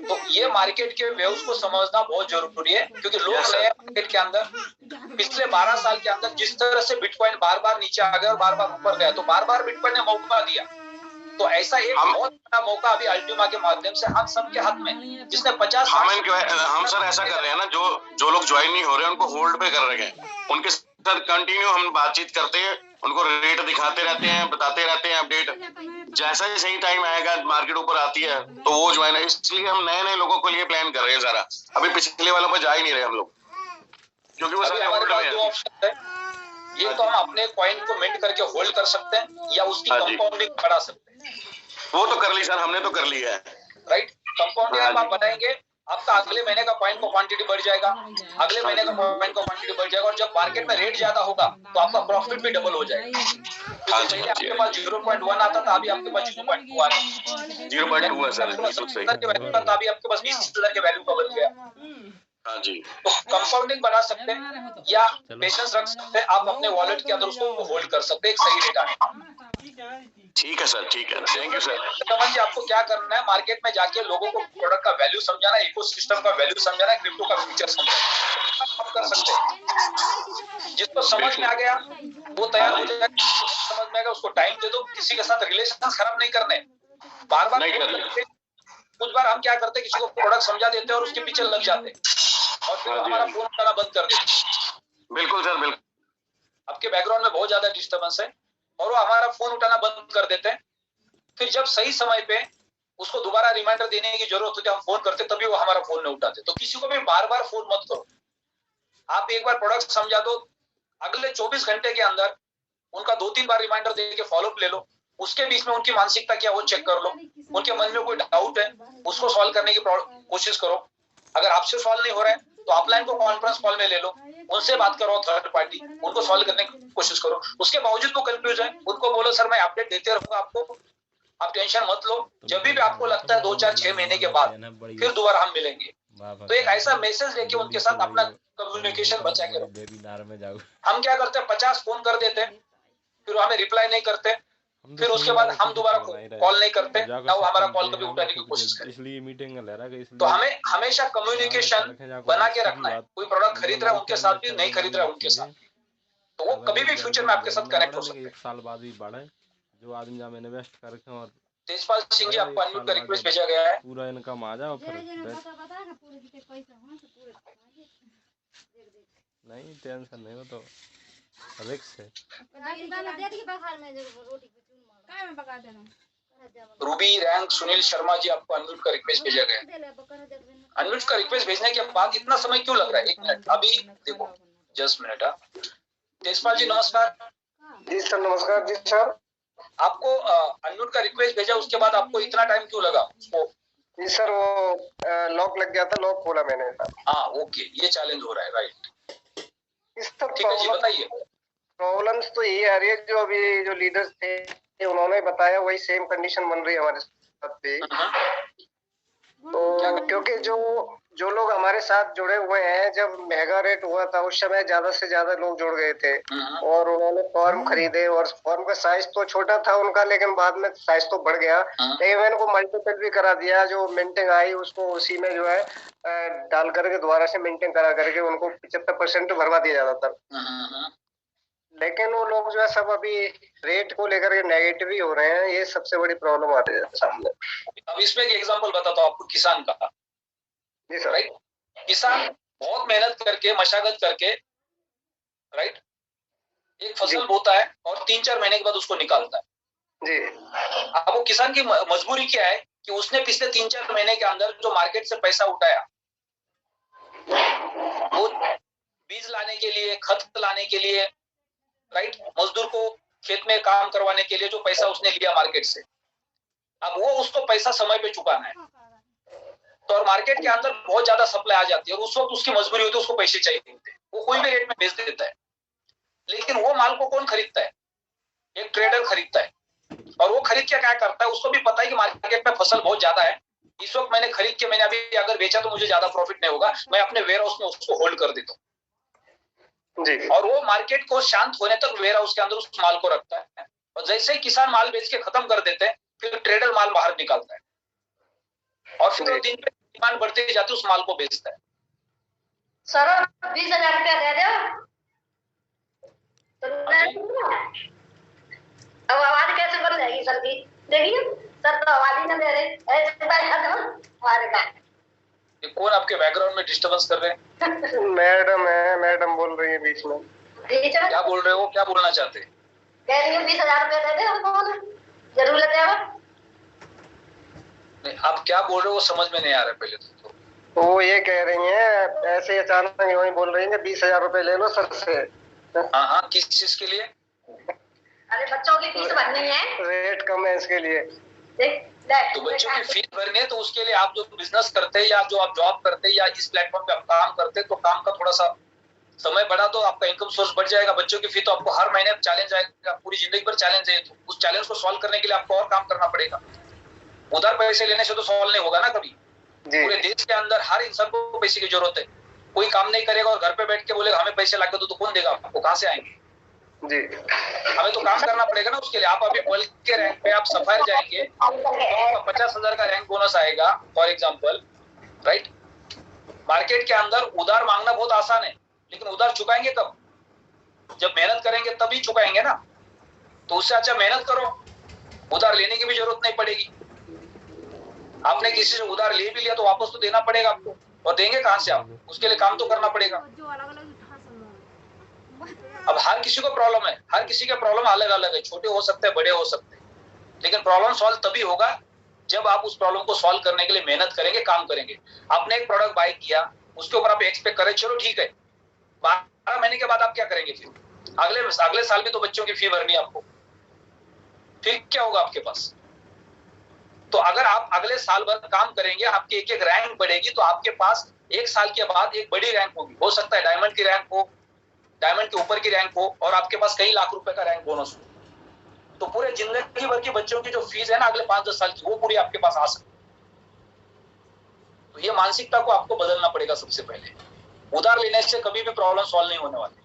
तो ये मार्केट के वेव्स को समझना बहुत जरूरी है, क्योंकि लोग नए मार्केट के अंदर पिछले 12 साल के अंदर जिस तरह से बिटकॉइन बार बार नीचे आ गया और बार बार ऊपर गया, तो बार बार बिटकॉइन ने मौका दिया। तो ऐसा एक बहुत बड़ा मौका अभी अल्टीमा के माध्यम से हम सबके हाथ में, जिसने 50 हम सर ऐसा कर रहे हैं ना, जो लोग ज्वाइन नहीं हो रहे हैं उनको होल्ड पे कर रहे हैं, उनके साथ कंटिन्यू हम बातचीत करते हैं, उनको रेट दिखाते रहते हैं, बताते रहते हैं अपडेट। जैसा ही सही टाइम आएगा, मार्केट ऊपर आती है तो वो ज्वाइन है। इसलिए हम नए लोगों के लिए प्लान कर रहे हैं सारा, अभी पिछले वालों पर जा ही नहीं रहे हम लोग, क्योंकि वो सारे होल्ड में है। ये तो हम अपने कॉइन को मिंट करके होल्ड कर सकते हैं, या उसकी कंपाउंडिंग बढ़ा सकते हैं। वो तो कर ली सर, हमने तो कर ली है। राइट, कंपाउंडिंग आप बनाएंगे, आपका अगले महीने का कॉइन का क्वांटिटी बढ़ जाएगा, अगले महीने का कॉइन का क्वांटिटी बढ़ जाएगा, और जब मार्केट में रेट ज्यादा होगा तो आपका प्रॉफिट भी डबल हो जाएगा। पहले आपके पास 0.1 आता था, अभी आपके पास 0.2 आ रहा है, 0.2 है सर, बिल्कुल सही। अभी आपके पास 20,000 के वैल्यू का बन गया। हाँ जी, तो कंपाउंडिंग बना सकते हैं या पेशेंस रख सकते हैं, आप अपने वॉलेट के अंदर उसको होल्ड कर सकते हैं एक सही रेट आने। ठीक है सर, ठीक है, थैंक यू सर। समझ आपको क्या करना है, मार्केट में जाके लोगों को प्रोडक्ट का वैल्यू समझाना, इकोसिस्टम का वैल्यू समझाना, क्रिप्टो का फ्यूचर समझाना, आप कर सकते हैं। जिसको समझ में आ गया वो तैयार हो जाएगा, समझ में आएगा उसको टाइम दे दो। किसी के साथ रिलेशन खराब नहीं करने, बार बार कुछ बार हम क्या करते हैं, किसी को प्रोडक्ट समझा देते हैं और उसके पीछे लग जाते हैं, और फिर हमारा फोन उठाना बंद कर देते। बिल्कुल सर, बिल्कुल। आपके बैकग्राउंड में बहुत ज्यादा डिस्टर्बेंस है, और वो हमारा फोन उठाना बंद कर देते हैं। फिर जब सही समय पे उसको दोबारा रिमाइंडर देने की जरूरत होती है, हम फोन करते तभी वो हमारा फोन नहीं उठाते। तो किसी को भी बार बार फोन मत करो, आप एक बार प्रोडक्ट समझा दो, अगले 24 घंटे के अंदर उनका 2-3 बार रिमाइंडर दे के फॉलोअप ले लो, उसके बीच में उनकी मानसिकता क्या वो चेक कर लो, उनके मन में कोई डाउट है उसको सॉल्व करने की कोशिश करो। अगर आपसे सॉल्व नहीं हो रहा है तो ऑफलाइन को कॉन्फ्रेंस कॉल में ले लो, उनसे बात करो, थर्ड पार्टी, उनको सॉल्व करने की कोशिश करो। उसके बावजूद वो कंफ्यूज है, उनको बोलो सर मैं अपडेट देते रहूंगा आपको, आप टेंशन मत लो, जब भी आपको लगता है 2, 4, 6 महीने के बाद फिर दोबारा हम मिलेंगे। तो एक ऐसा मैसेज लेके उनके साथ अपना कम्युनिकेशन बचा के रखो। हम क्या करते हैं, 50 फोन कर देते हैं, फिर हमें रिप्लाई नहीं करते, फिर उसके बाद हम दोबारा कॉल नहीं करते, ना वो हमारा कॉल कभी उठाने की कोशिश करे। इसलिए मीटिंग ले रहा है। तो हमें हमेशा कम्युनिकेशन बना के रखना है। कोई प्रोडक्ट खरीद रहा है उनके साथ भी, नहीं खरीद रहा है उनके साथ, तो वो कभी भी फ्यूचर में आपके साथ कनेक्ट हो सकते हैं। 1 साल बाद भी बढ़े, जो आदमी जहाँ में इन्वेस्ट करके, और तेजपाल सिंह जी आपको अनम्यूट का रिक्वेस्ट भेजा गया है, पूरा इनकम आ जाए। फिर नहीं टेंशन नहीं, वो तो रिस्क है। रूबी रैंक सुनील शर्मा जी आपको अनम्यूट का रिक्वेस्ट भेजा गया है। अनम्यूट का रिक्वेस्ट भेजने के बाद इतना समय क्यों लग रहा है? 1 मिनट, अभी देखो, जस्ट मिनट। तेजपाल जी नमस्कार। जी सर नमस्कार। जी सर, आपको अनम्यूट का रिक्वेस्ट भेजा, उसके बाद आपको इतना टाइम क्यों लगा उसको? जी सर, वो लॉक लग गया था, लॉक खोला मैंने। हाँ ओके, ये चैलेंज हो रहा है, राइट। ठीक है जी, बताइए। प्रॉब्लम्स तो ये आ रही है, जो अभी जो लीडर्स थे उन्होंने बताया वही सेम कंडीशन बन रही है हमारे साथ भी। तो क्योंकि जो लोग हमारे साथ जुड़े हुए हैं, जब महंगा रेट हुआ था उस समय ज्यादा से ज्यादा लोग जुड़ गए थे, और उन्होंने फॉर्म खरीदे, और फॉर्म का साइज तो छोटा था उनका, लेकिन बाद में साइज तो बढ़ गया। लेकिन को मल्टीपल भी करा दिया, जो मिंटिंग आई उसको उसी में जो है डाल करके दोबारा से मिंटिंग करा करके उनको 75% भरवा दिया जाता था। लेकिन वो लोग जो है सब अभी रेट को लेकर के नेगेटिव ही हो रहे हैं, ये सबसे बड़ी प्रॉब्लम आ रही है सामने। अब इसमें एक एग्जांपल बताता हूँ आपको, किसान का। जी सर। राइट, किसान बहुत मेहनत करके, मशागत करके, राइट, एक फसल बोता है और 3-4 महीने के बाद उसको निकालता है। जी। अब वो किसान की मजबूरी क्या है कि उसने पिछले 3-4 महीने के अंदर जो मार्केट से पैसा उठाया, वो बीज लाने के लिए, खत लाने के लिए, राइट, मजदूर को खेत में काम करवाने के लिए जो पैसा उसने लिया मार्केट से, अब वो उसको पैसा समय पे चुकाना है। तो और मार्केट के अंदर बहुत ज्यादा सप्लाई आ जाती है और उस वक्त उसकी मजबूरी होती है, उसको पैसे चाहिए होते हैं, वो कोई भी रेट में बेच देता है। लेकिन वो माल को कौन खरीदता है? एक ट्रेडर खरीदता है। और वो खरीद के क्या करता है, उसको भी पता है कि मार्केट में फसल बहुत ज्यादा है, इस वक्त मैंने खरीद के मैंने अभी अगर बेचा तो मुझे ज्यादा प्रॉफिट नहीं होगा, मैं अपने वेयर हाउस में उसको होल्ड कर देता हूँ जी। और वो मार्केट को शांत होने तक वेयर हाउस के अंदर उस माल को रखता है, और जैसे ही किसान माल बेच के खत्म कर देते हैं, फिर ट्रेडर माल बाहर निकालता है और फिर दिन पे डिमांड बढ़ती जाती है, उस माल को बेचता है। सर 20,000 रुपया दे दो अब आवाज कैसे बन जाएगी सर की? देखिए सर तो आवाज ही ना दे रहे, ये कौन आपके बैकग्राउंड में डिस्टर्बेंस कर रहे हैं? मैडम है, मैडम बोल रही है बीच में। क्या बोल रहे हो, क्या बोलना चाहते हैं? कह रही है 20,000 रुपया दे दे हमको, जरूरत है। नहीं, आप क्या बोल रहे हो समझ में नहीं आ रहा पहले तो। वो ये कह रही हैं, ऐसे अचानक वही बोल रही है 20,000 रुपए ले लो सर से। हाँ हाँ, किस चीज के लिए? अरे बच्चों की फीस भरनी है, रेट कम है इसके लिए। तो बच्चों की फीस भरनी है, तो उसके लिए आप जो बिजनेस करते हैं या जो आप जॉब करते हैं या इस प्लेटफॉर्म पे आप काम करते हैं, तो काम का थोड़ा सा समय बढ़ा दो, आपका इनकम सोर्स बढ़ जाएगा। बच्चों की फीस तो आपको हर महीने चैलेंज आएगा, पूरी जिंदगी भर चैलेंज है, तो उस चैलेंज को सॉल्व करने के लिए आपको और काम करना पड़ेगा। उधार पैसे लेने से तो सॉल्व नहीं होगा ना कभी। पूरे देश के अंदर हर इंसान को पैसे की जरूरत है, कोई काम नहीं करेगा और घर पे बैठ के बोलेगा हमें पैसे ला के दो, तो कौन देगा आपको, कहाँ से आएंगे जी? हमें तो काम करना पड़ेगा ना उसके लिए। आप अभी वर्ल्ड के रैंक पे आप सफायर जाएंगे तो 50,000 का रैंक बोनस आएगा फॉर एग्जांपल, राइट। मार्केट के अंदर उधार मांगना बहुत आसान है, लेकिन उधार चुकाएंगे कब? जब मेहनत करेंगे तभी चुकाएंगे ना। तो उससे अच्छा मेहनत करो, उधार लेने की भी जरूरत नहीं पड़ेगी। आपने किसी से उधार ले भी लिया तो वापस तो देना पड़ेगा आपको, और देंगे कहाँ से आप? उसके लिए काम तो करना पड़ेगा। अब हर किसी को प्रॉब्लम है, हर किसी के प्रॉब्लम अलग अलग है, छोटे हो सकते हैं, बड़े हो सकते हैं, लेकिन प्रॉब्लम सॉल्व तभी होगा जब आप उस प्रॉब्लम को सॉल्व करने के लिए मेहनत करेंगे, काम करेंगे। आपने एक प्रोडक्ट बाय किया, उसके ऊपर आप एक्सपेक्ट करें, चलो ठीक है, 12 महीने के बाद आप क्या करेंगे? फिर अगले साल भी तो बच्चों की फी भरनी है आपको, फिर क्या होगा आपके पास? तो अगर आप अगले साल भर काम करेंगे, आपकी एक एक रैंक बढ़ेगी, तो आपके पास एक साल के बाद एक बड़ी रैंक होगी। हो सकता है डायमंड की रैंक हो, डायमंड के ऊपर की रैंक हो, और आपके पास कई लाख रुपए का रैंक बोनस हो। तो पूरे जिंदगी भर की बच्चों की जो फीस है ना अगले 5-10 साल की, वो पूरी आपके पास आ सकती है। तो ये मानसिकता को आपको बदलना पड़ेगा सबसे पहले। उधार लेने से कभी भी प्रॉब्लम सॉल्व नहीं होने वाली।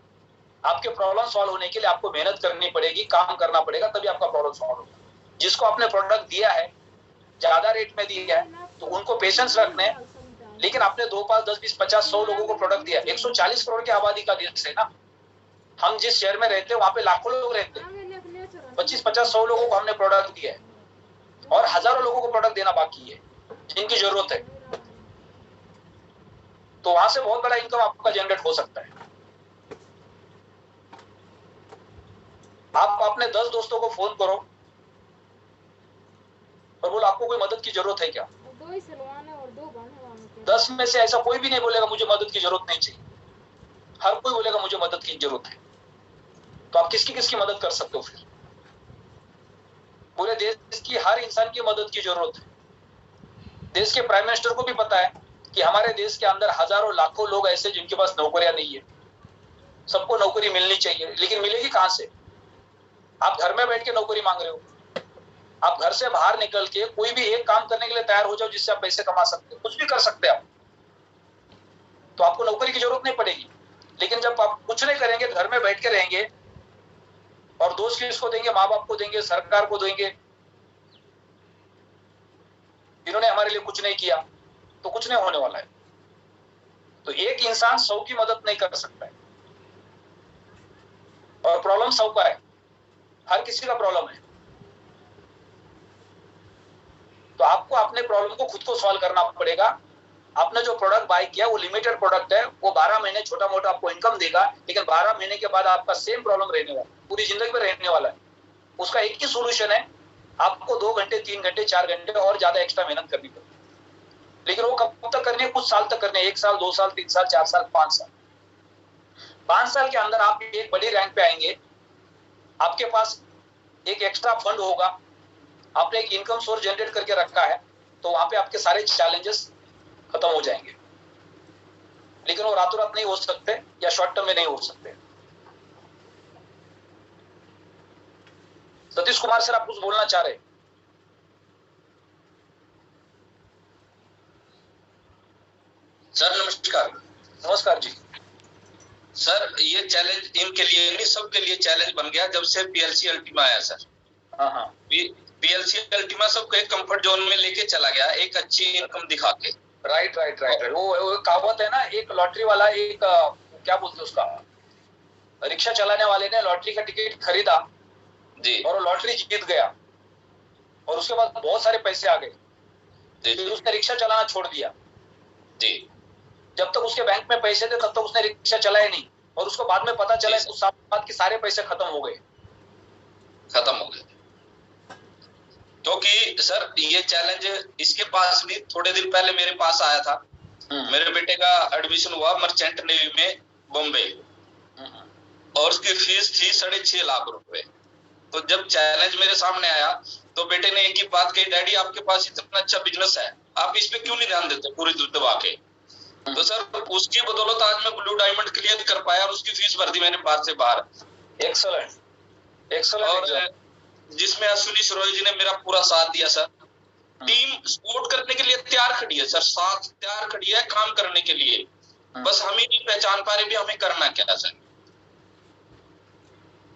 आपके प्रॉब्लम सॉल्व होने के लिए आपको मेहनत करनी पड़ेगी, काम करना पड़ेगा, तभी आपका प्रॉब्लम सॉल्व होगा। जिसको आपने प्रोडक्ट दिया है, ज्यादा रेट में दिया है, तो उनको पेशेंस रखने। लेकिन आपने 2, 5, 10, 20, 50, 100 लोगों को प्रोडक्ट दिया। 140 करोड़ की आबादी का देश है ना, हम जिस शहर में रहते हैं वहां पे लाखों लोग रहते हैं। 25, 50, 100 लोगों को हमने प्रोडक्ट दिया है, और हजारों लोगों को प्रोडक्ट देना बाकी है जिनकी जरूरत है। तो वहां से बहुत बड़ा इनकम आपका जनरेट हो सकता है। आप अपने 10 दोस्तों को फोन करो और बोलो आपको कोई मदद की जरूरत है क्या? 10 में से ऐसा कोई भी नहीं बोलेगा मुझे मदद की जरूरत नहीं चाहिए। हर कोई बोलेगा मुझे मदद की जरूरत है। तो आप किसकी किसकी मदद कर सकते हो? फिर पूरे देश की हर इंसान की मदद की जरूरत है। देश के प्राइम मिनिस्टर को भी पता है कि हमारे देश के अंदर हजारों लाखों लोग ऐसे जिनके पास नौकरियां नहीं है। सबको नौकरी मिलनी चाहिए, लेकिन मिलेगी कहां से? आप घर में बैठ के नौकरी मांग रहे हो। आप घर से बाहर निकल के कोई भी एक काम करने के लिए तैयार हो जाओ जिससे आप पैसे कमा सकते हो। कुछ भी कर सकते हैं आप, तो आपको नौकरी की जरूरत नहीं पड़ेगी। लेकिन जब आप कुछ नहीं करेंगे, घर में बैठ के रहेंगे, और दोस्त किसको देंगे? माँ बाप को देंगे, सरकार को देंगे। इन्होंने हमारे लिए कुछ नहीं किया, तो कुछ नहीं होने वाला है। तो एक इंसान 100 की मदद नहीं कर सकता है, और प्रॉब्लम 100 का है, हर किसी का प्रॉब्लम है। तो आपको अपने प्रॉब्लम को खुद को सॉल्व करना पड़ेगा। आपने जो प्रोडक्ट बाय किया वो लिमिटेड प्रोडक्ट है, वो 12 महीने छोटा मोटा आपको इनकम देगा, लेकिन 12 महीने के बाद आपका सेम प्रॉब्लम रहने वाला, पूरी जिंदगी में रहने वाला है। उसका एक ही सोल्यूशन है आपको 2 घंटे 3 घंटे 4 घंटे और ज्यादा एक्स्ट्रा मेहनत करनी पड़ेगी, लेकिन वो कब तक करनी है? कुछ साल तक करनी है, 1 साल 2 साल 3 साल 4 साल 5 साल। 5 साल के अंदर आप एक बड़ी रैंक पे आएंगे, आपके पास एक एक्स्ट्रा फंड होगा, आपने एक इनकम सोर्स जनरेट करके रखा है, तो वहां पे आपके सारे चैलेंजेस खत्म हो जाएंगे। लेकिन वो रातों रात नहीं हो सकते या शॉर्ट टर्म में नहीं हो सकते। सतीश कुमार सर, आप कुछ बोलना चाह रहे? सर नमस्कार। नमस्कार जी। सर ये चैलेंज इनके लिए नहीं, सबके लिए चैलेंज बन गया जब से पीएलसी अल्टीमा आया सर। हाँ, पीएलसी अल्टीमा सबको एक कंफर्ट जोन में लेके चला गया, एक अच्छी इनकम दिखा के। राइट। वो कहावत है ना, एक लॉटरी वाला, एक क्या बोलते उसका, रिक्शा चलाने वाले ने लॉटरी का टिकट खरीदा जी, और वो लॉटरी जीत गया, और उसके बाद बहुत सारे पैसे आ गए, फिर उसने रिक्शा चलाना छोड़ दिया जी। जब तक उसके बैंक में पैसे थे तब तक उसने रिक्शा चलाया नहीं, और उसको बाद में पता चला उस बात के सारे पैसे खत्म हो गए। क्योंकि सर ये चैलेंज इसके पास नहीं, थोड़े दिन पहले मेरे पास आया था। मेरे बेटे का एडमिशन हुआ मर्चेंट नेवी में बॉम्बे, और उसकी फीस थी 6.5 लाख रुपए। तो जब चैलेंज मेरे सामने आया तो बेटे ने एक ही बात कही, डैडी आपके पास इतना अच्छा बिजनेस है, आप इस पे क्यों नहीं ध्यान देते पूरी दूध दबा के? तो सर उसकी बदौलत आज मैं ब्लू डायमंड क्लियर कर पाया, और उसकी फीस भर दी मैंने बाहर से बाहर। एक्सलेंट। और जिसमें अश्विनी सरोज जी ने मेरा पूरा साथ दिया सर। टीम सपोर्ट करने के लिए तैयार खड़ी है सर, साथ तैयार खड़ी है काम करने के लिए, बस हम ही नहीं पहचान पा रहे भी हमें करना क्या सर।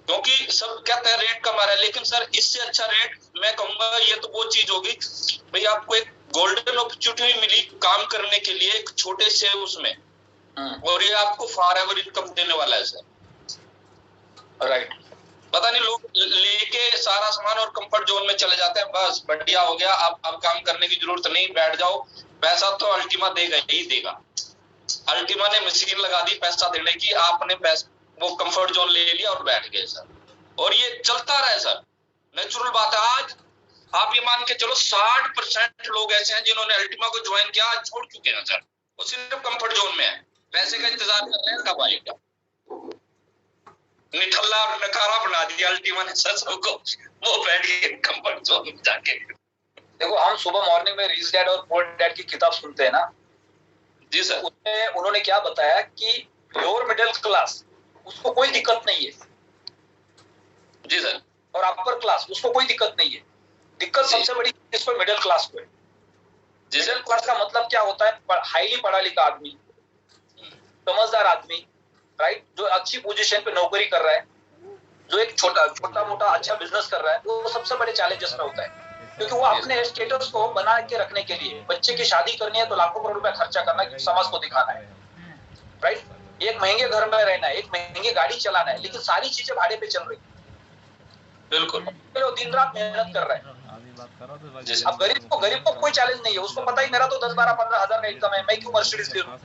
क्योंकि सब कहते हैं रेट कम आ रहा है, लेकिन सर इससे अच्छा रेट मैं कहूंगा ये तो वो चीज होगी भाई, आपको एक गोल्डन अपॉर्चुनिटी मिली काम करने के लिए एक छोटे से उसमें, और ये आपको फॉरएवर इनकम देने वाला है सर। राइट। पता नहीं लोग लेके सारा सामान और कंफर्ट जोन में चले जाते हैं, बस बढ़िया हो गया, अब काम करने की जरूरत नहीं, बैठ जाओ, पैसा तो अल्टीमा देगा ही देगा। अल्टीमा ने मशीन लगा दी पैसा देने की, आपने वो कंफर्ट जोन ले लिया और बैठ गए सर, और ये चलता रहे सर, नेचुरल बात है। आज आप ये मान के चलो 60% लोग ऐसे हैं जिन्होंने अल्टीमा को ज्वाइन किया, आज छोड़ चुके हैं सर, वो सिर्फ कंफर्ट जोन में है, पैसे का इंतजार कर रहे हैं कब आएगा। निठल्ला और नकारा बना दिया अल्टीमा ने सर सबको, वो बैठ गए कंफर्ट जोन में जाके। देखो, हम सुबह मॉर्निंग में रिच डैड और पुअर डैड की किताब सुनते हैं ना जी सर, उसमें उन्होंने क्या बताया कि लोअर मिडिल क्लास उसको कोई दिक्कत नहीं है जी सर, और अपर क्लास उसको कोई दिक्कत नहीं है। दिक्कत सबसे बड़ी इस पर मिडिल क्लास को है। मिडिल क्लास का मतलब क्या होता है? हाईली पढ़ा लिखा आदमी, समझदार आदमी, राइट, जो अच्छी पोजीशन पे नौकरी कर रहा है, जो एक छोटा मोटा अच्छा बिजनेस कर रहा है, वो सबसे बड़े चैलेंजेस में होता है, क्योंकि वो अपने स्टेटस को बना के रखने के लिए, बच्चे की शादी करनी है तो लाखों करोड़ रुपया खर्चा करना है, समाज को दिखाना है, राइट, एक महंगे घर में रहना है, एक महंगी गाड़ी चलाना है, लेकिन सारी चीजें भाड़े पे चल रही। बिल्कुल, वो दिन रात मेहनत कर रहा है। अब गरीब को कोई चैलेंज नहीं है, उसको पता ही मेरा तो 10-12-15 हजार का इनकम है, मैं क्यों मर्सिडीज ले लूं,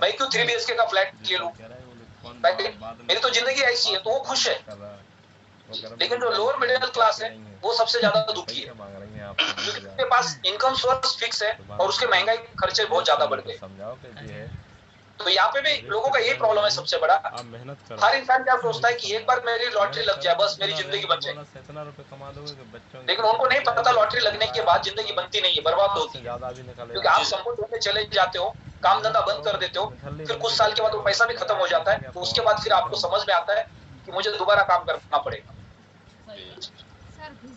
मैं क्यों 3 BHK का फ्लैट ले लूं, मेरी तो जिंदगी ऐसी है, तो वो खुश है। लेकिन जो लोअर मिडिल क्लास है वो सबसे ज्यादा दुखी है, क्योंकि उसके पास इनकम सोर्स फिक्स है और उसके महंगाई खर्चे बहुत ज्यादा बढ़ गए। तो यहाँ पे भी लोगों का यही प्रॉब्लम है सबसे बड़ा। हर इंसान क्या सोचता है कि एक बार मेरी लॉटरी लग जाए बस मेरी जिंदगी बन जाए, लेकिन उनको नहीं पता लॉटरी लगने के बाद जिंदगी बनती नहीं है, बर्बाद होती है, क्योंकि आप संपत्ति होने चले जाते हो, काम धंधा बंद कर देते हो, फिर कुछ साल के बाद वो पैसा भी खत्म हो जाता है, तो उसके बाद फिर आपको समझ में आता है कि मुझे दोबारा काम करना पड़ेगा।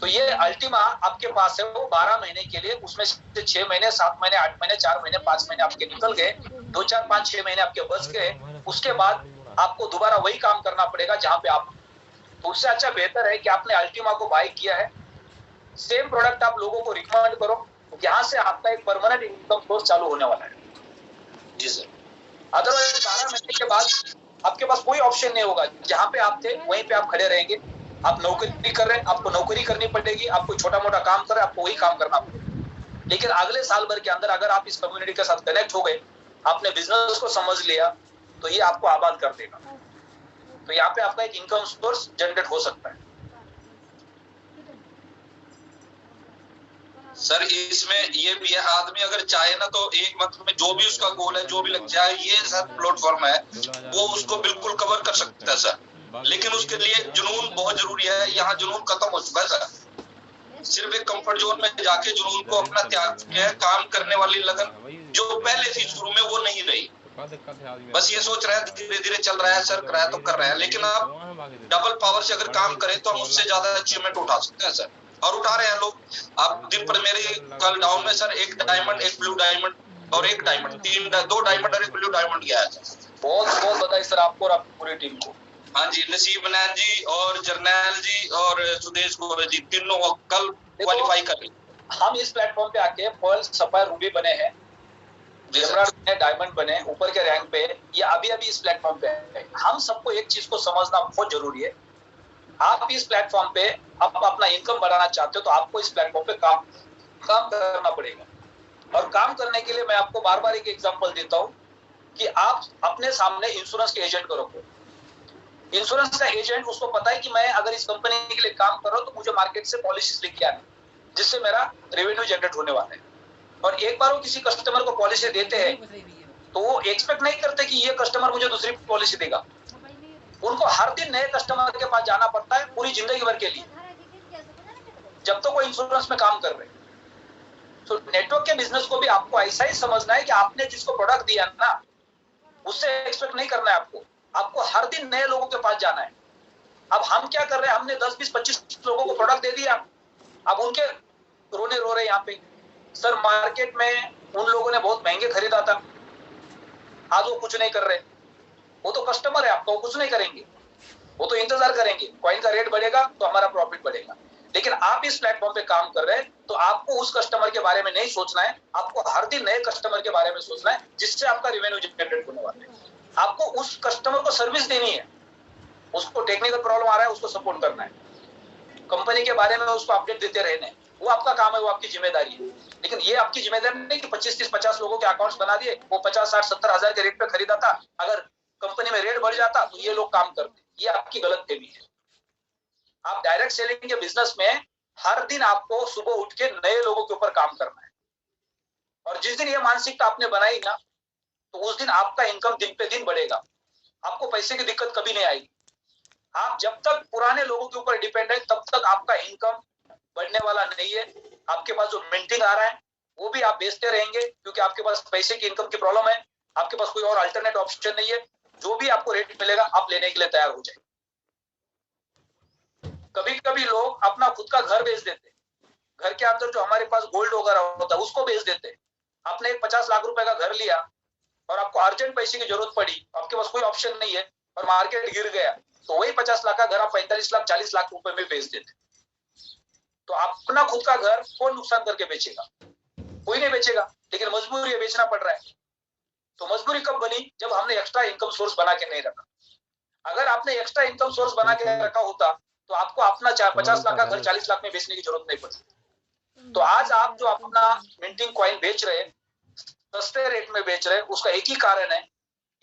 तो ये अल्टीमा आपके पास है, वो 12 महीने के लिए, उसमें से 6 महीने 7 महीने 8 महीने 4 महीने 5 महीने आपके निकल गए, 2 4 5 6 महीने आपके बच गए, उसके बाद आपको दोबारा वही काम करना पड़ेगा जहां पे आप। तो उससे अच्छा बेहतर है कि आपने अल्टीमा को बाय किया है, सेम प्रोडक्ट आप लोगों को रिकमेंड करो, यहाँ से आपका एक परमानेंट इनकम सोर्स चालू होने वाला है जी सर। अदरवाइज 12 महीने के बाद आपके पास कोई ऑप्शन नहीं होगा, जहां पे आप थे वहीं पे आप खड़े रहेंगे। आप नौकरी कर रहे हैं, आपको नौकरी करनी पड़ेगी, आप कोई छोटा मोटा काम कर रहे हैं, आपको वही काम करना पड़ेगा। लेकिन अगले साल भर के अंदर अगर आप इस कम्युनिटी के साथ कनेक्ट हो गए, आपने बिजनेस को समझ लिया, तो ये आपको आबाद कर देगा। तो यहाँ पे आपका एक इनकम सोर्स जनरेट हो सकता है। सर इसमें ये भी है, आदमी अगर चाहे ना तो एक मंथ में जो भी उसका गोल है, जो भी लग जाए, ये सर प्लेटफॉर्म है वो उसको बिल्कुल कवर कर सकता है सर। लेकिन उसके लिए जुनून बहुत जरूरी है। यहाँ जुनून खत्म हो चुका है सर। सिर्फ एक कंफर्ट जोन में जाके जुनून को अपना त्याग के काम करने वाली लगन जो पहले थी शुरू में वो नहीं रही। बस ये सोच रहा है धीरे धीरे चल रहा है सर, कराया तो कर रहे हैं, लेकिन आप डबल पावर से अगर काम करें तो हम उससे ज्यादा अचीवमेंट उठा सकते हैं सर, और उठा रहे हैं लोग। आप दिन पर मेरे कल डाउन में सर एक डायमंड, एक ब्लू डायमंड और एक डायमंड, दो डायमंड और एक ब्लू डायमंड गया है सर। बहुत बहुत बधाई सर आपको और आपकी पूरी टीम को। हाँ जी, नसीब नैन जी और जरनैल जी और सुदेश गोरे जी तीनों कल क्वालिफाई कर रहे। हम इस प्लेटफॉर्म पे आके पर्ल, सफायर, रूबी बने हैं, डायमंड बने, ऊपर के रैंक पे, ये अभी अभी इस प्लेटफॉर्म पे है। हम सबको एक चीज को समझना बहुत जरूरी है, आप इस प्लेटफॉर्म पे आप अपना इनकम बढ़ाना चाहते हो तो आपको इस प्लेटफॉर्म पे काम करना पड़ेगा। और काम करने के लिए मैं आपको बार बार एक एग्जांपल देता हूँ कि आप अपने सामने इंश्योरेंस के एजेंट को रखो। इंश्योरेंस का एजेंट, उसको पता है कि मैं अगर इस कंपनी के लिए काम कर रहा हूँ तो मुझे मार्केट से पॉलिसीज लेके आनी जिससे मेरा रेवेन्यू जनरेट होने वाला है। और एक बार वो किसी कस्टमर को पॉलिसी देते हैं तो वो एक्सपेक्ट नहीं करते कि ये कस्टमर मुझे दूसरी पॉलिसी देगा। उनको हर दिन नए कस्टमर के पास जाना पड़ता है पूरी जिंदगी भर के लिए, जब तक वो इंश्योरेंस में काम कर रहे हैं। तो नेटवर्क के बिजनेस को भी आपको ऐसा ही समझना है कि आपने जिसको प्रोडक्ट दिया ना उससे एक्सपेक्ट नहीं करना है आपको हर दिन नए लोगों के पास जाना है। अब हम क्या कर रहे हैं, हमने 10, 20, 25 लोगों को प्रोडक्ट दे दिया, अब उनके रोने रो रहे यहाँ पे सर मार्केट में उन लोगों ने बहुत महंगे खरीदा था, आज वो कुछ नहीं कर रहे। वो तो कस्टमर है आपका, वो कुछ नहीं करेंगे, वो तो इंतजार करेंगे, कॉइन का रेट बढ़ेगा तो हमारा प्रॉफिट बढ़ेगा। लेकिन आप इस प्लेटफॉर्म पे काम कर रहे हैं तो आपको उस कस्टमर के बारे में नहीं सोचना है, आपको हर दिन नए कस्टमर के बारे में सोचना है जिससे आपका रेवेन्यू जनरेट होने वाला है। आपको उस कस्टमर को सर्विस देनी है, उसको टेक्निकल प्रॉब्लम आ रहा है उसको सपोर्ट करना है, कंपनी के बारे में उसको अपडेट देते रहना है, वो आपका काम है, वो आपकी जिम्मेदारी है। लेकिन ये आपकी जिम्मेदारी नहीं कि 25, 30, 50 लोगों के अकाउंट्स बना दिए, वो 50, 60, 70 हजार के रेट पे खरीदा था, अगर कंपनी में रेट बढ़ जाता तो ये लोग काम करते। ये आपकी गलत फहमी है। आप डायरेक्ट सेलिंग के बिजनेस में हर दिन आपको सुबह उठ के नए लोगों के ऊपर काम करना है, और जिस दिन ये मानसिकता आपने बनाई ना तो उस दिन आपका इनकम दिन पे दिन बढ़ेगा, आपको पैसे की दिक्कत कभी नहीं आएगी। आप जब तक पुराने लोगों के ऊपर डिपेंड है तब तक आपका इनकम बढ़ने वाला नहीं है। आपके पास जो मिंटिंग आ रहा है वो भी आप बेचते रहेंगे क्योंकि आपके पास पैसे की इनकम की प्रॉब्लम है, आपके पास कोई और अल्टरनेट ऑप्शन नहीं है। जो भी आपको रेट मिलेगा आप लेने के लिए तैयार हो जाए। कभी कभी लोग अपना खुद का घर बेच देते, घर के अंदर जो हमारे पास गोल्ड वगैरह होता है उसको बेच देते। आपने एक 50 लाख रुपए का घर लिया और आपको अर्जेंट पैसे की जरूरत पड़ी, आपके पास कोई ऑप्शन नहीं है और मार्केट गिर गया तो वही 50 लाख का घर आप 45 लाख 40 लाख रुपए में बेच देते। तो अपना खुद का घर कौन नुकसान करके बेचेगा? कोई नहीं बेचेगा, लेकिन मजबूरी है, बेचना पड़ रहा है। तो मजबूरी कब बनी? जब हमने एक्स्ट्रा इनकम सोर्स बना के नहीं रखा। अगर आपने एक्स्ट्रा इनकम सोर्स बना के रखा होता तो आपको अपना 50 लाख का घर 40 लाख में बेचने की जरूरत नहीं पड़ती। तो आज आप जो अपना मिंटिंग कॉइन बेच रहे, सस्ते रेट में बेच रहे, उसका एक ही कारण है,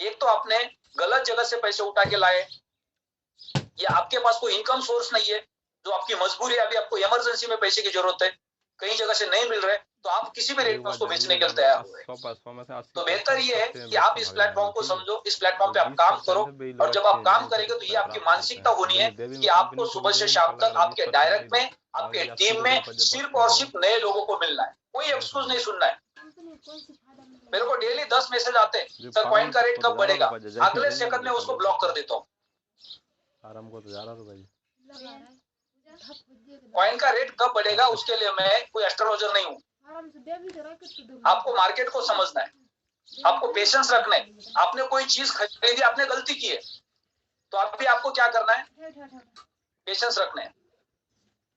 एक तो आपने गलत जगह से पैसे उठा के लाए, या आपके पास कोई इनकम सोर्स नहीं है जो आपकी मजबूरी है, अभी आपको इमरजेंसी में पैसे की जरूरत है, कहीं जगह से नहीं मिल रहे तो आप किसी भी रेट में उसको बेचने के लिए तैयार हो रहे। तो बेहतर ये है कि आप इस प्लेटफॉर्म को समझो, इस प्लेटफॉर्म पे आप काम करो, और जब आप काम करेंगे तो ये आपकी मानसिकता होनी है कि आपको सुबह से शाम तक आपके डायरेक्ट में, आपके टीम में सिर्फ और सिर्फ नए लोगों को मिलना है, कोई एक्सक्यूज नहीं सुनना है। मेरे को डेली 10 मैसेज आते हैं, सर कॉइन का रेट कब बढ़ेगा, अगले सेकंड में उसको ब्लॉक कर देता हूँ। कॉइन का रेट कब बढ़ेगा उसके लिए मैं कोई एस्ट्रोलॉजर नहीं हूँ। आपको मार्केट को समझना है, आपको पेशेंस रखना है। आपने कोई चीज खरीदी, आपने गलती की है तो अभी आपको क्या करना है, पेशेंस रखना है,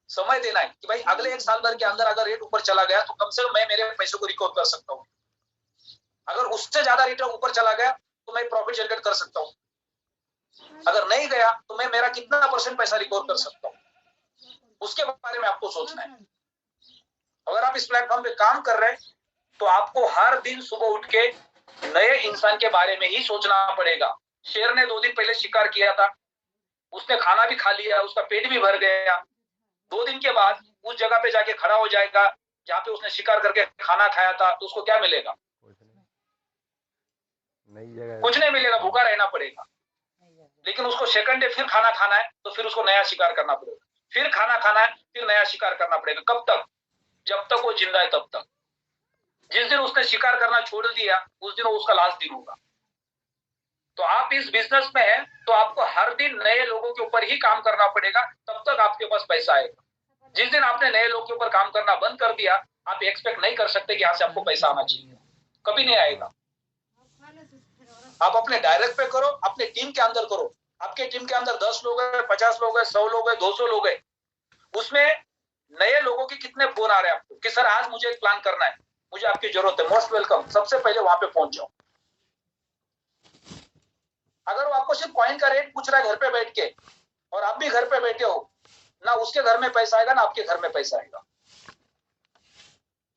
समय देना है कि भाई अगले 1 साल भर के अंदर अगर रेट ऊपर चला गया तो कम से कम मैं मेरे पैसे को रिकवर कर सकता हूँ। अगर उससे ज्यादा रेट ऊपर चला गया तो मैं प्रॉफिट जनरेट कर सकता हूँ। अगर नहीं गया तो मैं मेरा कितना % पैसा रिकवर कर सकता हूँ, उसके बारे में आपको सोचना है। अगर आप इस प्लेटफॉर्म पे काम कर रहे हैं तो आपको हर दिन सुबह उठ के नए इंसान के बारे में ही सोचना पड़ेगा। शेर ने 2 दिन पहले शिकार किया था, उसने खाना भी खा लिया, उसका पेट भी भर गया। 2 दिन के बाद उस जगह पे जाके खड़ा हो जाएगा जहाँ पे उसने शिकार करके खाना खाया था, तो उसको क्या मिलेगा? कुछ नहीं मिलेगा, भूखा रहना पड़ेगा। लेकिन उसको सेकंड डे फिर खाना खाना है, तो फिर उसको नया शिकार करना पड़ेगा, फिर खाना खाना है, फिर नया शिकार करना पड़ेगा। कब तक? जब तक वो जिंदा है तब तक। जिस दिन उसने शिकार करना छोड़ दिया, उस दिन उसका लास्ट दिन होगा। तो आप इस बिजनेस में हैं, तो आपको हर दिन नए लोगों के ऊपर ही काम करना पड़ेगा, तब तक आपके पास पैसा आएगा। जिस दिन आपने नए लोगों के ऊपर काम करना बंद कर दिया, आप एक्सपेक्ट नहीं कर सकते कि यहाँ से आपको पैसा आना चाहिए, कभी नहीं आएगा। आप अपने डायरेक्ट पे करो, अपने टीम के अंदर करो। आपके टीम के अंदर 10 लोग है, 50 लोग है, 100 लोग है, 200 लोग है, उसमें नए लोगों के कितने फोन आ रहे हैं आपको कि सर आज मुझे एक प्लान करना है, मुझे आपकी जरूरत है, मोस्ट वेलकम। सबसे पहले वहां पे पहुंच जाओ। अगर वो आपको सिर्फ कॉइन का रेट पूछ रहा है घर पे बैठ के, और आप भी घर पे बैठे हो, ना उसके घर में पैसा आएगा ना आपके घर में पैसा आएगा।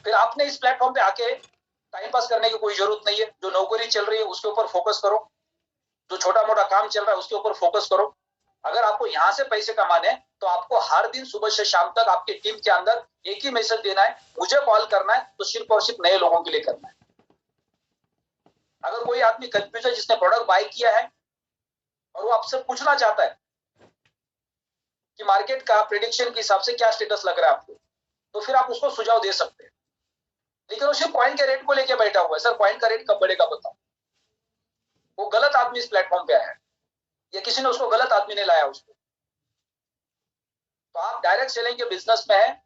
फिर आपने इस प्लेटफॉर्म पे आके टाइम पास करने की कोई जरूरत नहीं है। जो नौकरी चल रही है उसके ऊपर फोकस करो, जो छोटा मोटा काम चल रहा है उसके ऊपर फोकस करो। अगर आपको यहाँ से पैसे कमाने हैं, तो आपको हर दिन सुबह से शाम तक आपकी टीम के अंदर एक ही मैसेज देना है, मुझे कॉल करना है, तो सिर्फ और सिर्फ नए लोगों के लिए करना है। अगर कोई आदमी कंफ्यूज है जिसने प्रोडक्ट बाय किया है और वो आपसे पूछना चाहता है कि मार्केट का प्रेडिक्शन के हिसाब से क्या स्टेटस लग रहा है आपको, तो फिर आप उसको सुझाव दे सकते हैं। लेकिन वो सिर्फ कॉइन के रेट को लेके बैठा हुआ है, सर कॉइन का रेट कब बढ़ेगा बताओ। वो गलत आदमी इस प्लेटफॉर्म पे आया है, या किसी ने उसको गलत आदमी ने लाया उसको। तो आप डायरेक्ट सेलिंग के बिजनेस में है,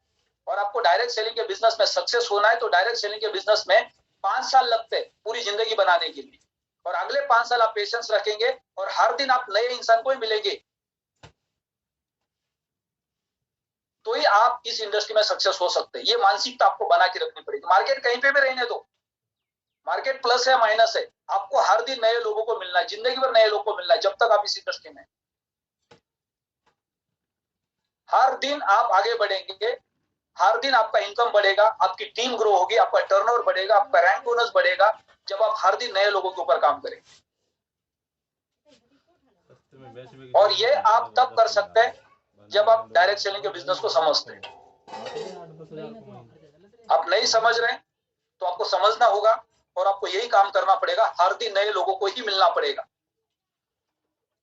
और आपको डायरेक्ट सेलिंग के बिजनेस में सक्सेस होना है, तो डायरेक्ट सेलिंग के बिजनेस में 5 साल लगते हैं पूरी जिंदगी बनाने के लिए। और अगले 5 साल आप पेशेंस रखेंगे और हर दिन आप नए इंसान को ही मिलेंगे, तो ही आप इस इंडस्ट्री में सक्सेस हो सकते हैं। ये मानसिकता आपको बना के रखनी पड़ेगी। मार्केट कहीं पे भी रहने दो, मार्केट प्लस है माइनस है, आपको हर दिन नए लोगों को मिलना है, जिंदगी भर नए लोगों को मिलना है, जब तक आप इस इंडस्ट्री में। हर दिन आप आगे बढ़ेंगे, हर दिन आपका इनकम बढ़ेगा, आपकी टीम ग्रो होगी, आपका टर्नओवर बढ़ेगा, आपका रैंक बोनस बढ़ेगा, जब आप हर दिन नए लोगों के ऊपर काम करेंगे। और ये आप तब कर सकते हैं जब आप डायरेक्ट सेलिंग के बिजनेस को समझते हैं। आप नहीं समझ रहे हैं तो आपको समझना होगा, और आपको यही काम करना पड़ेगा, हर दिन नए लोगों को ही मिलना पड़ेगा।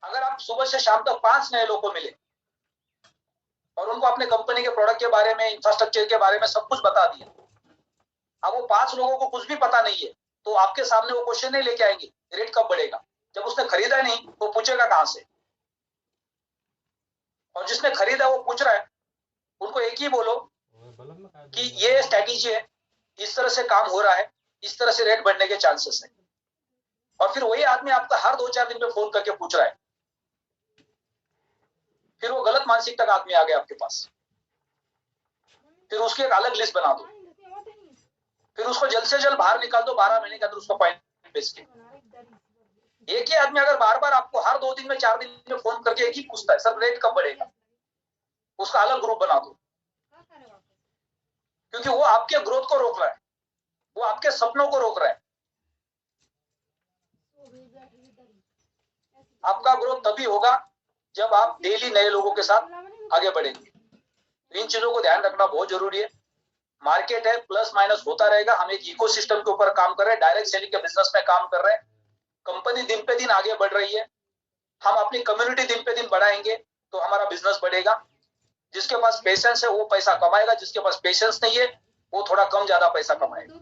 अगर आप सुबह से शाम तक 5 नए लोगों को मिले और उनको अपने कंपनी के प्रोडक्ट के बारे में, इंफ्रास्ट्रक्चर के बारे में सब कुछ बता दिया, अब वो 5 लोगों को कुछ भी पता नहीं है, तो आपके सामने वो क्वेश्चन नहीं लेके आएंगे रेट कब बढ़ेगा। जब उसने खरीदा नहीं तो पूछेगा कहां से, और जिसने खरीदा वो पूछ रहा है, उनको एक ही बोलो कि ये स्ट्रेटेजी है, इस तरह से काम हो रहा है, इस तरह से रेट बढ़ने के चांसेस है। और फिर वही आदमी आपका हर 2-4 दिन पे फोन करके पूछ रहा है, फिर वो गलत मानसिकता का आदमी आ गया आपके पास। फिर उसकी एक अलग लिस्ट बना दो, फिर उसको जल्द से जल्द बाहर निकाल दो, 12 महीने के अंदर उसको पॉइंट बेच के। एक ही आदमी अगर बार बार आपको हर 2 दिन में 4 दिन में फोन करके एक ही पूछता है, सर रेट कब बढ़ेगा, उसका अलग ग्रुप बना दो। क्योंकि वो आपके ग्रोथ को रोक रहा है, वो आपके सपनों को रोक रहा है। आपका ग्रोथ तभी होगा जब आप डेली नए लोगों के साथ आगे बढ़ेंगे। इन चीजों को ध्यान रखना बहुत जरूरी है। मार्केट है, प्लस माइनस होता रहेगा। हम एक इकोसिस्टम के ऊपर काम कर रहे हैं, डायरेक्ट सेलिंग के बिजनेस में काम कर रहे हैं। कंपनी दिन पे दिन आगे बढ़ रही है, हम अपनी कम्युनिटी दिन पे दिन बढ़ाएंगे तो हमारा बिजनेस बढ़ेगा। जिसके पास पेशेंस है वो पैसा कमाएगा, जिसके पास पेशेंस नहीं है वो थोड़ा कम ज्यादा पैसा कमाएगा।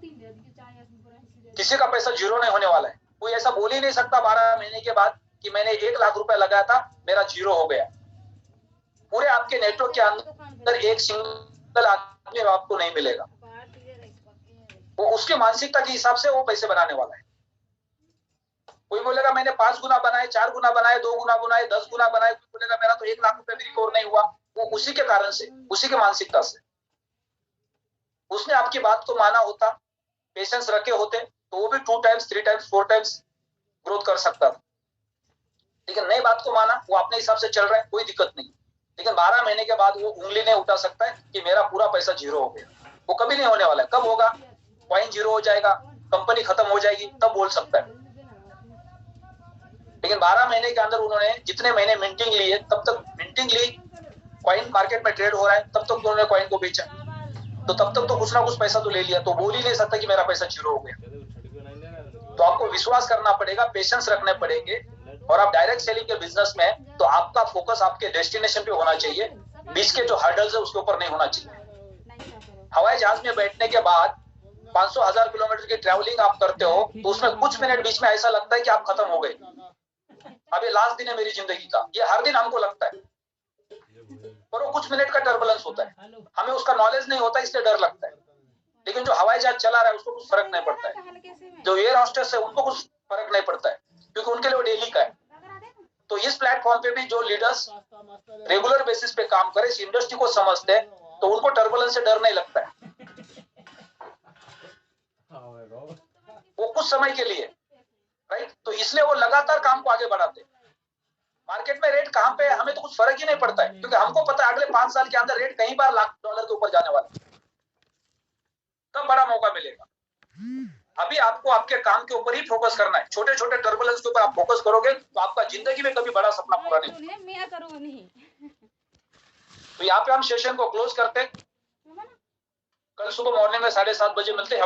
किसी का पैसा जीरो नहीं होने वाला है। कोई ऐसा बोल ही नहीं सकता 12 महीने के बाद कि मैंने 1 लाख रुपए लगाया था, मेरा जीरो हो गया। पूरे आपके नेटवर्क के अंदर एक सिंगल आदमी आपको नहीं मिलेगा। वो उसकी मानसिकता के हिसाब से वो पैसे बनाने वाला है। कोई बोलेगा मैंने 5 गुना बनाए, 4 गुना बनाए, 2 गुना बनाए, 10 गुना बनाए। कोई बोलेगा मेरा तो 1 लाख रुपए भी रिकवर नहीं हुआ। वो उसी के कारण से, उसी के मानसिकता से। उसने आपकी बात को माना होता, पेशेंस रखे होते, तो वो भी 2 टाइम्स 3 टाइम्स 4 टाइम्स ग्रोथ कर सकता था। लेकिन नई बात को माना, वो अपने हिसाब से चल रहा है, कोई दिक्कत नहीं। लेकिन 12 महीने के बाद वो उंगली नहीं उठा सकता है कि मेरा पूरा पैसा जीरो हो गया। वो कभी नहीं होने वाला है। कब होगा? कॉइन जीरो हो जाएगा, कंपनी खत्म हो जाएगी, तब बोल सकता है। लेकिन 12 महीने के अंदर उन्होंने जितने महीने मिंटिंग लिए, तब तक मिंटिंग ली, कॉइन मार्केट में ट्रेड हो रहा है, तब तक उन्होंने कॉइन को बेचा। तो तब तक तो कुछ ना कुछ पैसा तो ले लिया, तो बोल ही नहीं सकता कि मेरा पैसा जीरो हो गया। तो आपको विश्वास करना पड़ेगा, पेशेंस रखने पड़ेंगे, और आप डायरेक्ट सेलिंग के बिजनेस में तो आपका फोकस आपके डेस्टिनेशन पे होना चाहिए, बीच के जो हर्डल्स है उसके ऊपर नहीं होना चाहिए। हवाई जहाज में बैठने के बाद 500,000 किलोमीटर की ट्रैवलिंग आप करते हो तो उसमें कुछ मिनट बीच में ऐसा लगता है कि आप खत्म हो गए, अब ये लास्ट दिन है मेरी जिंदगी का, ये हर दिन हमको लगता है, पर वो कुछ मिनट का टर्बुलेंस होता है, हमें उसका नॉलेज नहीं होता इसलिए डर लगता है। लेकिन जो हवाई जहाज चला रहा है उसको कुछ फर्क नहीं पड़ता है, जो एयर होस्टेस है उनको कुछ फर्क नहीं पड़ता है, क्योंकि उनके लिए वो डेली का है। तो इस प्लेटफॉर्म पे भी जो लीडर्स रेगुलर बेसिस पे काम करे, इस इंडस्ट्री को समझते हैं, तो उनको टर्बुलेंस से डर नहीं लगता है। वो कुछ समय के लिए, राइट, तो इसलिए वो लगातार काम को आगे बढ़ाते हैं। मार्केट में रेट कहां पे है हमें तो कुछ फर्क ही नहीं पड़ता है, क्योंकि हमको पता है अगले 5 साल के अंदर रेट कहीं बार $1,00,000 के ऊपर जाने वाला है, तब बड़ा मौका मिलेगा। अभी आपको आपके काम के ऊपर ही फोकस करना है, छोटे छोटे टर्बुलेंस के ऊपर आप फोकस करोगे तो आपका जिंदगी में कभी बड़ा सपना पूरा नहीं। तो यहाँ पे हम सेशन को क्लोज करते हैं, कल सुबह मॉर्निंग में 7:30 बजे मिलते हैं।